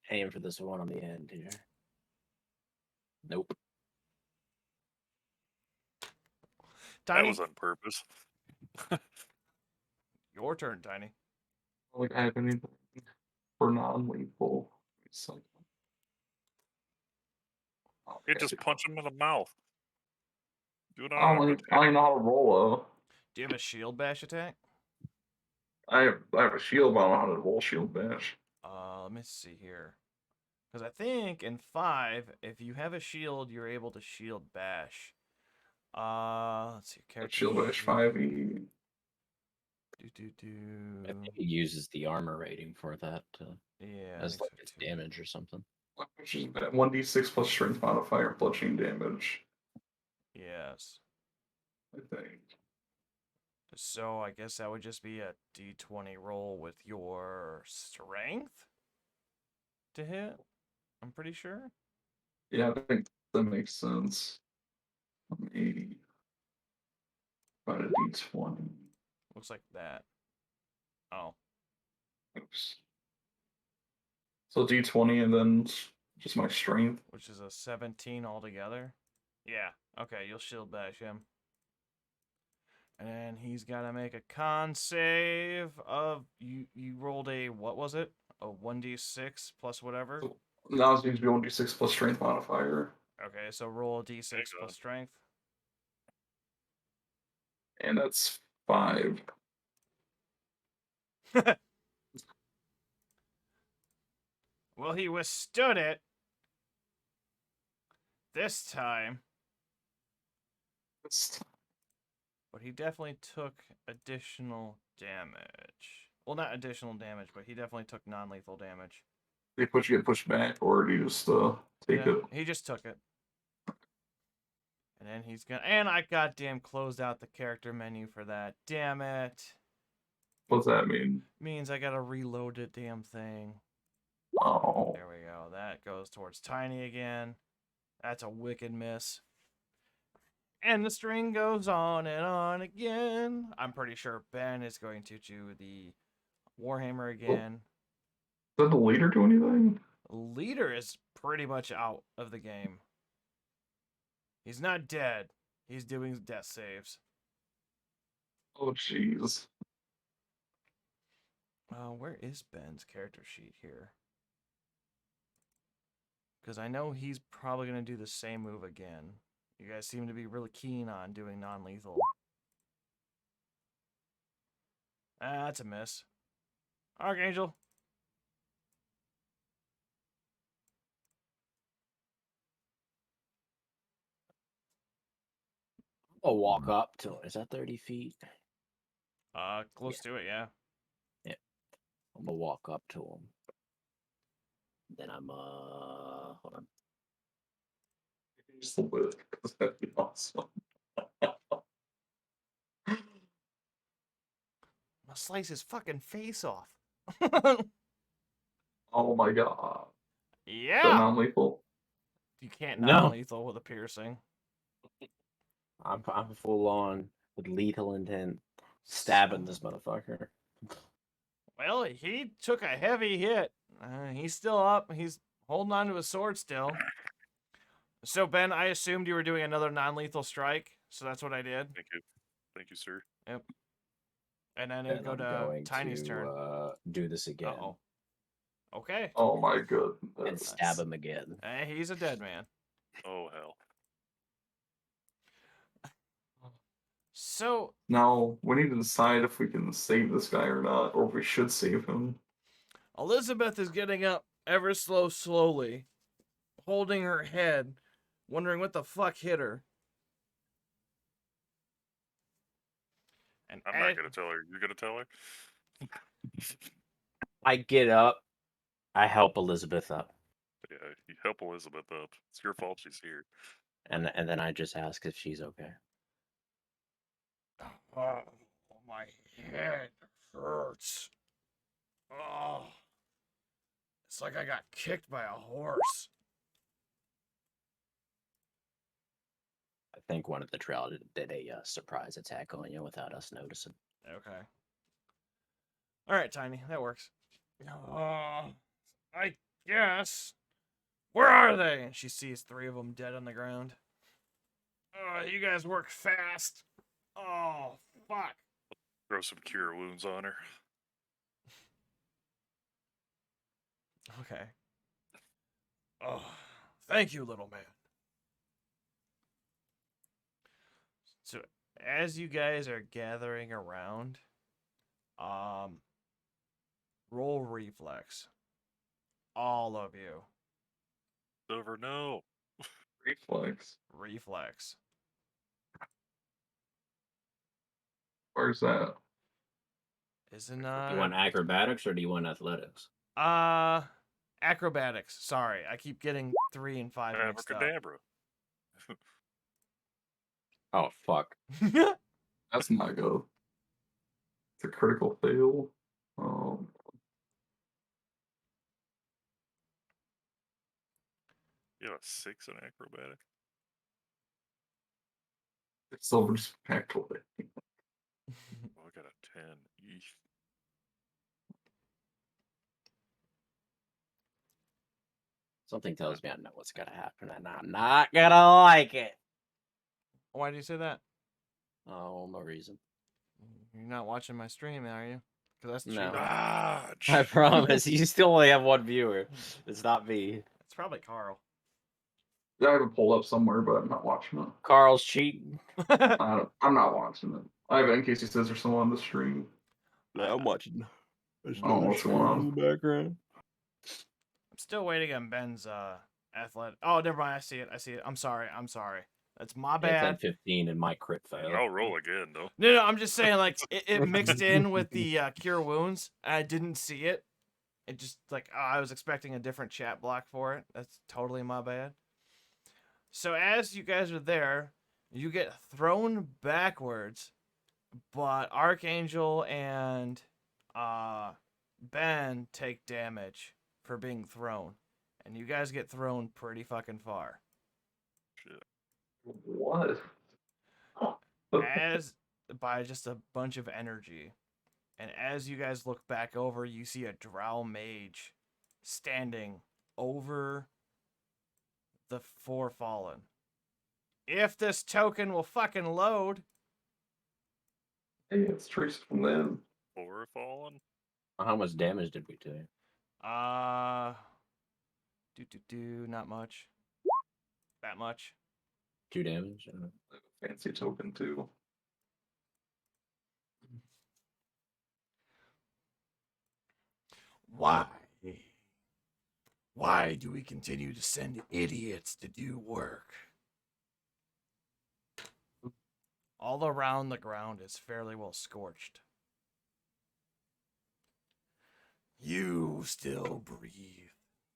S4: aim for this one on the end here. Nope.
S3: That
S1: Tiny.
S3: was on purpose.
S1: Your turn, Tiny.
S2: Like I have anything for non-lethal.
S3: You just punch him in the mouth. Do it
S2: I
S3: on
S2: don't even know how to roll
S1: Do you have a shield bash attack?
S2: I have a shield, but I don't know how to roll shield bash.
S1: Let me see here. Because I think in 5, if you have a shield, you're able to shield bash. Let's see. Character
S2: Shield bash 5e.
S4: I think he uses the armor rating for that
S1: Yeah.
S4: as
S1: I think
S4: like
S1: so
S4: its
S1: too.
S4: damage or something.
S2: Which is 1d6 plus strength modifier, bludgeoning damage.
S1: Yes.
S2: I think.
S1: So I guess that would just be a d20 roll with your strength to hit. I'm pretty sure.
S2: Yeah, I think that makes sense. 80. About a d20.
S1: Looks like that. Oh.
S2: Oops. So d20 and then just my strength.
S1: Which is a 17 altogether. Yeah. Okay, you'll shield bash him. And then he's got to make a con save of... You rolled a... What was it? A 1d6 plus whatever?
S2: So now it's going to be 1d6 plus strength modifier.
S1: Okay, so roll a d6
S3: There you
S1: plus
S3: go.
S1: strength.
S2: And that's 5.
S1: Well, he withstood it. This time.
S2: That's
S1: But he definitely took additional damage. Well, not additional damage, but he definitely took non-lethal damage.
S2: they get pushed back, or do you just take
S1: Yeah,
S2: it?
S1: he just took it. And then he's gonna... And I goddamn closed out the character menu for that. Damn it.
S2: What does that mean?
S1: Means I gotta reload the damn thing.
S2: Oh.
S1: There we go. That goes towards Tiny again. That's a wicked miss. And the string goes on and on again. I'm pretty sure Ben is going to do the Warhammer again.
S2: Does the leader do anything?
S1: Leader is pretty much out of the game. He's not dead. He's doing death saves.
S2: Oh, jeez.
S1: Where is Ben's character sheet here? Because I know he's probably going to do the same move again. You guys seem to be really keen on doing non-lethal. That's a miss. Archangel.
S4: I'll walk up to him. Is that 30 feet?
S1: Close to it, yeah.
S4: I'm gonna walk up to him. Then I'm hold on.
S2: Just a little bit, because that'd be awesome.
S1: I'll slice his fucking face off.
S2: Oh my god. Is that
S1: Yeah.
S2: non-lethal?
S1: You can't
S4: No.
S1: non-lethal with a piercing.
S4: I'm full on with lethal intent, stabbing this motherfucker.
S1: Well, he took a heavy hit. He's still up. He's holding on to his sword still. So, Ben, I assumed you were doing another non-lethal strike, so that's what I did.
S3: Thank you, sir.
S1: Yep. And then it'd
S4: And
S1: go
S4: I'm
S1: to
S4: going
S1: Tiny's
S4: to
S1: turn.
S4: do this again
S1: Uh-oh. Okay.
S2: Oh my
S4: and
S2: goodness.
S4: stab him again.
S1: He's a dead man.
S3: Oh, hell.
S1: So,
S2: Now, we need to decide if we can save this guy or not, or if we should save him.
S1: Elizabeth is getting up ever slowly. holding her head, wondering what the fuck hit her. And
S3: I'm not gonna tell her. You're gonna tell her?
S4: I get up. I help Elizabeth up,
S3: Yeah, you help Elizabeth up. It's your fault she's here.
S4: and then I just ask if she's okay.
S1: Oh, my head hurts. Oh, it's like I got kicked by a horse.
S4: I think one of the trail did a surprise attack on you without us noticing.
S1: Okay. All right, Tiny, that works. I guess. Where are they? And she sees 3 of them dead on the ground. You guys work fast. Oh, fuck.
S3: Throw some cure wounds on her.
S1: Okay. Oh, thank you, little man. So, as you guys are gathering around, roll reflex. All of you.
S3: Silver, no.
S2: Reflex.
S1: Reflex.
S2: Where's that?
S1: Isn't
S4: Do you want acrobatics or do you want athletics?
S1: acrobatics. Sorry, I keep getting 3 and 5 mixed up.
S3: Abracadabra.
S4: Oh fuck!
S2: That's not good. It's a critical fail.
S3: You have a 6 in acrobatic.
S2: It's Silver's actually.
S3: Oh, I got a 10. Yeesh.
S4: Something tells me I know what's gonna happen, and I'm not gonna like it.
S1: Why do you say that?
S4: Oh, no reason.
S1: You're not watching my stream, are you? Because that's
S4: No.
S1: cheating.
S3: Dodge.
S4: I promise. You still only have one viewer. It's not me.
S1: It's probably Carl.
S2: Yeah, I have it pulled up somewhere, but I'm not watching it.
S4: Carl's cheating.
S2: I'm not watching it. I have it in case he says there's someone on the stream.
S4: Yeah, I'm watching. There's
S2: I don't know what's going on.
S4: in the background.
S1: I'm still waiting on Ben's athletic. Oh, never mind. I see it. I'm sorry. That's my
S4: Yeah,
S1: bad.
S4: 10-15 and my crit fail.
S3: I'll roll again, though.
S1: No, I'm just saying, like, it mixed in with the cure wounds. And I didn't see it. It just, like, I was expecting a different chat block for it. That's totally my bad. So as you guys are there, you get thrown backwards, but Archangel and Ben take damage for being thrown. And you guys get thrown pretty fucking far.
S3: Shit.
S2: What?
S1: As by just a bunch of energy. And as you guys look back over, you see a drow mage standing over the 4 fallen. If this token will fucking load.
S2: Hey, it's Trace from them.
S3: 4 fallen?
S4: How much damage did we take?
S1: Not much. That much.
S4: 2 damage.
S2: Fancy token too.
S1: Why? Why do we continue to send idiots to do work? All around the ground is fairly well scorched. You still breathe.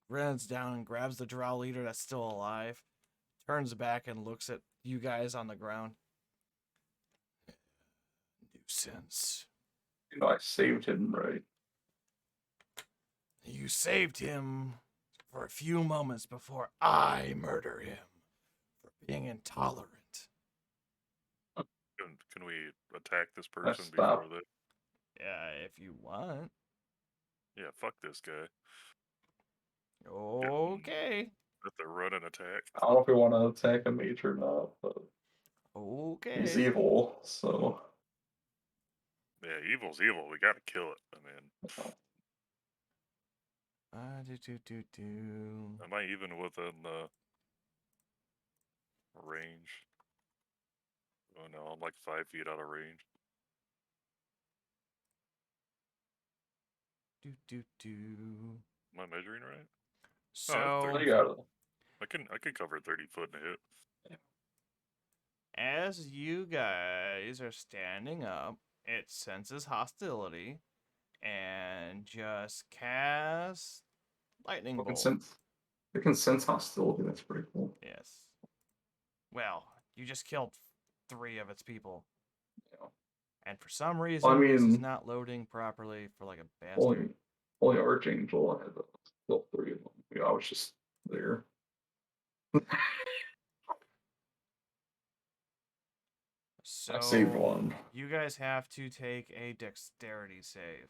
S1: Runs down and grabs the drow leader that's still alive. Turns back and looks at you guys on the ground. Nuisance.
S2: You know, I saved him, right?
S1: You saved him for a few moments before I murder him for being intolerant.
S3: Can we attack this person
S2: stop.
S3: before they...
S1: Yeah, if you want.
S3: Yeah, fuck this guy.
S1: Okay.
S3: Let the run and attack.
S2: I don't know if we want to attack a mage or not, but
S1: Okay.
S2: he's evil, so.
S3: Yeah, evil's evil. We gotta kill it. I mean, am I even within the range? Oh no, I'm like 5 feet out of range. Am I measuring right?
S1: So
S2: What do you got?
S3: I can cover 30 foot in a hit.
S1: As you guys are standing up, it senses hostility and just casts lightning
S2: It can
S1: bolt.
S2: sense. It can sense hostility. That's pretty cool.
S1: Yes. Well, you just killed 3 of its people.
S2: Yeah.
S1: And for some
S2: I
S1: reason, this is
S2: mean,
S1: not loading properly for like a bastard.
S2: only Archangel. I had to kill 3 of them. Yeah, I was just there.
S1: So
S2: I saved one.
S1: you guys have to take a dexterity save.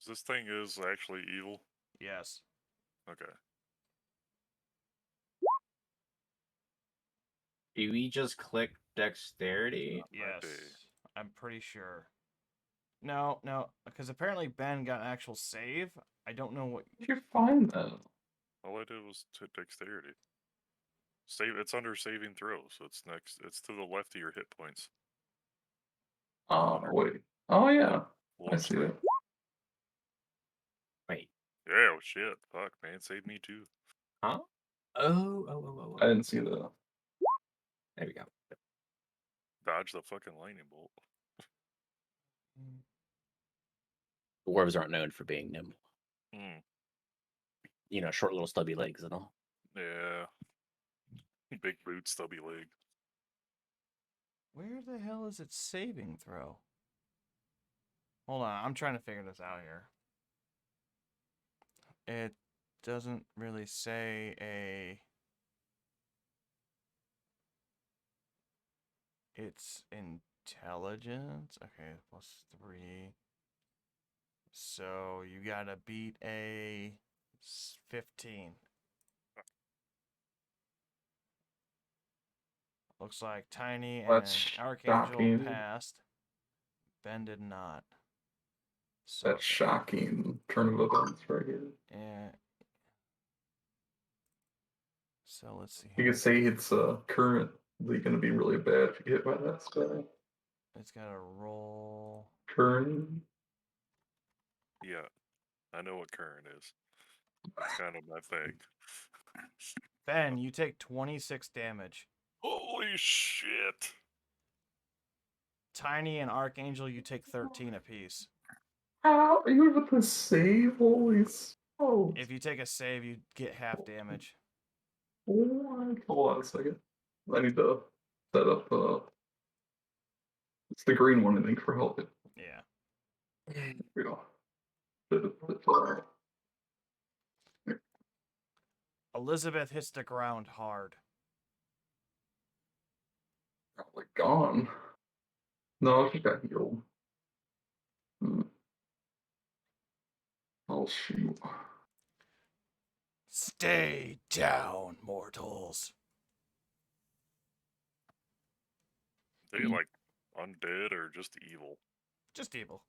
S3: This thing is actually evil.
S1: Yes.
S3: Okay.
S4: Do we just click dexterity?
S3: Might be.
S1: Yes. I'm pretty sure. No, because apparently Ben got an actual save. I don't know what.
S2: Did you find that?
S3: All I did was dexterity. Save. It's under saving throw, so it's next. It's to the left of your hit points.
S2: Wait. Oh yeah, I
S3: Lower
S2: see
S3: screen.
S2: it.
S4: Wait.
S3: Yeah. Oh shit. Fuck, man. Save me too.
S4: Huh? Oh.
S2: I didn't see that.
S4: There we go.
S3: Dodge the fucking lightning bolt.
S4: Dwarves aren't known for being nimble.
S3: Hmm.
S4: You know, short little stubby legs and all.
S3: Yeah. Big boot, stubby leg.
S1: Where the hell is its saving throw? Hold on, I'm trying to figure this out here. It doesn't really say a. It's intelligence. Okay, +3. So you gotta beat a 15. Looks like Tiny and
S2: That's
S1: Archangel
S2: shocking.
S1: passed. Ben did not. So
S2: That's shocking turn of events right here.
S1: yeah. So let's see
S2: You
S1: here.
S2: could say it's currently going to be really bad if you get hit by that spell.
S1: It's got to roll.
S2: Current.
S3: Yeah. I know what current is. It's kind of my thing.
S1: Ben, you take 26 damage.
S3: Holy shit.
S1: Tiny and Archangel, you take 13 apiece.
S2: How are you able to save? Holy smokes.
S1: If you take a save, you get half damage.
S2: What? Hold on a second. I need to set up. It's the green one, I think, for help.
S1: Yeah.
S2: Here we go.
S1: Elizabeth hits the ground hard.
S2: Probably gone. No, she got healed. Oh shoot.
S1: Stay down, mortals.
S3: They like undead or just evil?
S1: Just evil.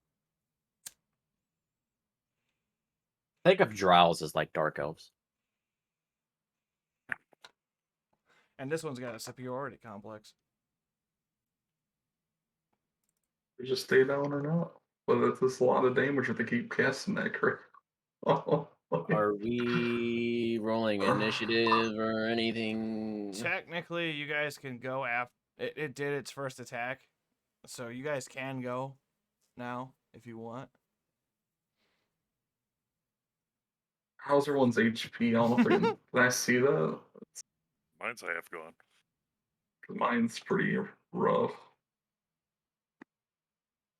S4: Think of Drowls as like dark elves.
S1: And this one's got a superiority complex.
S2: We just stay down or not? But it's just a lot of damage if they keep casting that crap. Oh,
S4: Are we rolling initiative or anything?
S1: Technically, you guys can go after. It did its first attack. So you guys can go now if you want.
S2: how's everyone's HP? I don't know if I can I see that?
S3: Mine's half gone.
S2: 'Cause mine's pretty rough.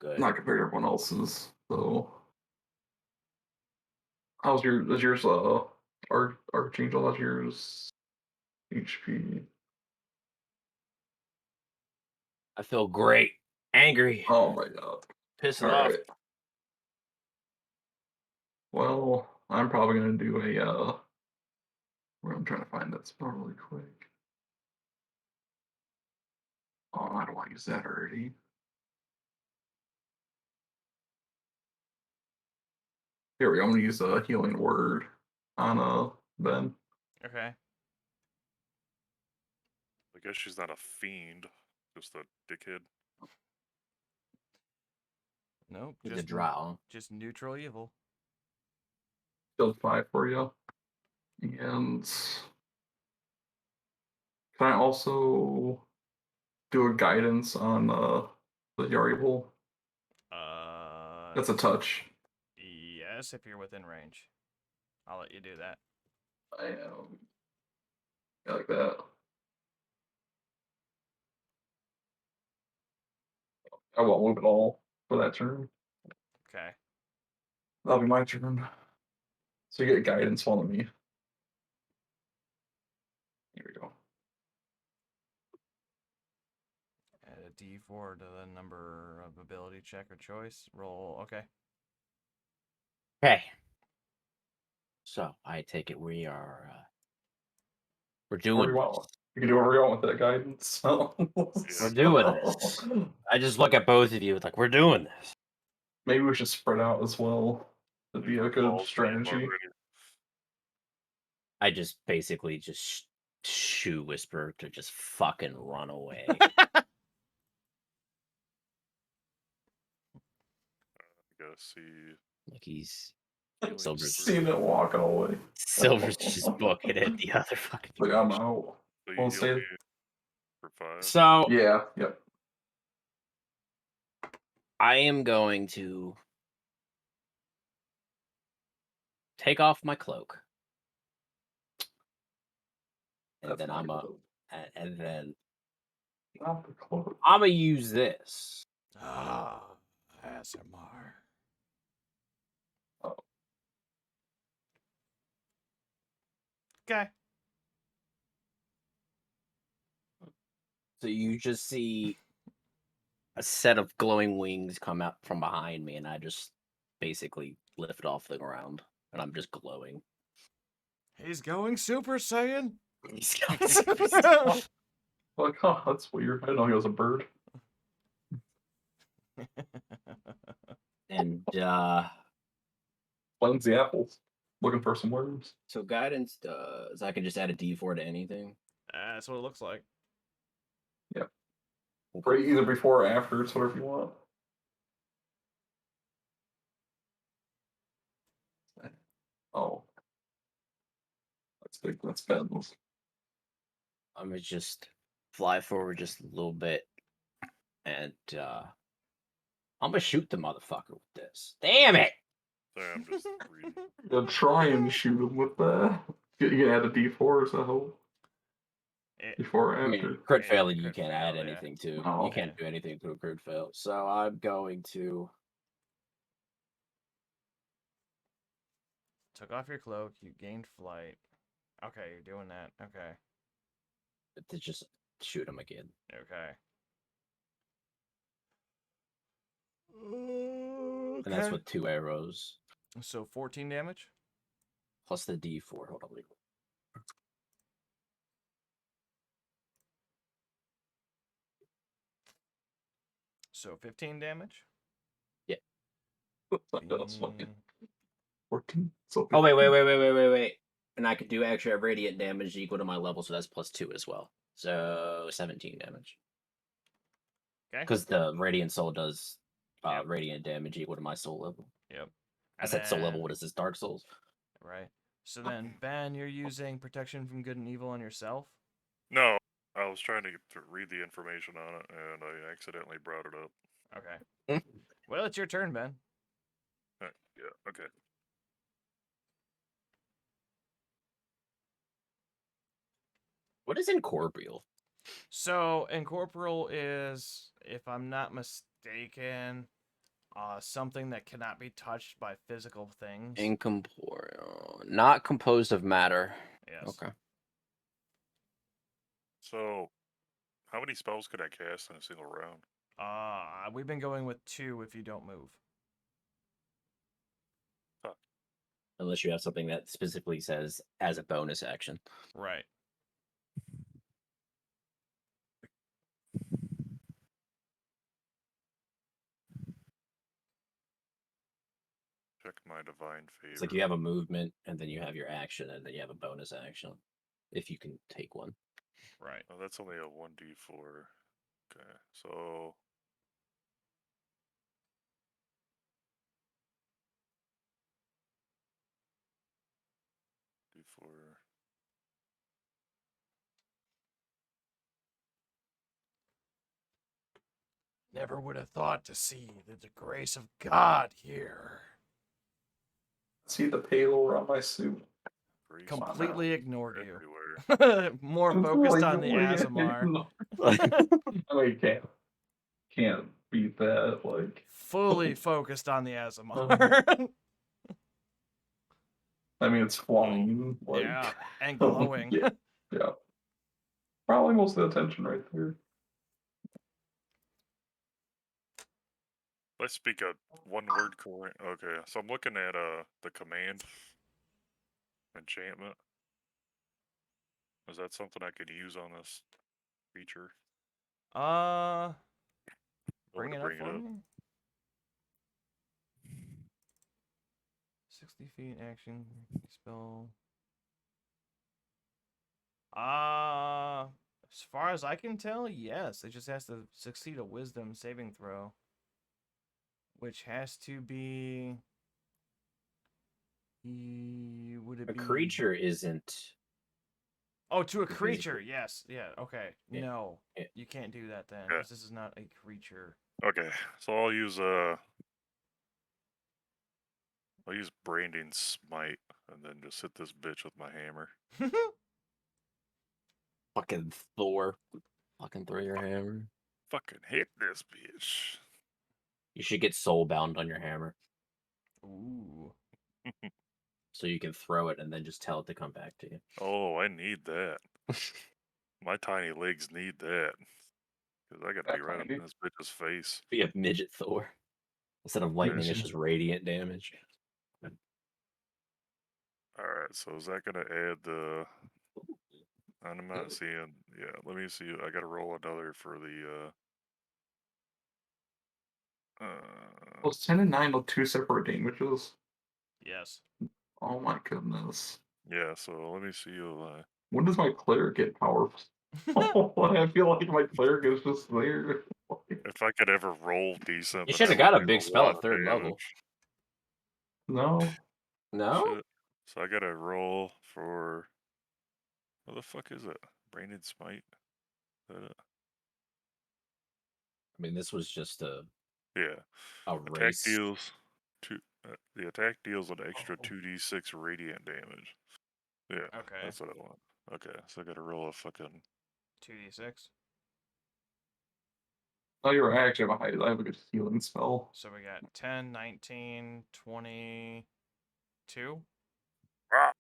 S4: Good.
S2: Not compared to everyone else's. So is yours Archangel, how's yours HP?
S4: I feel great. Angry.
S2: Oh my god.
S4: Pissed
S2: All
S4: off.
S2: right. Well, I'm probably gonna do a where I'm trying to find that spell really quick. Oh, I don't want to use that already. Here we go. I'm gonna use a healing word on Ben.
S1: Okay.
S3: I guess she's not a fiend, just a dickhead.
S1: Nope.
S4: He's a drow.
S1: Just neutral evil.
S2: Still 5 for you. And can I also do a guidance on the Yariable? That's a touch.
S1: Yes, if you're within range. I'll let you do that.
S2: I like that. I won't move at all for that turn.
S1: Okay.
S2: That'll be my turn. So you get guidance, follow me. Here we go.
S1: Add a D4 to the number of ability check or choice. Roll. Okay.
S4: Okay. So I take it we are we're
S2: Whatever
S4: doing
S2: you want.
S4: this.
S2: You can do whatever you want with that guidance.
S4: We're doing this. I just look at both of you like we're doing this.
S2: Maybe we should spread out as well. That'd be a good
S3: Balls deep
S2: strategy.
S3: already.
S4: I just basically just shoo Whisper to just fucking run away.
S3: Gotta see.
S4: Like he's
S3: Feeling
S4: Silver's
S3: super-
S2: Seen it walking away.
S4: Silver's just booking it the other fucking
S2: Like I'm
S4: direction.
S2: out.
S3: So you
S2: Well,
S3: heal
S2: stay-
S3: me for 5.
S4: So
S2: Yeah, yep.
S4: I am going to take off my cloak. And
S2: That's
S4: then
S2: not
S4: I'm
S2: good.
S4: and then
S2: Not the cloak.
S4: I'm gonna use this.
S1: Ah, ASMR. Okay.
S4: So you just see a set of glowing wings come out from behind me, and I just basically lift off the ground, and I'm just glowing.
S1: He's going Super Saiyan.
S2: Like, huh, that's weird. I didn't know he was a bird.
S4: And
S2: Cleanse the apples. Looking for some worms.
S4: so guidance does I can just add a D4 to anything.
S1: That's what it looks like.
S2: Or either before or after, it's whatever you want. Oh. That's big. That's bad.
S4: I'm gonna just fly forward just a little bit, and I'm gonna shoot the motherfucker with this. Damn it!
S3: Sorry, I'm just reading.
S2: You'll try and shoot him with that. You can add a D4 as a whole.
S1: It-
S2: Before or
S4: I
S2: after.
S4: mean, crit
S1: Yeah,
S4: fail, you
S1: crit
S4: can't
S1: fail,
S4: add
S1: yeah.
S4: anything to.
S2: Oh,
S4: You can't do anything to a crit fail. So I'm going to.
S1: Took off your cloak. You gained flight. Okay, you're doing that. Okay.
S4: To just shoot him again.
S1: Okay.
S4: And that's with 2 arrows.
S1: So 14 damage.
S4: Plus the D4. Hold on. Wait.
S1: So 15 damage.
S2: That's funny.
S1: Mm,
S2: 14. So
S4: Oh, wait. And I could do extra radiant damage equal to my level, so that's plus 2 as well. So 17 damage.
S1: Okay.
S4: Because the radiant soul does
S1: Yep.
S4: radiant damage equal to my soul level.
S1: Yep.
S4: I
S1: And
S4: said soul level.
S1: then-
S4: What is this? Dark Souls?
S1: Right. So then, Ben, you're using protection from good and evil on yourself.
S3: No, I was trying to read the information on it, and I accidentally brought it up.
S1: Okay. Well, it's your turn, Ben.
S3: Yeah, okay.
S4: What is incorporeal?
S1: So incorporeal is, if I'm not mistaken, something that cannot be touched by physical things.
S4: Incorporeal. Not composed of matter.
S1: Yes.
S4: Okay.
S3: So, how many spells could I cast in a single round?
S1: We've been going with 2 if you don't move.
S4: Unless you have something that specifically says as a bonus action.
S1: Right.
S3: Check my divine favor.
S4: It's like you have a movement, and then you have your action, and then you have a bonus action. If you can take one.
S1: Right.
S3: Oh, that's only a 1d4. Okay, so d4.
S1: Never would have thought to see the grace of God here.
S2: See the payload on my suit.
S3: Grace
S1: Completely ignored you.
S3: everywhere.
S1: More focused on the Azamar.
S2: I mean, can't beat that. Like,
S1: Fully focused on the Azamar.
S2: I mean, it's flying. Like,
S1: yeah, and glowing.
S2: yeah, yeah. Probably most of the attention right there.
S3: Let's speak a one-word core. Okay, so I'm looking at the command enchantment. Is that something I could use on this feature?
S1: Bring it up for me. 60 feet action spell. As far as I can tell, yes. It just has to succeed a wisdom saving throw. Which has to be. Would it
S4: A
S1: be.
S4: creature isn't.
S1: Oh, to a
S4: Because-
S1: creature, yes. Yeah, okay.
S4: Yeah,
S1: No.
S4: yeah.
S1: You can't do that then,
S3: Yeah.
S1: because this is not a creature.
S3: Okay, so I'll use branding smite and then just hit this bitch with my hammer.
S4: Fucking Thor. Fucking throw your hammer.
S3: Fucking hit this bitch.
S4: You should get soulbound on your hammer.
S1: Ooh.
S4: So you can throw it and then just tell it to come back to you.
S3: Oh, I need that. My tiny legs need that. Because I gotta be right up in this bitch's face.
S4: Be a midget Thor. Instead of lightning, it's just radiant damage.
S3: Alright, so is that gonna add the... I'm not seeing... Yeah, let me see. I gotta roll another for the...
S2: Those 10 and 9 are 2 separate damages.
S1: Yes.
S2: Oh my goodness.
S3: Yeah, so let me see.
S2: When does my cleric get powerful? I feel like my cleric is just there.
S3: If I could ever roll decent...
S4: You
S3: then
S4: should
S3: I
S4: have got
S3: would
S4: a
S3: do
S4: big spell
S3: lot
S4: at
S3: of
S4: 3rd level.
S3: damage.
S2: No.
S4: No?
S3: Shit. So I gotta roll for... What the fuck is it? Branded Smite? Is that it?
S4: I mean, this was just a
S3: Yeah. Attack
S4: race.
S3: deals... the attack deals an extra
S2: Oh.
S3: 2d6 radiant damage. Yeah,
S1: Okay.
S3: that's what I want. Okay, so I gotta roll a fucking...
S1: 2d6.
S2: Oh, you're right. I actually have I have a good healing spell.
S1: So we got 10, 19, 22.
S3: Ah!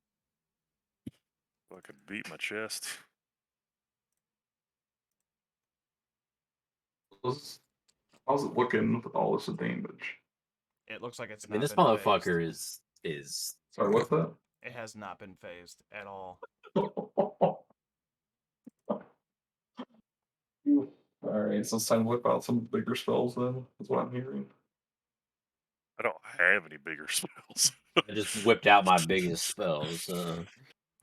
S3: Fucking beat my chest.
S2: How's it looking with all this damage?
S1: It looks like it's
S4: I mean,
S1: not
S4: this
S1: been
S4: motherfucker
S1: phased.
S4: is
S2: Sorry, what's that?
S1: It has not been phased at all.
S2: Alright, so it's time to whip out some bigger spells then, is what I'm hearing.
S3: I don't have any bigger spells.
S4: I just whipped out my biggest spells.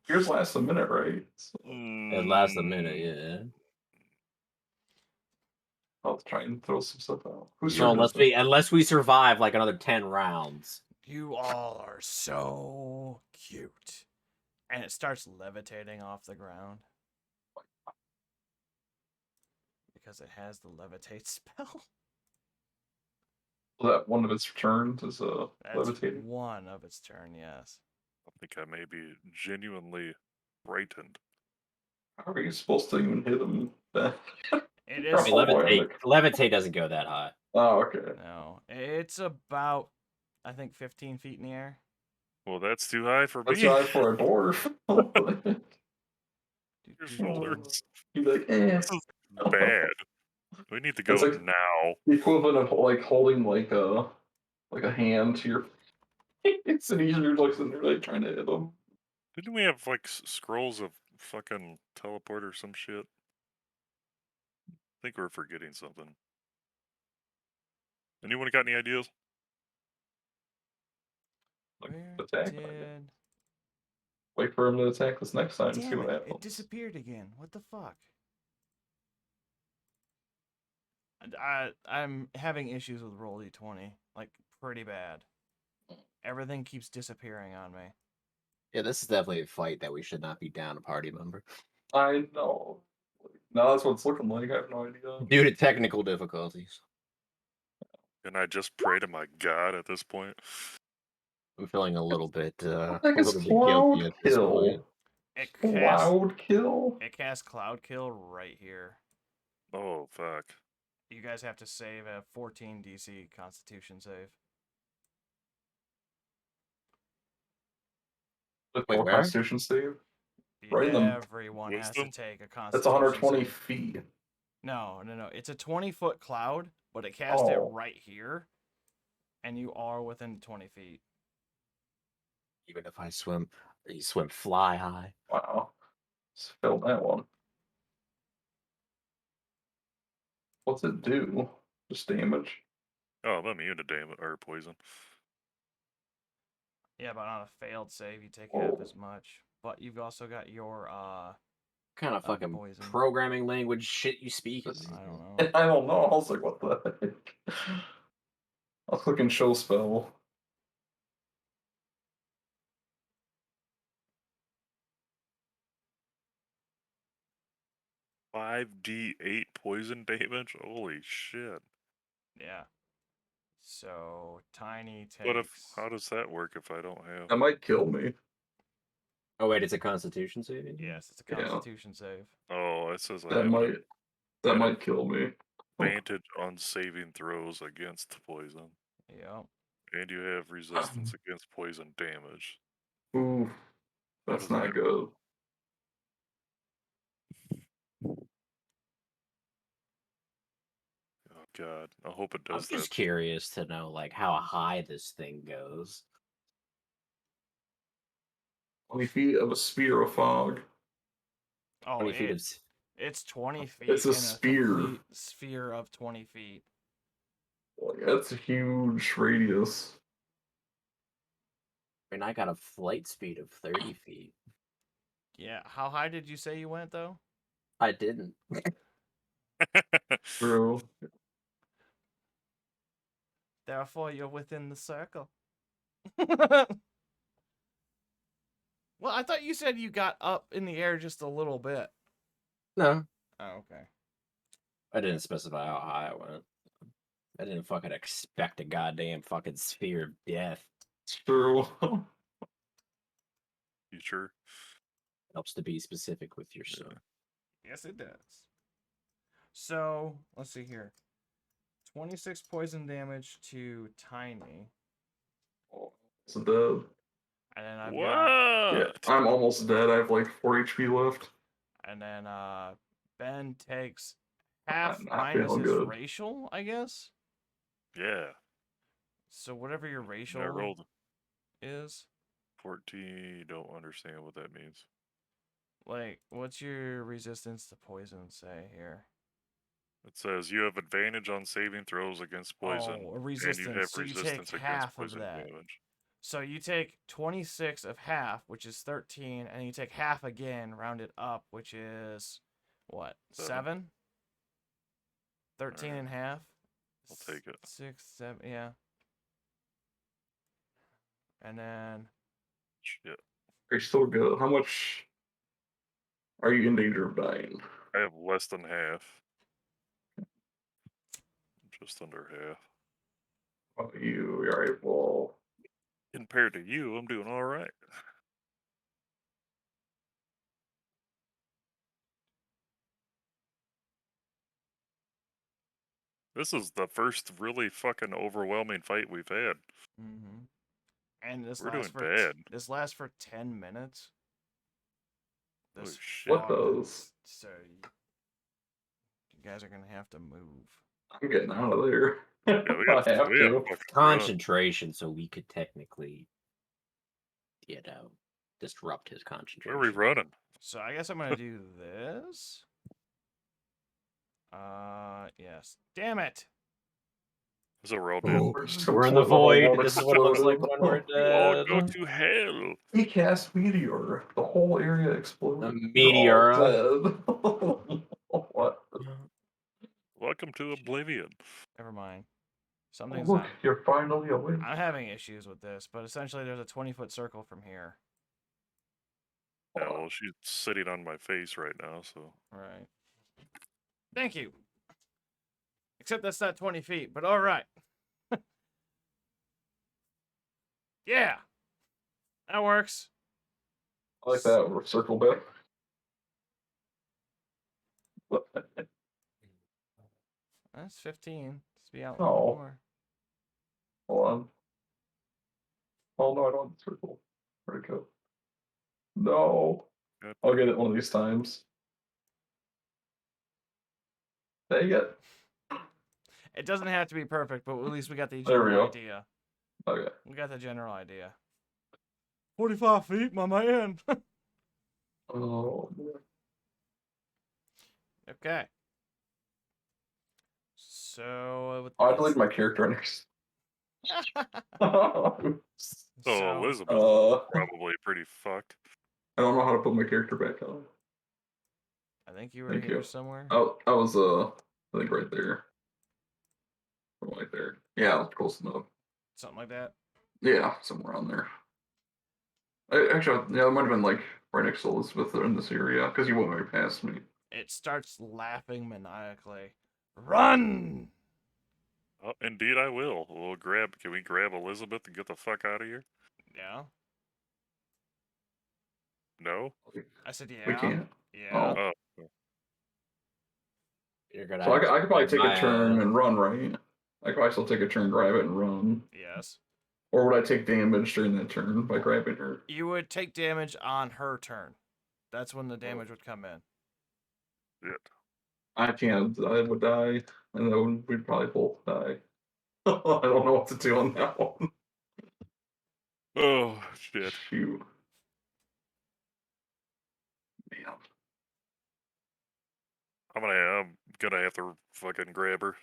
S2: Yours lasts a minute, right? So
S4: It lasts a minute, yeah.
S2: I'll try and throw some stuff out. Who's
S4: No,
S2: turn is it?
S4: unless we survive like another 10 rounds.
S1: You all are so cute. And it starts levitating off the ground. Because it has the levitate spell.
S2: That one of its turns is
S1: That's
S2: levitating.
S1: one of its turn, yes.
S3: I think I may be genuinely frightened.
S2: How are you supposed to even hit him?
S1: It
S2: Oh,
S1: is.
S4: I mean,
S2: boy,
S4: levitate doesn't go that high.
S2: Oh, okay.
S1: No. It's about, I think, 15 feet in the air.
S3: Well, that's too high for
S2: That's
S3: me.
S2: right for a dwarf.
S3: Your shoulders.
S2: You'd be like, eh.
S3: This is bad. We need to go
S2: It's like-
S3: now.
S2: The equivalent of like holding like a hand to your face, and you're like sitting there like trying to hit them.
S3: Didn't we have like scrolls of fucking teleport or some shit? I think we're forgetting something. Anyone got any ideas?
S2: Like,
S1: Where
S2: attack.
S1: did...
S2: Wait for him to attack this next time and see
S1: Damn
S2: what
S1: it,
S2: happens.
S1: it disappeared again. What the fuck? I'm having issues with roll d20, like pretty bad. Everything keeps disappearing on me.
S4: Yeah, this is definitely a fight that we should not be down a party member.
S2: I know. No, that's what it's looking like. I have no idea.
S4: Due to technical difficulties.
S3: Can I just pray to my God at this point?
S4: I'm feeling a little bit,
S2: I
S4: a
S2: think it's
S4: little bit guilty at this point.
S2: Cloud
S1: It
S2: Kill.
S1: casts,
S2: Cloud Kill?
S1: it casts Cloud Kill right here.
S3: Oh, fuck.
S1: You guys have to save a 14 DC Constitution save.
S2: With
S4: Wait,
S2: more
S4: where?
S2: Constitution save? Right in the.
S1: Everyone has to
S3: Wisdom?
S1: take a
S2: That's
S1: Constitution
S2: 120
S1: save.
S2: feet.
S1: No. It's a 20-foot cloud, but it cast it
S2: Oh.
S1: right here, and you are within 20 feet.
S4: Even if I swim, you swim fly high.
S2: Wow. Just failed that one. What's it do? Just damage?
S3: Oh, I'm immune to damage or poison.
S1: Yeah, but on a failed save, you take
S2: Oh.
S1: half as much. But you've also got your
S4: Kind of fucking
S1: poison.
S4: programming language shit you speak.
S1: I don't know.
S2: I don't know. I was like, what the heck? I'll click and show spell.
S3: $5d8 poison damage? Holy shit.
S1: Yeah. So Tiny takes.
S3: What if? How does that work if I don't have?
S2: That might kill me.
S4: Oh wait, it's a Constitution saving.
S1: Yes, it's a
S2: Yeah.
S1: Constitution save.
S3: Oh, it says I
S2: That
S3: have
S2: might. That
S3: Yeah.
S2: might kill me.
S3: advantage on saving throws against poison,
S1: Yep.
S3: and you have resistance against poison damage.
S2: Ooh,
S3: What
S2: that's
S3: is
S2: not
S3: that?
S2: good.
S3: Oh god, I hope it
S4: I'm
S3: does
S4: just
S3: that.
S4: curious to know like how high this thing goes.
S2: 20 feet of a spear of fog.
S1: Oh,
S4: 20 feet of
S1: it's 20 feet
S2: It's a
S1: in
S2: spear.
S1: complete sphere of 20 feet.
S2: Like, that's a huge radius.
S4: I mean, I got a flight speed of 30 feet.
S1: Yeah. How high did you say you went though?
S4: I didn't.
S2: True.
S1: Therefore, you're within the circle. Well, I thought you said you got up in the air just a little bit.
S4: No,
S1: Oh, okay.
S4: I didn't specify how high I went. I didn't fucking expect a goddamn fucking sphere of death.
S2: It's true.
S3: You sure?
S4: Helps to be specific with your stuff.
S1: Yes, it does. So, let's see here. 26 poison damage to Tiny.
S2: It's dead.
S1: And then I've
S3: What?
S1: got...
S2: Yeah, I'm almost dead. I have like 4 HP left.
S1: And then Ben takes half
S2: I'm not
S1: minus
S2: feeling
S1: his
S2: good.
S1: racial, I guess.
S3: Yeah.
S1: So whatever your
S3: I
S1: racial
S3: rolled
S1: is.
S3: 14. Don't understand what that means.
S1: Like, what's your resistance to poison say here?
S3: It says you have advantage on saving throws against poison,
S1: Oh, a
S3: and
S1: resistance.
S3: you have
S1: So you
S3: resistance
S1: take
S3: against
S1: half of
S3: poison
S1: that.
S3: damage.
S1: So you take 26 of half, which is 13, and you take half again, round it up, which is what? 7? 13
S3: Alright.
S1: and half?
S3: I'll take it.
S1: 6, 7, yeah. And then
S3: Shit.
S2: Are you still good? How much are you in danger of dying?
S3: I have less than half. Just under half.
S2: Oh, you. Alright, well.
S3: Compared to you, I'm doing all right. This is the first really fucking overwhelming fight we've had.
S1: mm-hmm. And this
S3: We're
S1: lasts
S3: doing
S1: for
S3: bad.
S1: this lasts for 10 minutes.
S3: Holy
S1: This
S3: shit.
S2: What
S1: fog
S2: does?
S1: is- So you guys are gonna have to move.
S2: I'm getting out of there.
S3: Yeah, we
S2: I
S3: have
S2: have
S3: to
S2: to.
S3: fucking run.
S4: Concentration, so we could technically, disrupt his concentration.
S3: Where are we running?
S1: So I guess I'm gonna do this. Yes. Damn it!
S3: So we're all dead.
S4: Oh,
S2: We're just
S4: we're in the
S2: completely
S4: void. This is what it looks like when we're
S3: You all go
S4: dead.
S3: to hell.
S2: He cast meteor. The whole area exploded.
S4: A
S2: You're all
S4: meteora.
S2: dead. What?
S3: Welcome to Oblivion.
S1: Never mind. Something's
S2: Look,
S1: not.
S2: you're finally awake.
S1: I'm having issues with this, but essentially there's a 20-foot circle from here.
S3: Yeah, well, she's sitting on my face right now, so.
S1: Right. Thank you. Except that's not 20 feet, but all right. Yeah. That works.
S2: I like that. We're circle back.
S1: That's 15. Let's be out
S2: Oh.
S1: more.
S2: Hold on. Oh no, I don't want the circle. Where'd it go? No.
S3: Good.
S2: I'll get it one of these times. Dang it.
S1: It doesn't have to be perfect, but at least we got the
S2: There we
S1: general
S2: go.
S1: idea.
S2: Okay.
S1: We got the general idea. 45 feet, my man.
S2: Oh, man.
S1: Okay. So with
S2: I deleted my character next. Oops.
S3: So
S1: so
S3: Elizabeth
S2: Uh,
S3: probably pretty fucked.
S2: I don't know how to put my character back on.
S1: I think you were
S2: Thank
S1: here
S2: you.
S1: somewhere.
S2: I was I think right there. Right there. Yeah, close enough.
S1: Something like that.
S2: Yeah, somewhere on there. Actually, yeah, it might have been like right next to Elizabeth in this area because you went right past me.
S1: It starts laughing maniacally. Run!
S3: Oh, indeed, I will. Can we grab Elizabeth and get the fuck out of here?
S1: Yeah.
S3: No.
S1: I said yeah.
S2: We can't.
S1: Yeah.
S2: Oh.
S3: Oh,
S4: You're gonna
S2: So
S4: have to
S2: I could probably
S4: grab
S2: take
S4: my
S2: a turn
S4: ass.
S2: and run, right? I could probably still take a turn, grab it, and run.
S1: Yes.
S2: Or would I take damage during that turn by grabbing her?
S1: You would take damage on her turn. That's when the damage would come in.
S3: shit.
S2: I can't. I would die, and then we'd probably both die. I don't know what to do on that one.
S3: Oh shit.
S2: Shoot. Man.
S3: I'm gonna have to fucking grab her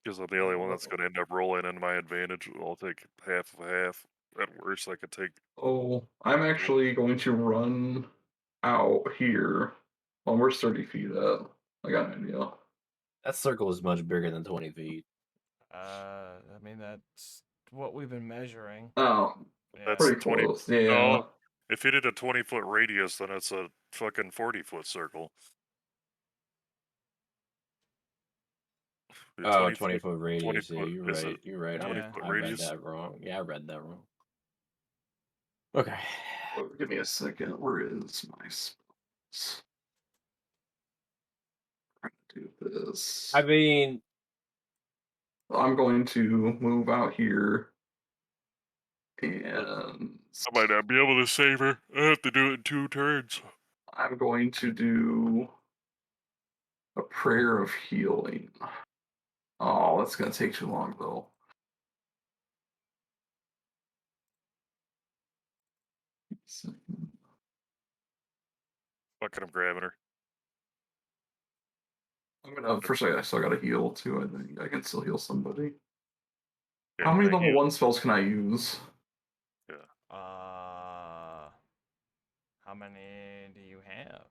S3: because I'm the only one that's gonna end up rolling in my advantage. I'll take half of a half. At worst, I could take.
S2: Oh, I'm actually going to run out here. Well, where's 30 feet at? I got an idea.
S4: That circle is much bigger than 20 feet.
S1: I mean that's what we've been measuring.
S2: Oh,
S1: Yeah.
S3: That's
S2: pretty
S3: 20.
S2: close. Yeah.
S3: No, if you did a 20-foot radius, then it's a fucking 40-foot circle. The
S4: Oh,
S3: 20 foot,
S4: 20-foot radius. Yeah,
S3: 20-foot
S4: you're
S3: is
S4: right.
S3: it
S4: You're right.
S3: 20-foot
S4: I read
S3: radius?
S4: that wrong. Yeah, I read that wrong. Okay.
S2: Oh, give me a second. Where is my spells? Trying to do this.
S4: I mean,
S2: I'm going to move out here and
S3: I might not be able to save her. I have to do it in 2 turns.
S2: I'm going to do a prayer of healing. Oh, that's going to take too long though.
S3: Fucking, I'm grabbing her.
S2: I'm gonna first. I still got to heal too. I think I can still heal somebody.
S3: Yeah,
S2: How many
S3: thank
S2: level
S3: you.
S2: 1 spells can I use?
S1: How many do you have?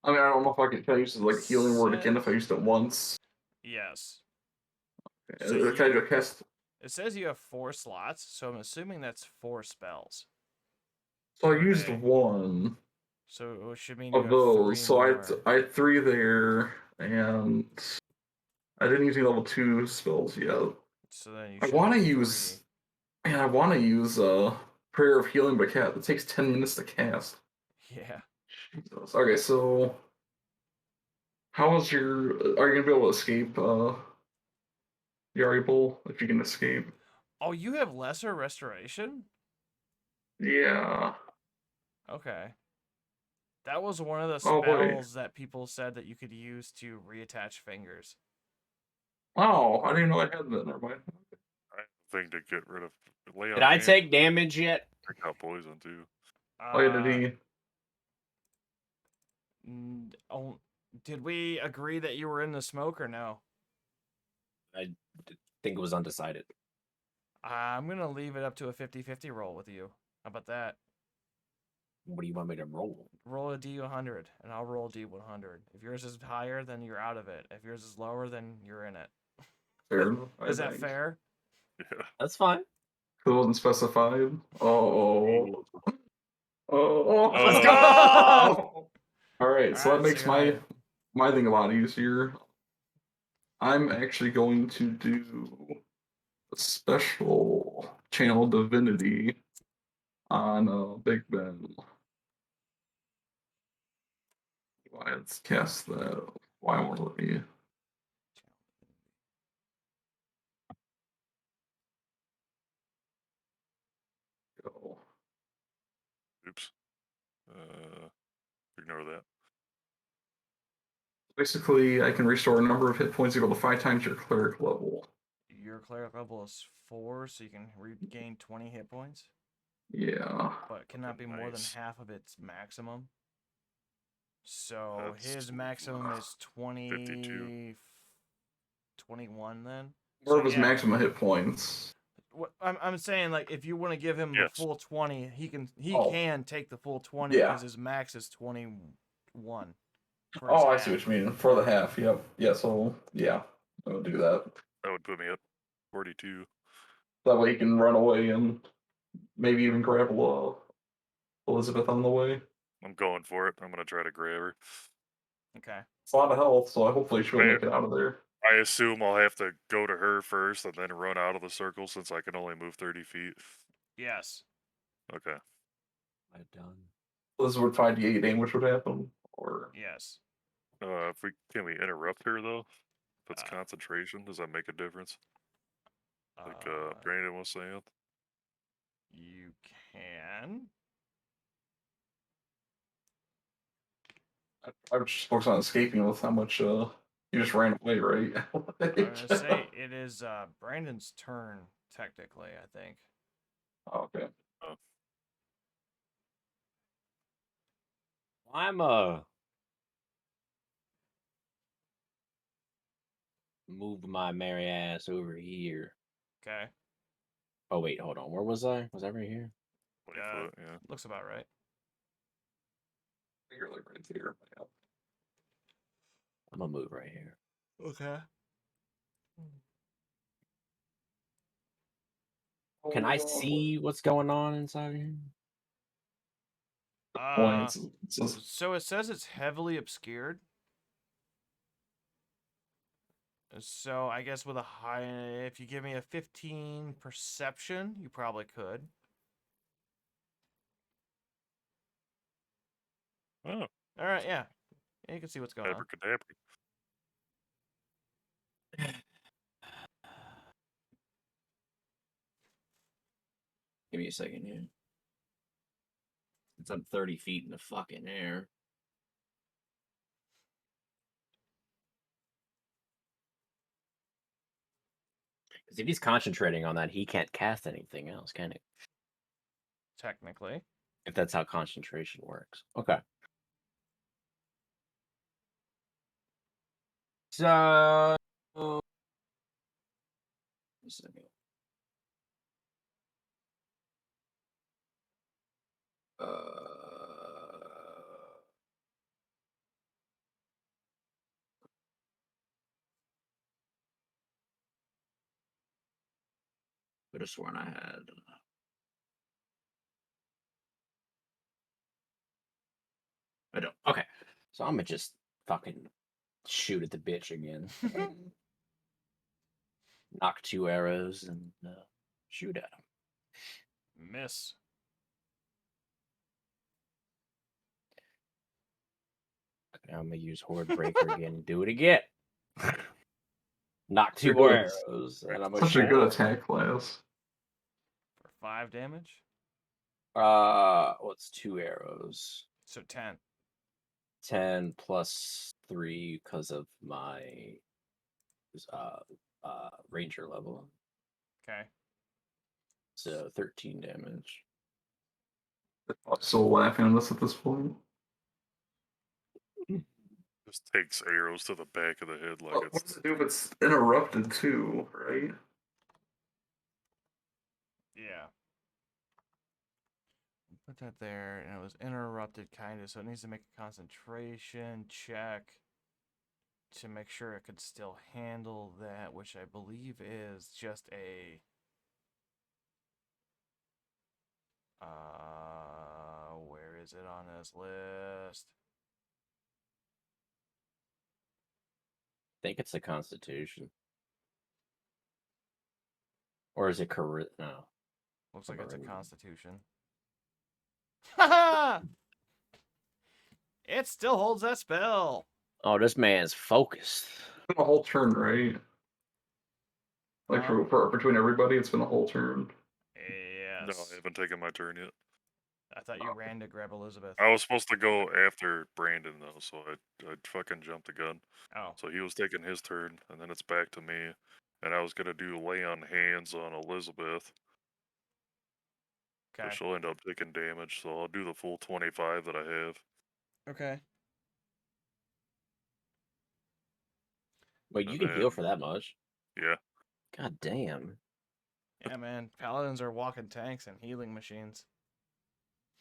S2: I mean, I don't know if I can I use the like healing word again if I used it once.
S1: Yes.
S2: Okay,
S1: So
S2: can I do a cast?
S1: It says you have 4 slots, so I'm assuming that's 4 spells.
S2: So I
S1: per
S2: used
S1: day.
S2: one
S1: So it should mean you
S2: of
S1: have
S2: those.
S1: 3
S2: So
S1: more.
S2: I had 3 there, and I didn't use any level 2 spells yet.
S1: So then you
S2: I
S1: should
S2: want to
S1: have
S2: use.
S1: 3.
S2: Man, I want to use prayer of healing, but it takes 10 minutes to cast.
S1: Yeah.
S2: Jesus. Okay, so how was your? Are you gonna be able to escape? You're able if you can escape.
S1: Oh, you have lesser restoration?
S2: Yeah.
S1: Okay. That was one of the
S2: Oh boy.
S1: spells that people said that you could use to reattach fingers.
S2: Oh, I didn't know I had that. Never mind.
S3: I have a thing to get rid of. Lay on
S4: did I
S3: hands,
S4: take damage yet?
S3: Take out poison too.
S2: Oh, yeah, did he?
S1: Did we agree that you were in the smoke or no?
S4: I think it was undecided.
S1: I'm going to leave it up to a 50-50 roll with you. How about that?
S4: What do you want me to roll?
S1: Roll a D100, and I'll roll a D100. If yours is higher, then you're out of it. If yours is lower, then you're in it.
S2: Fair enough.
S1: Is that fair?
S3: Yeah.
S4: That's fine.
S2: It wasn't specified. Oh. Oh.
S1: Let's
S3: Oh.
S2: All right, so that
S1: Alright,
S2: makes
S1: so you're
S2: my thing a lot easier. I'm actually going to do a special channel divinity on Big Ben. Why let's cast that? Why won't it let me? Go.
S3: Oops. Ignore that.
S2: Basically, I can restore a number of hit points equal to 5 times your cleric level.
S1: Your cleric level is 4, so you can regain 20 hit points,
S2: Yeah.
S1: but cannot be more than
S3: Nice.
S1: half of its maximum. So
S3: That's
S1: his maximum is
S3: 52.
S1: 21 then.
S2: More
S1: So
S2: of his
S1: yeah,
S2: maximum hit points.
S1: what I'm saying, like, if you want to give him the
S3: Yes.
S1: full 20, he
S2: Oh.
S1: can take the full 20
S2: Yeah.
S1: because his max is 21. for
S2: Oh, I
S1: his
S2: see
S1: half.
S2: what you mean. For the half, yep. Yeah, so, yeah, I would do that.
S3: That would put me at 42.
S2: That way he can run away and maybe even grab Elizabeth on the way.
S3: I'm going for it. I'm gonna try to grab her.
S1: Okay.
S2: It's a lot of health, so hopefully she'll
S3: Right.
S2: make it out of there.
S3: I assume I'll have to go to her first and then run out of the circle since I can only move 30 feet.
S1: Yes.
S3: Okay.
S4: I done.
S2: Elizabeth 5d8 damage would happen. Or
S1: Yes.
S3: Can we interrupt her though? If it's
S1: Uh,
S3: concentration, does that make a difference? Like
S1: uh,
S3: Brandon was saying.
S1: you can.
S2: I was just focused on escaping with how much you just ran away, right?
S1: I'm gonna say it is Brandon's turn technically. I think.
S2: Okay.
S4: I'm move my merry ass over here.
S1: Okay.
S4: Oh wait, hold on. Where was I? Was I right here?
S3: 20
S1: Uh,
S3: foot, yeah.
S1: Looks about right.
S2: You're like right here. Yeah.
S4: I'm gonna move right here.
S1: Okay.
S4: Can I see what's going on inside here?
S2: Points? It says
S1: So it says it's heavily obscured. So I guess with a high, if you give me a 15 perception, you probably could.
S3: Oh,
S1: All right, yeah. You can see what's going on.
S3: abracadabra.
S4: Give me a second here. Since I'm 30 feet in the fucking air. Because if he's concentrating on that, he can't cast anything else, can he?
S1: Technically.
S4: If that's how concentration works. Okay. So. A second. Could have sworn I had. I don't. Okay. So I'm gonna just fucking shoot at the bitch again. Knock 2 arrows and shoot at him.
S1: Miss.
S4: Okay, I'm gonna use Horde Breaker again and do it again. Knock 2
S2: You're
S4: more
S2: good.
S4: arrows, and I'm gonna
S2: such a
S4: shoot.
S2: good attack class.
S1: For 5 damage.
S4: What's 2 arrows?
S1: So 10.
S4: 10 plus 3 because of my ranger level.
S1: Okay.
S4: So 13 damage.
S2: I'm still laughing at us at this point.
S3: Just takes arrows to the back of the head like
S2: What
S3: it's.
S2: does it do if it's interrupted too, right?
S1: Yeah. Put that there, and it was interrupted, kind of, so it needs to make a concentration check to make sure it could still handle that, which I believe is just a. Where is it on this list?
S4: I think it's a Constitution. Or is it charisma? No.
S1: Looks like it's a
S4: Alright.
S1: Constitution. Ha! It still holds that spell.
S4: Oh, this man's focused.
S2: It's been a whole turn, right? Like for between everybody, it's been a whole turn.
S1: Yes.
S3: No, I haven't taken my turn yet.
S1: I thought you ran to grab Elizabeth.
S3: I was supposed to go after Brandon though, so I fucking jumped the gun.
S1: Oh.
S3: So he was taking his turn, and then it's back to me, and I was gonna do lay on hands on Elizabeth,
S1: Okay.
S3: but she'll end up taking damage. So I'll do the full 25 that I have.
S1: Okay.
S4: Wait, you
S3: And
S4: can heal
S3: then-
S4: for that much?
S3: Yeah.
S4: God damn.
S1: Yeah, man. Paladins are walking tanks and healing machines.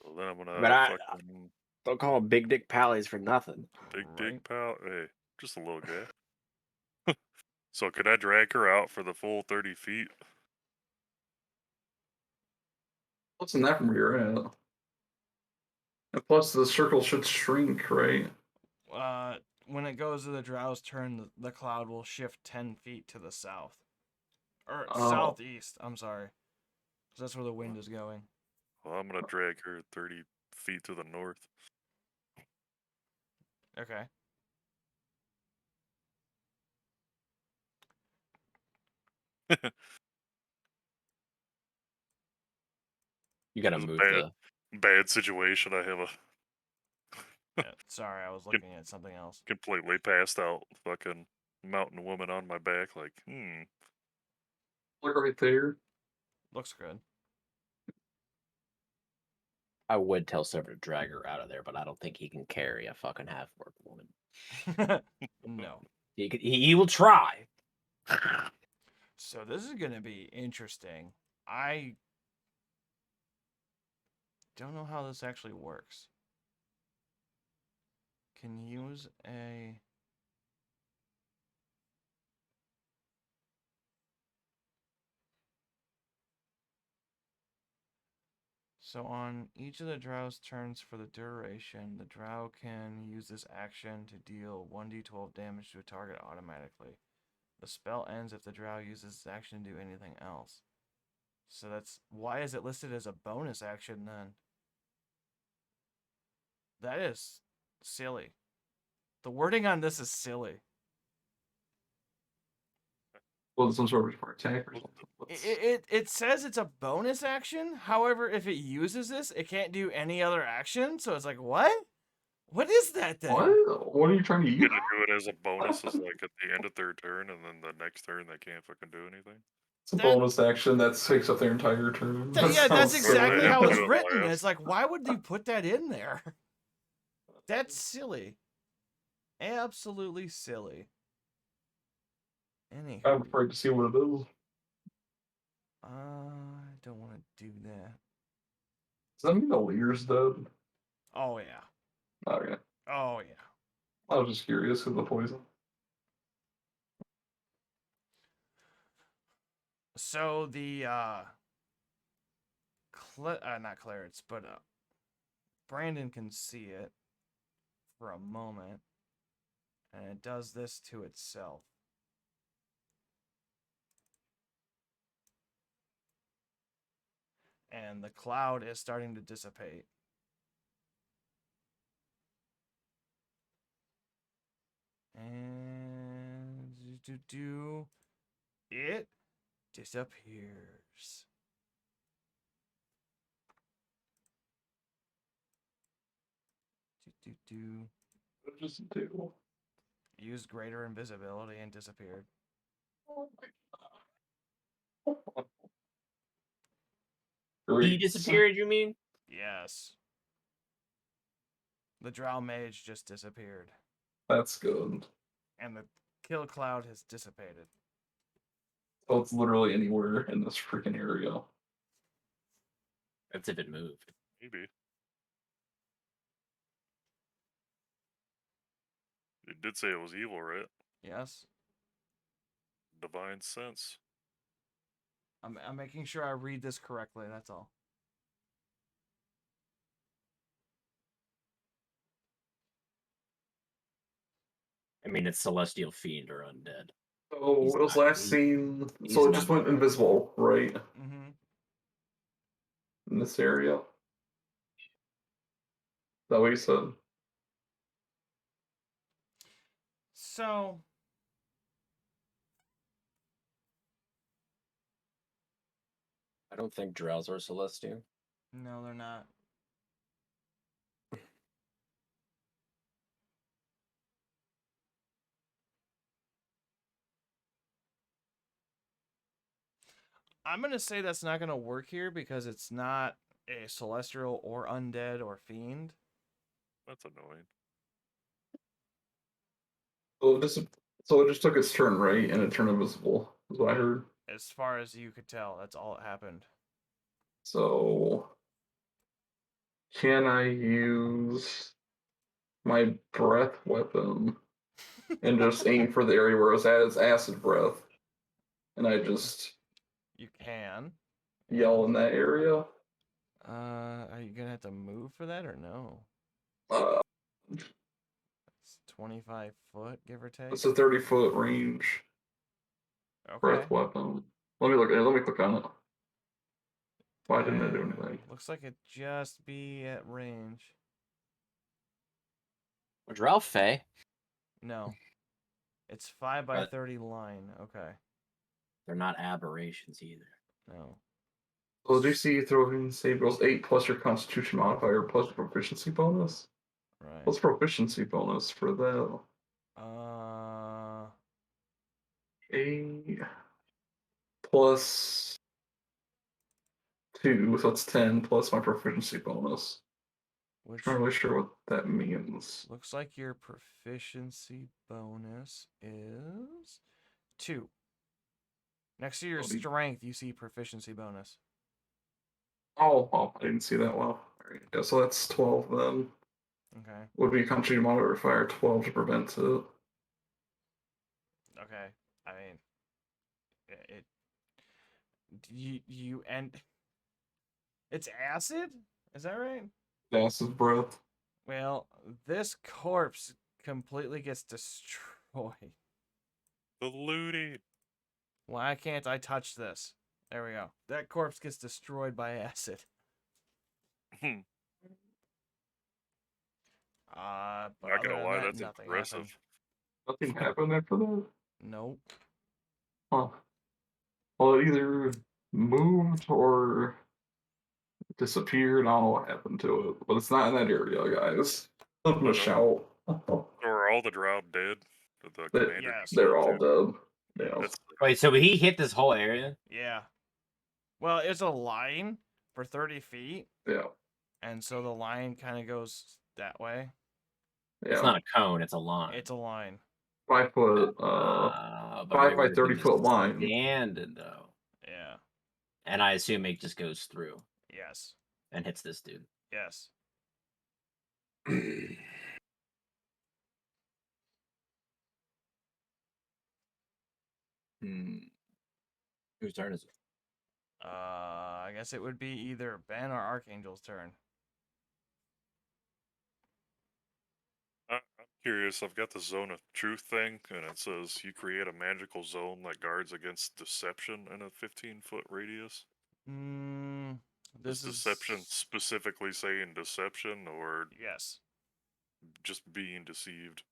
S3: So then I'm gonna
S4: But I
S3: fucking
S4: don't call them big dick pallies for nothing.
S3: big
S1: Right.
S3: dick pal. Hey, just a little guy. So could I drag her out for the full 30 feet?
S2: What's in that from where you're at? And plus, the circle should shrink, right?
S1: When it goes to the Drow's turn, the cloud will shift 10 feet to the south. Or
S2: Oh.
S1: southeast, I'm sorry. 'Cause that's where the wind is going.
S3: Well, I'm gonna drag her 30 feet to the north.
S1: Okay.
S4: You gotta
S3: It's a
S4: move
S3: bad,
S4: the.
S3: bad situation. I have a
S1: Yeah, sorry, I was looking at something else.
S3: completely passed out fucking mountain woman on my back. Like,
S2: Look right there.
S1: Looks good.
S4: I would tell Silver to drag her out of there, but I don't think he can carry a fucking half-orc woman.
S1: No.
S4: He will try.
S1: So this is going to be interesting. I don't know how this actually works. Can use a... So on each of the Drow's turns for the duration, the Drow can use this action to deal 1d12 damage to a target automatically. The spell ends if the Drow uses this action to do anything else. So that's... Why is it listed as a bonus action then? That is silly. The wording on this is silly.
S2: Well, some sort of attack or something.
S1: It says it's a bonus action. However, if it uses this, it can't do any other action. So it's like, what? What is that then?
S2: What? What are you trying to
S3: you're
S2: use?
S3: gonna do it as a bonus, as like at the end of their turn, and then the next turn they can't fucking do anything.
S2: It's a bonus action that takes up their entire turn. That
S1: Yeah, that's
S2: sounds
S1: exactly
S2: silly.
S1: how it's
S3: Do it
S1: written.
S3: last.
S1: It's like, why would you put that in there? That's silly. Absolutely silly. Anyhow,
S2: I'm afraid to see what it is.
S1: I don't want to do that.
S2: Does that mean the leader's dead?
S1: Oh yeah.
S2: Okay.
S1: Oh yeah.
S2: I was just curious of the poison.
S1: So the not Clarence, but Brandon can see it for a moment, and it does this to itself. And the cloud is starting to dissipate. And it disappears.
S2: What does it do?
S1: Used greater invisibility and disappeared.
S2: Oh my god. Great.
S4: He disappeared, you mean?
S1: Yes. The Drow Mage just disappeared.
S2: That's good.
S1: And the kill cloud has dissipated.
S2: So it's literally anywhere in this freaking area.
S4: That's if it moved.
S3: Maybe. It did say it was evil, right?
S1: Yes.
S3: Divine sense.
S1: I'm making sure I read this correctly, that's all.
S4: I mean, it's celestial fiend or undead.
S2: So
S4: He's
S2: it was
S4: not-
S2: last
S4: he-
S2: seen.
S4: he's
S2: So it
S4: not
S2: just went
S4: dead.
S2: invisible, right?
S1: Mm-hmm.
S2: in this area. Is that what you said?
S1: So
S4: I don't think Drows are Celestial.
S1: no, they're not. I'm gonna say that's not gonna work here because it's not a celestial or undead or fiend.
S3: That's annoying.
S2: So it just took its turn, right? And it turned invisible, is what I heard.
S1: As far as you could tell, that's all that happened.
S2: So can I use my breath weapon and just aim for the area where it's at? It's acid breath, and I just
S1: You can.
S2: yell in that area.
S1: Are you gonna have to move for that or no?
S2: Uh,
S1: It's 25 foot, give or take.
S2: it's a 30-foot range
S1: Okay.
S2: breath weapon. Let me look. Let me click on it. Why didn't I do anything?
S1: Looks like it just be at range.
S4: Or Drow Fey.
S1: No. It's 5 by
S4: But-
S1: 30 line. Okay.
S4: They're not aberrations either.
S1: No.
S2: So DC throwing save goes 8 plus your Constitution modifier plus your proficiency bonus.
S1: Right.
S2: What's proficiency bonus for that? A plus 2, so it's 10 plus my proficiency bonus.
S1: Which
S2: I'm not really sure what that means.
S1: looks like your proficiency bonus is 2. Next to your
S2: Oh, do you-
S1: strength, you see proficiency bonus.
S2: Oh, I didn't see that well. Alright, yeah, so that's 12 then.
S1: Okay.
S2: Would be Constitution modifier 12 to prevent it.
S1: Okay. I mean, it. You and it's acid. Is that right?
S2: Acid breath.
S1: Well, this corpse completely gets destroyed.
S3: The looting.
S1: Why can't I touch this? There we go. That corpse gets destroyed by acid.
S3: Hmm.
S1: But
S3: Not
S1: other
S3: gonna
S1: than
S3: lie,
S1: that,
S3: that's
S1: nothing
S3: impressive.
S1: happened.
S2: Nothing happened after that?
S1: Nope.
S2: Huh. Well, it either moved or disappeared. I don't know what happened to it, but it's not in that area, guys. I'm gonna shout.
S3: So are all the Drow dead? The
S2: They-
S3: commander
S1: Yes.
S3: just
S2: They're
S3: said
S2: all
S3: too?
S2: dead. Yeah.
S3: That's
S4: Wait, so he hit this whole area?
S1: Yeah. Well, it's a line for 30 feet,
S2: Yeah.
S1: and so the line kind of goes that way.
S2: Yeah.
S4: It's not a cone, it's a line.
S1: It's a line.
S2: 5 foot,
S4: But
S2: 5
S4: it
S2: by
S4: would've been
S2: 30-foot line.
S4: Standing though.
S1: Yeah.
S4: And I assume it just goes through
S1: Yes.
S4: and hits this dude.
S1: Yes.
S4: Whose turn is it?
S1: I guess it would be either Ben or Archangel's turn.
S3: I'm curious. I've got the Zone of Truth thing, and it says you create a magical zone that guards against deception in a 15-foot radius.
S1: This
S3: Is
S1: is
S3: deception specifically saying deception, or
S1: Yes.
S3: just being deceived?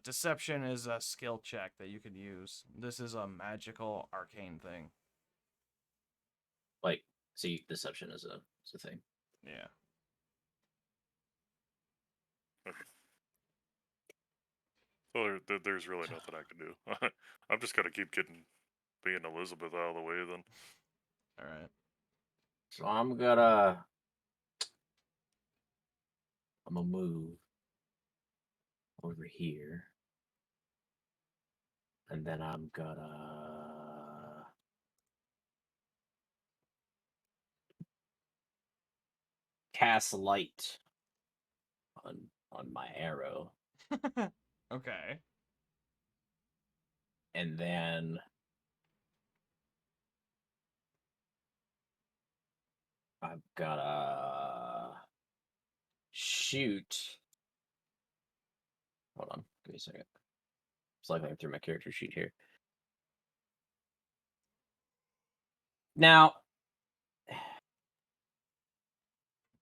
S1: Deception is a skill check that you could use. This is a magical arcane thing.
S4: Like, see, deception is a thing.
S1: Yeah.
S3: So there's really nothing I can do. I'm just gonna keep being Elizabeth out of the way then.
S1: All right.
S4: So I'm gonna move over here. And then I'm gonna cast light on my arrow.
S1: Okay.
S4: And then I've gotta shoot. Hold on, give me a second. Cycling through my character sheet here. Now,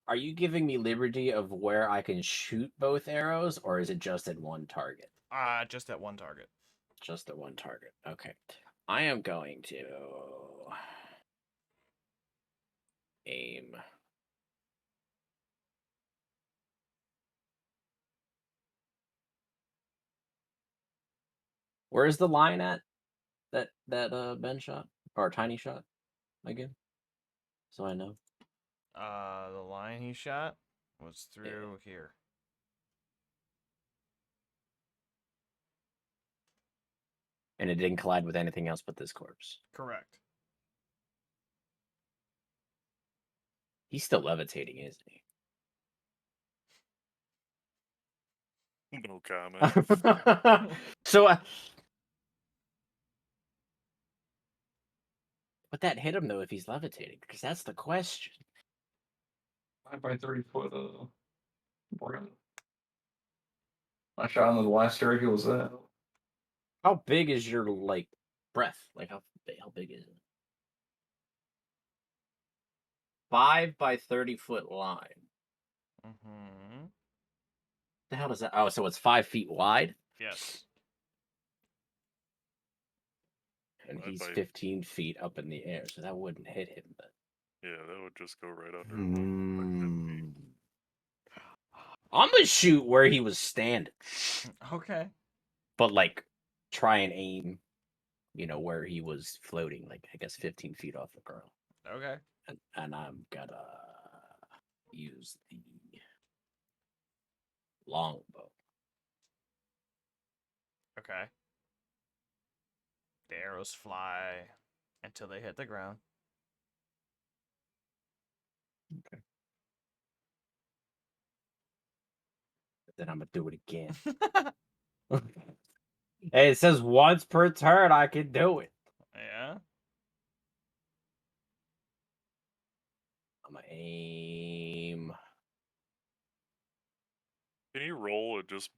S4: Are you giving me liberty of where I can shoot both arrows, or is it just at one target?
S1: Just at one target.
S4: Just at one target. Okay. I am going to aim. Where's the line at? That Ben shot or Tiny shot again? So I know.
S1: The line he shot was through here.
S4: And it didn't collide with anything else but this corpse.
S1: Correct.
S4: He's still levitating, isn't he?
S3: No comment.
S4: So, but that hit him though if he's levitating, because that's the question.
S2: 5 by 30 foot brand. I shot him with the last area he was at.
S4: How big is your like breath? Like how big is it? 5 by 30-foot line.
S1: Mm-hmm.
S4: The hell does that? Oh, so it's 5 feet wide,
S1: Yes.
S4: and
S3: Wide
S4: he's
S3: by-
S4: 15 feet up in the air, so that wouldn't hit him. But
S3: Yeah, that would just go right under.
S4: I'm gonna shoot where he was standing,
S1: Okay.
S4: but like try and aim, where he was floating, like I guess 15 feet off the ground.
S1: Okay.
S4: And I'm gonna use the longbow.
S1: Okay. The arrows fly until they hit the ground.
S4: Then I'm gonna do it again. Hey, it says once per turn I can do it.
S1: Yeah.
S4: I'm gonna aim.
S3: Can you roll and just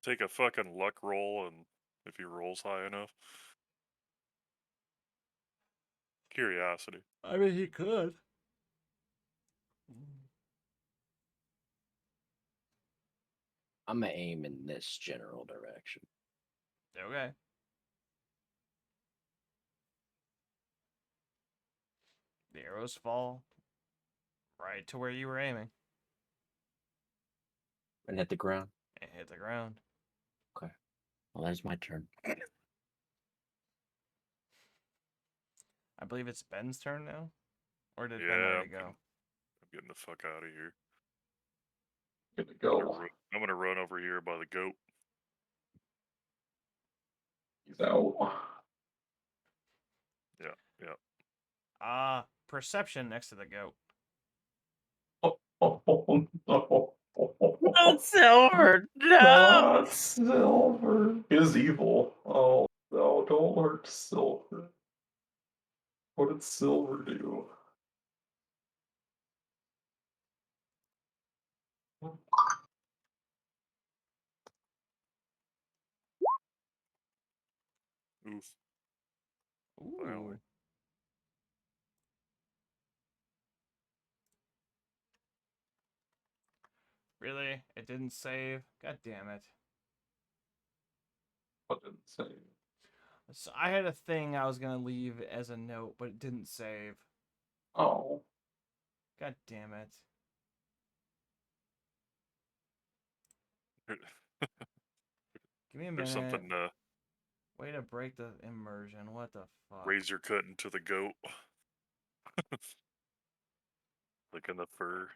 S3: take a fucking luck roll, and if he rolls high enough? Curiosity.
S1: I mean, he could.
S4: I'm gonna aim in this general direction.
S1: Okay. The arrows fall right to where you were aiming
S4: And hit the ground.
S1: and hit the ground.
S4: Well, there's my turn.
S1: I believe it's Ben's turn now. Or did Ben
S3: Yeah,
S1: already
S3: I'm
S1: go?
S3: getting the fuck out of here.
S2: Good to go.
S3: I'm gonna run over here by the goat.
S2: He's out.
S3: Yeah.
S1: Perception next to the goat.
S2: Oh, no.
S4: Not silver. No.
S2: Not Silver. Is evil. Oh, no, don't hurt Silver. What did Silver do?
S3: Oof.
S1: Ooh.
S3: Finally.
S1: Really? It didn't save? God damn it.
S2: What did it say?
S1: So I had a thing I was going to leave as a note, but it didn't save.
S2: Oh.
S1: God damn it. Give me a minute.
S3: There's something.
S1: Way to break the immersion. What the fuck?
S3: Razor cut into the goat. Like in the fur.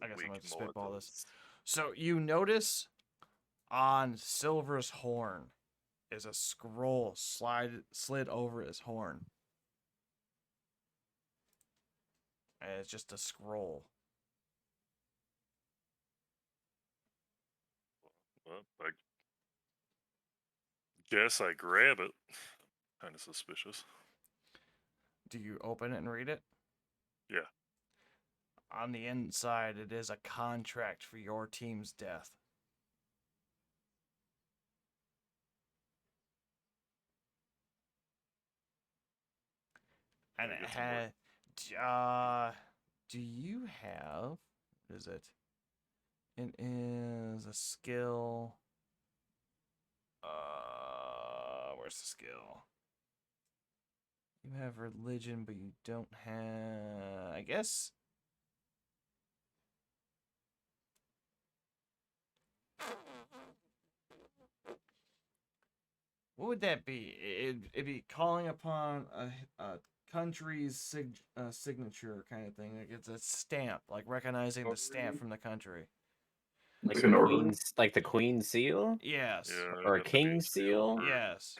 S1: I guess I'm
S3: Weak
S1: going to spitball this.
S3: militants.
S1: So you notice on Silver's horn is a scroll slid over his horn. And it's just a scroll.
S3: Well, I guess I grab it. Kind of suspicious.
S1: Do you open it and read it?
S3: Yeah.
S1: On the inside, it is a contract for your team's death. And
S3: I
S1: it
S3: get some more.
S1: Do you have? What is it? It is a skill. Where's the skill? You have religion, but you don't have. I guess. What would that be? It'd be calling upon a country's signature kind of thing. Like it's a stamp, like recognizing the stamp from the country.
S4: Like
S2: an
S4: the
S2: order.
S4: queen's, like the queen seal,
S1: Yes.
S3: Yeah,
S4: or a
S3: it'd have to be
S4: king seal.
S3: or-
S1: Yes.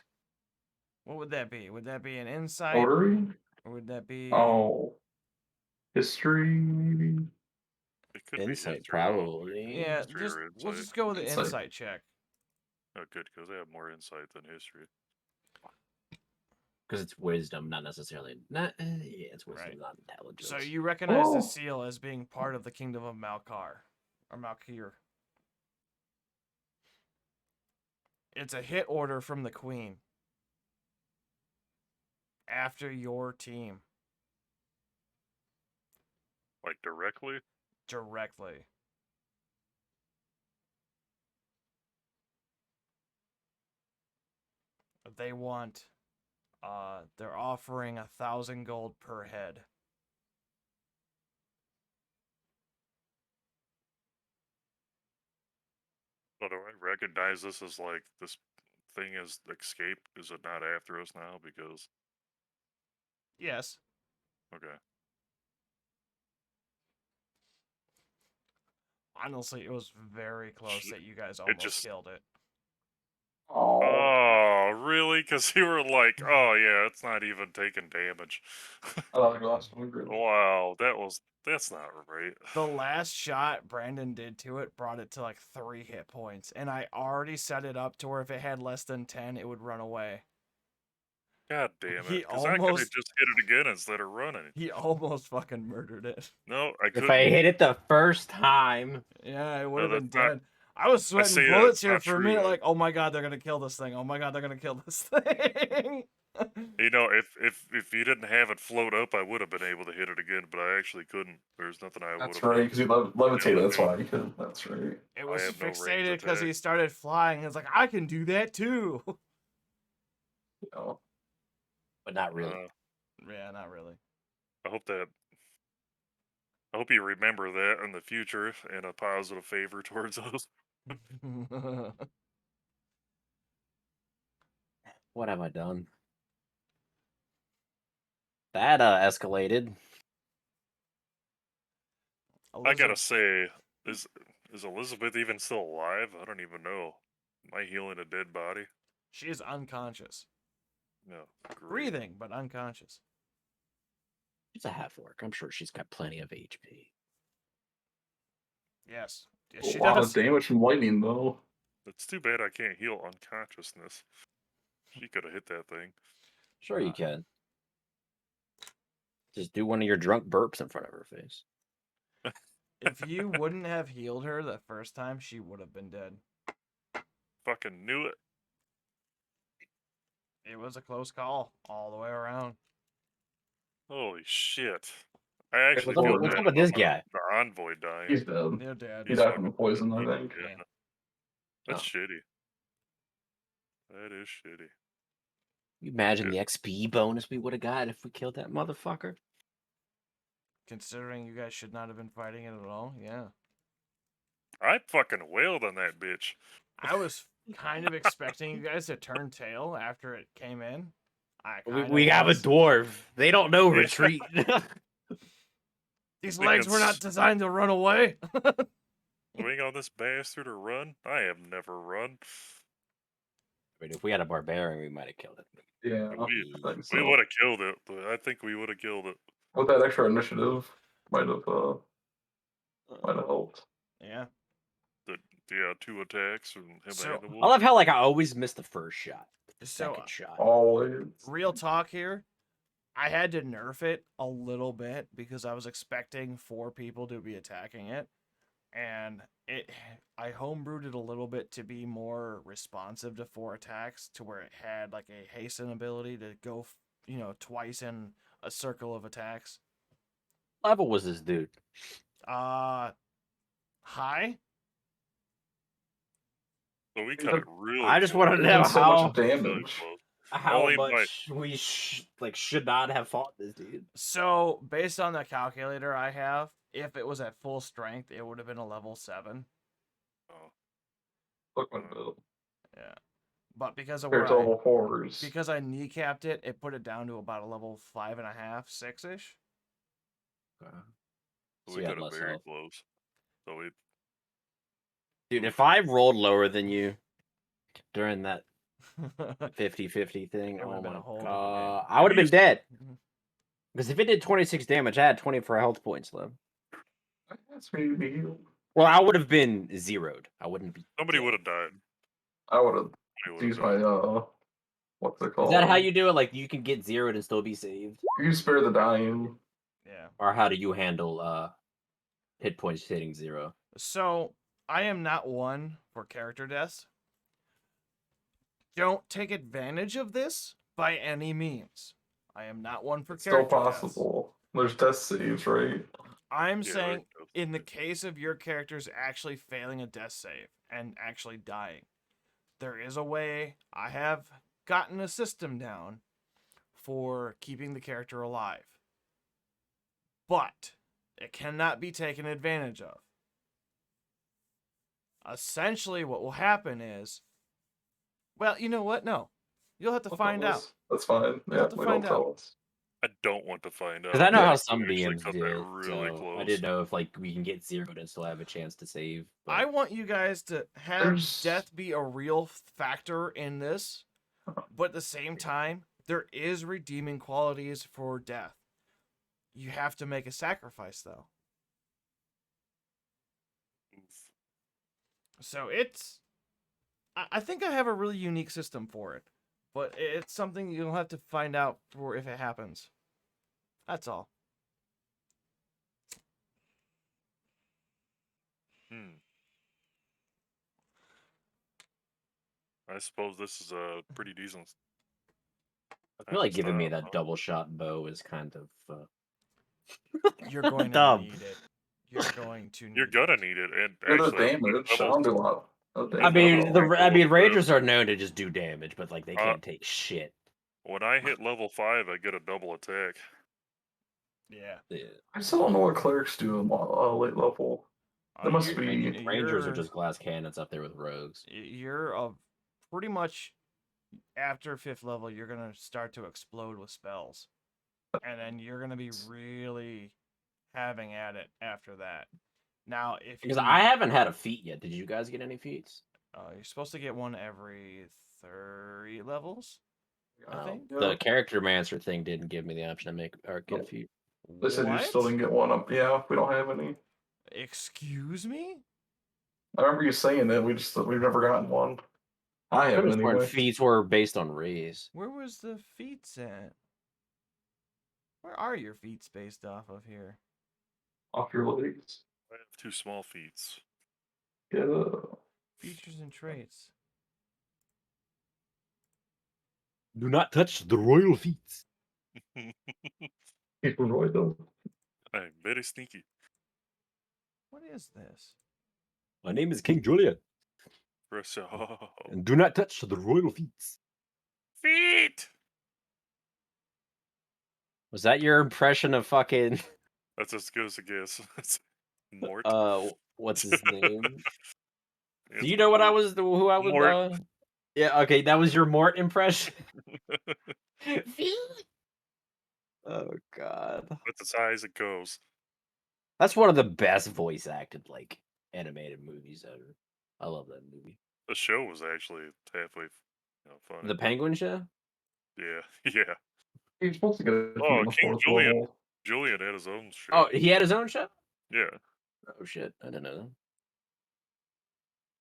S1: What would that be? Would that be an insight,
S2: Order?
S1: or would that be?
S2: Oh. History?
S3: It could be
S4: Insight,
S3: history, honestly.
S4: probably.
S1: Yeah,
S3: History
S1: just
S3: or
S1: we'll
S3: insight.
S1: just go with the
S2: Insight.
S1: insight check.
S3: Oh, good, because they have more insight than history.
S4: Because it's wisdom, not necessarily. Not yeah, it's wisdom,
S1: Right.
S4: not intelligence.
S1: So you recognize
S2: Oh.
S1: the seal as being part of the kingdom of Malkar, or Malkir. It's a hit order from the queen. After your team,
S3: Like directly?
S1: directly. They want, they're offering 1,000 gold per head.
S3: So do I recognize this as like this thing is escaped? Is it not after us now? Because
S1: Yes.
S3: okay.
S1: Honestly, it was very close
S3: Shit.
S1: that you guys almost
S3: just-
S1: killed it.
S2: Oh.
S3: Oh, really? Because you were like, oh yeah, it's not even taking damage.
S2: I thought the last one really.
S3: Wow, that's not right.
S1: The last shot Brandon did to it brought it to like 3 hit points, and I already set it up to where if it had less than 10, it would run away.
S3: God damn
S1: He
S3: it! Because I could have
S1: almost-
S3: just hit it again instead of running.
S1: He almost fucking murdered it.
S3: No, I
S4: If
S3: couldn't.
S4: I hit it the first time,
S1: Yeah, it would
S3: No,
S1: have been
S3: that's not-
S1: dead. I was sweating
S3: say
S1: bullets
S3: that's
S1: here
S3: not
S1: for a
S3: true,
S1: minute,
S3: though.
S1: like, oh my god, they're gonna kill this thing. Oh my god, they're gonna kill this thing.
S3: You know, if you didn't have it float up, I would have been able to hit it again, but I actually couldn't. There's nothing I would have.
S2: That's right, because you levitated, that's why you could. That's right.
S1: It
S3: I
S1: was
S3: have no range
S1: fixated because he
S3: attack.
S1: started flying. It's like, I can do that too.
S2: You know.
S4: but not really.
S1: Yeah, not really.
S3: I hope you remember that in the future in a positive favor towards us.
S4: What have I done? That escalated.
S3: I gotta say, is Elizabeth even still alive? I don't even know. Am I healing a dead body?
S1: She is unconscious.
S3: No. Great.
S1: Breathing, but unconscious.
S4: She's a half orc. I'm sure she's got plenty of HP.
S1: Yes. Yeah,
S2: A
S1: she
S2: lot
S1: does.
S2: of damage from lightning, though.
S3: It's too bad I can't heal unconsciousness. She could have hit that thing.
S4: Sure, you can. Just do one of your drunk burps in front of her face.
S1: If you wouldn't have healed her the first time, she would have been dead.
S3: Fucking knew it.
S1: It was a close call all the way around.
S3: Holy shit. I actually
S2: what's
S3: feel
S2: up- what's
S3: bad
S4: up with this
S3: about
S4: guy?
S3: the envoy dying.
S2: He's dead.
S1: They're dead.
S2: He died from the poison, I
S3: He-
S2: think.
S3: Yeah.
S1: Yeah.
S3: That's
S2: Oh.
S3: shitty. That is shitty.
S4: You imagine the XP bonus we would have got if we killed that motherfucker?
S1: Considering you guys should not have been fighting it at all, yeah.
S3: I fucking wailed on that bitch.
S1: I was kind of expecting you guys to turn tail after it came in.
S4: We have a dwarf. They don't know
S3: Yeah.
S4: retreat.
S1: These
S3: We
S1: legs
S3: can
S1: were not designed to run away.
S3: Swing on this bastard or run? I have never run.
S4: I mean, if we had a barbarian, we might have killed it.
S2: Yeah,
S3: We-
S2: I think
S3: We
S2: so.
S3: would have killed it, but I think we would have killed it.
S2: With that extra initiative, might have helped.
S1: Yeah.
S3: Yeah, 2 attacks and him
S1: So-
S3: and the
S4: I
S3: wolf.
S4: love how like I always miss the first shot, the
S1: So,
S4: second shot.
S2: Always.
S1: real talk here. I had to nerf it a little bit because I was expecting 4 people to be attacking it. And I homebrewed it a little bit to be more responsive to 4 attacks, to where it had like a hasten ability to go, twice in a circle of attacks.
S4: level was this dude?
S1: High.
S3: So we cut it really.
S4: I just
S3: close.
S4: wanted to
S2: It
S4: know
S2: does so
S4: how
S2: much
S3: Really
S2: damage.
S3: close.
S4: how
S3: Only by-
S4: much we should not have fought this dude.
S1: So based on the calculator I have, if it was at full strength, it would have been a level 7.
S3: Oh,
S2: Look at it.
S1: Yeah. But because of
S2: Here
S1: where
S2: it's
S1: I,
S2: level 4s.
S1: because I kneecapped it, it put it down to about a level 5.5, 6-ish.
S3: so
S4: So
S3: we
S4: you
S3: cut
S4: had
S3: it
S4: less
S3: very
S4: health.
S3: close. So we
S4: Dude, if I rolled lower than you during that 50-50 thing,
S1: It would've
S4: oh
S1: been
S4: my
S1: a whole different
S4: god,
S1: game.
S4: I would have been
S3: used-
S4: dead. Because if it did 26 damage, I had 24 health points left.
S2: That's me to be healed.
S4: Well, I would have been zeroed. I wouldn't be.
S3: somebody
S4: dead.
S3: would have died.
S2: I would have
S3: Somebody would
S2: used
S3: have
S2: my
S3: died.
S2: what's it
S4: Is
S2: called?
S4: that how you do it? Like you can get zeroed and still be saved,
S2: You spare the dying.
S1: Yeah.
S4: or how do you handle hit points hitting 0?
S1: So I am not one for character deaths. Don't take advantage of this by any means. I am not one for
S2: It's still
S1: character deaths.
S2: possible. There's death saves, right?
S1: I'm
S3: Yeah,
S1: saying
S3: right.
S1: in the case of your characters actually failing a death save and actually dying, there is a way. I have gotten a system down for keeping the character alive. But it cannot be taken advantage of. Essentially, what will happen is, well, you know what? No. You'll have to find out.
S2: That's fine.
S1: You'll
S2: Yeah,
S1: have to
S2: they
S1: find
S2: don't tell
S1: out.
S2: us.
S3: I don't want to find out.
S4: Because I know
S2: Yeah,
S4: how
S3: We
S4: some
S3: actually
S4: DMs
S3: cut
S4: do
S3: that
S4: it,
S3: really
S4: so
S3: close.
S4: I didn't know if like we can get zeroed and still have a chance to save. But
S1: I want you guys to have
S2: There's-
S1: death be a real factor in this, but at the same time, there is redeeming qualities for death. You have to make a sacrifice, though.
S3: Oof.
S1: So it's. I think I have a really unique system for it, but it's something you'll have to find out for if it happens. That's all.
S3: I suppose this is a pretty decent.
S4: I feel like giving me
S3: style,
S4: that double shot bow is kind of
S1: You're going to
S4: dumb.
S1: need it. You're going to need
S3: You're gonna need it, and
S2: Yeah, the
S3: actually,
S2: damage. I don't do a lot. of
S4: I
S2: damage.
S4: mean,
S3: level
S4: Rangers are known to just do damage, but like they can't take shit.
S3: when I hit level 5, I get a double attack.
S1: Yeah.
S4: Yeah.
S2: I still don't know what clerics do in late level. There must be-
S4: Rangers are just glass cannons up there with rogues.
S1: You're pretty much after 5th level. You're gonna start to explode with spells, and then you're gonna be really having at it after that. Now, if
S4: Because
S1: you,
S4: I haven't had a feat yet. Did you guys get any feats?
S1: you're supposed to get one every 30 levels. I think.
S4: The character mancer thing didn't give me the option to make or get a
S2: Nope.
S4: feat.
S2: They said you still
S1: What?
S2: didn't get one up. Yeah, we don't have any.
S1: Excuse me?
S2: I remember you saying that. We've never gotten one. I
S4: Could
S2: haven't
S4: have sworn
S2: anyway.
S4: feats were based on race.
S1: Where was the feats at? Where are your feats based off of here?
S2: Off your legs.
S3: I have 2 small feats.
S2: Yeah.
S1: Features and traits.
S4: Do not touch the royal feats.
S2: People enjoy them.
S3: I'm very sneaky.
S1: What is this?
S4: My name is King Julian,
S3: Press
S4: and do not touch the royal feats.
S3: feet.
S4: Was that your impression of fucking
S3: That's as good as it gets. It's Mort.
S4: what's his name?
S3: It's
S4: Do you know what I
S3: Mort.
S4: was? Who I was?
S3: Mort.
S4: Yeah. Okay, that was your Mort impression. Oh god,
S3: That's as high as it goes.
S4: that's one of the best voice acted like animated movies ever. I love that movie.
S3: The show was actually halfway, funny.
S4: The Penguin Show.
S3: Yeah, yeah.
S2: You're supposed to get a feat
S3: Oh,
S2: on the
S3: King
S2: 4th
S3: Julian.
S2: level.
S3: Julian had his own show.
S4: Oh, he had his own show.
S3: Yeah.
S4: Oh shit, I didn't know that.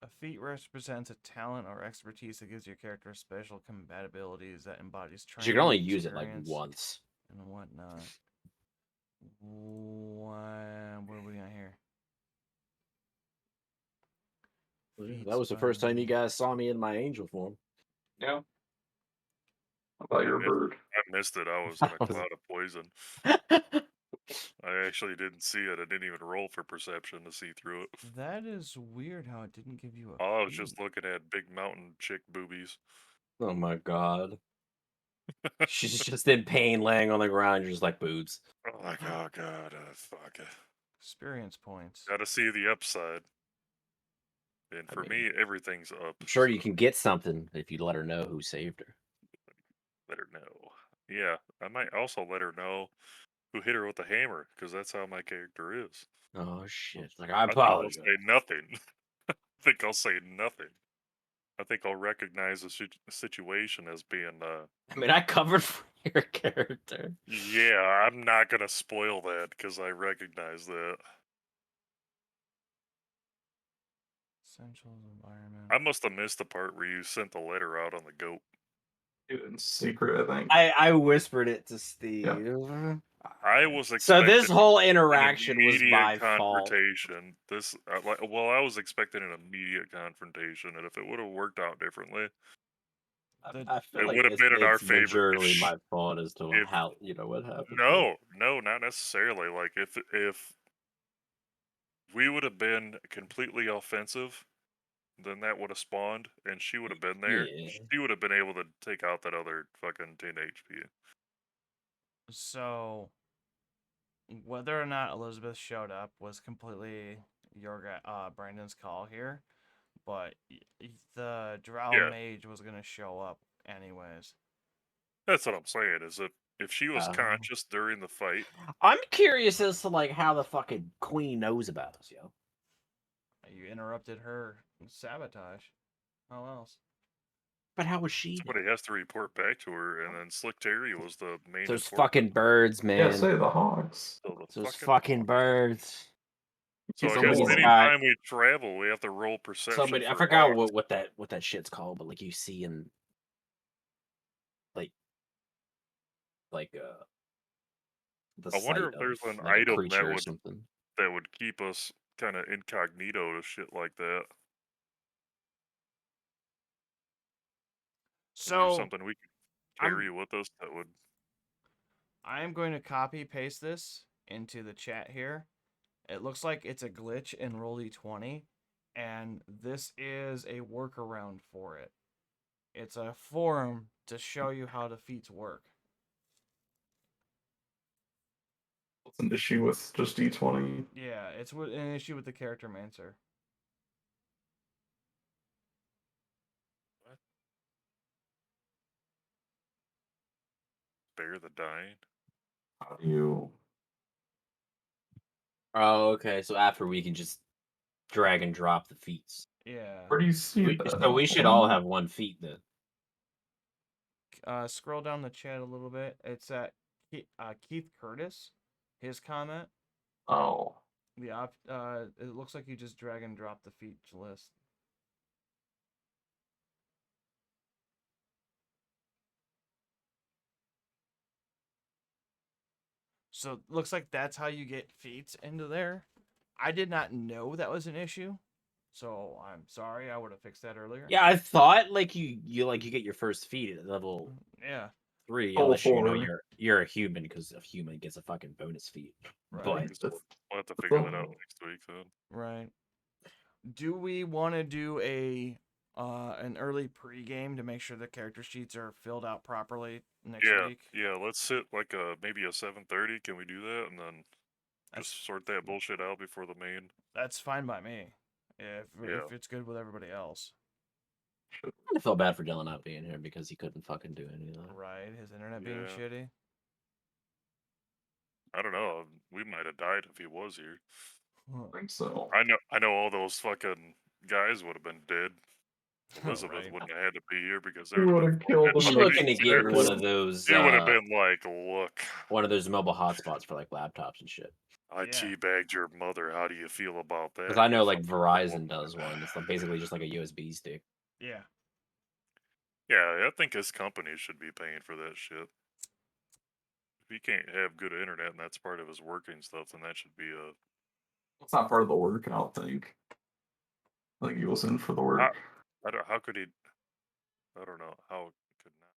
S1: A feat represents a talent or expertise that gives your character special compatibilities that embodies
S4: But
S1: training.
S4: you can only use it like
S1: experience,
S4: once.
S1: and whatnot. What are we got here?
S4: That was the first time you guys saw me in my angel form.
S2: Yeah. I thought you were a bird.
S3: I missed it. I was in a cloud of poison. I actually didn't see it. I didn't even roll for perception to see through it.
S1: That is weird how it didn't give you a
S3: I was
S1: feat.
S3: just looking at big mountain chick boobies.
S4: Oh my god. She's just in pain laying on the ground. You're just like, boobs.
S3: Oh my god, fuck.
S1: Experience points.
S3: Gotta see the upside. And
S4: I
S3: for
S4: mean,
S3: me, everything's up.
S4: I'm sure you
S3: so
S4: can get something if you let her know who saved her.
S3: let her know. Yeah, I might also let her know who hit her with the hammer, because that's how my character is.
S4: Oh shit. Like, I
S3: I think I'll
S4: apologize.
S3: say nothing. I think I'll say nothing. I think I'll recognize the situation as being,
S4: I mean, I covered for your character.
S3: yeah, I'm not gonna spoil that because I recognize that.
S1: Essentials environment.
S3: I must have missed the part where you sent the letter out on the goat.
S2: In secret, I think.
S4: I whispered it to Steve.
S3: I was
S4: So
S3: expecting
S4: this whole
S3: an
S4: interaction was
S3: immediate
S4: my fault.
S3: confrontation. I was expecting an immediate confrontation, and if it would have worked out differently,
S4: I feel
S3: it
S4: like
S3: would have been in our
S4: it's
S3: favor.
S4: majorly my fault as to
S3: If
S4: how what happened.
S3: no, not necessarily. Like if we would have been completely offensive, then that would have spawned, and she would have been there.
S4: Yeah.
S3: She would have been able to take out that other fucking 10 HP.
S1: So, whether or not Elizabeth showed up was completely Brandon's call here, but the Drow
S3: Yeah,
S1: Mage was gonna show up anyways.
S3: that's what I'm saying. Is if she was conscious during the fight,
S4: I'm curious as to like how the fucking queen knows about us, yo.
S1: You interrupted her sabotage. How else?
S4: But how was she?
S3: somebody has to report back to her, and then Slick Terry was the main
S4: Those
S3: informant.
S4: fucking birds, man.
S2: Yeah, say the hogs.
S3: So
S4: Those fucking birds.
S3: So I guess
S4: Somebody's got-
S3: anytime we travel, we have to roll perception.
S4: Somebody, I
S3: for
S4: forgot
S3: hogs.
S4: what that shit's called, but like you see in the
S3: I wonder
S4: sight
S3: if there's
S4: of
S3: an
S4: like a
S3: item
S4: creature or something.
S3: that would keep us kind of incognito to shit like that. Is there
S1: So,
S3: something we could carry with us that would?
S1: I am going to copy paste this into the chat here. It looks like it's a glitch in Roll20, and this is a workaround for it. It's a forum to show you how the feats work.
S2: What's an issue with just D20?
S1: Yeah, it's an issue with the character mancer.
S3: What? Spare the dying.
S2: How do you?
S4: Oh, okay. So after we can just drag and drop the feats.
S1: Yeah.
S2: Where do you see that?
S4: So we should all have one feat then.
S1: Scroll down the chat a little bit. It's at Keith Curtis. His comment.
S2: Oh,
S1: It looks like you just drag and drop the feature list. So looks like that's how you get feats into there. I did not know that was an issue, so I'm sorry. I would have fixed that earlier.
S4: Yeah, I thought like you get your first feat at level
S1: Yeah.
S4: 3,
S2: Level
S4: unless you know
S2: 4.
S4: you're a human, because a human gets a fucking bonus feat.
S1: Right.
S4: But
S3: We'll have to figure that out next week then.
S1: Right. Do we want to do an early pregame to make sure the character sheets are filled out properly next week?
S3: Yeah. Let's sit like maybe a 7:30. Can we do that and then just sort that bullshit out before the main?
S1: That's fine by me. If
S3: Yeah.
S1: it's good with everybody else.
S4: I felt bad for Dylan not being here because he couldn't fucking do any of that.
S1: Right, his internet being
S3: Yeah.
S1: shitty.
S3: I don't know. We might have died if he was here.
S2: I think so.
S3: I know all those fucking guys would have been dead. Elizabeth
S1: Right.
S3: wouldn't have had to be here because
S2: You would have killed
S4: I'm
S2: him.
S4: looking to get
S2: There.
S4: one of those
S3: He would have been like, look,
S4: one of those mobile hotspots for like laptops and shit.
S3: I
S1: Yeah.
S3: teabagged your mother. How do you feel about that?
S4: Because I know
S3: you
S4: like
S3: fucking
S4: Verizon
S3: woman?"
S4: does one. It's like basically just like a USB stick.
S1: Yeah.
S3: Yeah, I think his company should be paying for that shit. If he can't have good internet and that's part of his working stuff, then that should be a.
S2: It's not part of the work, I don't think. I think he was in for the work.
S3: I don't. How could he? I don't know how it could not.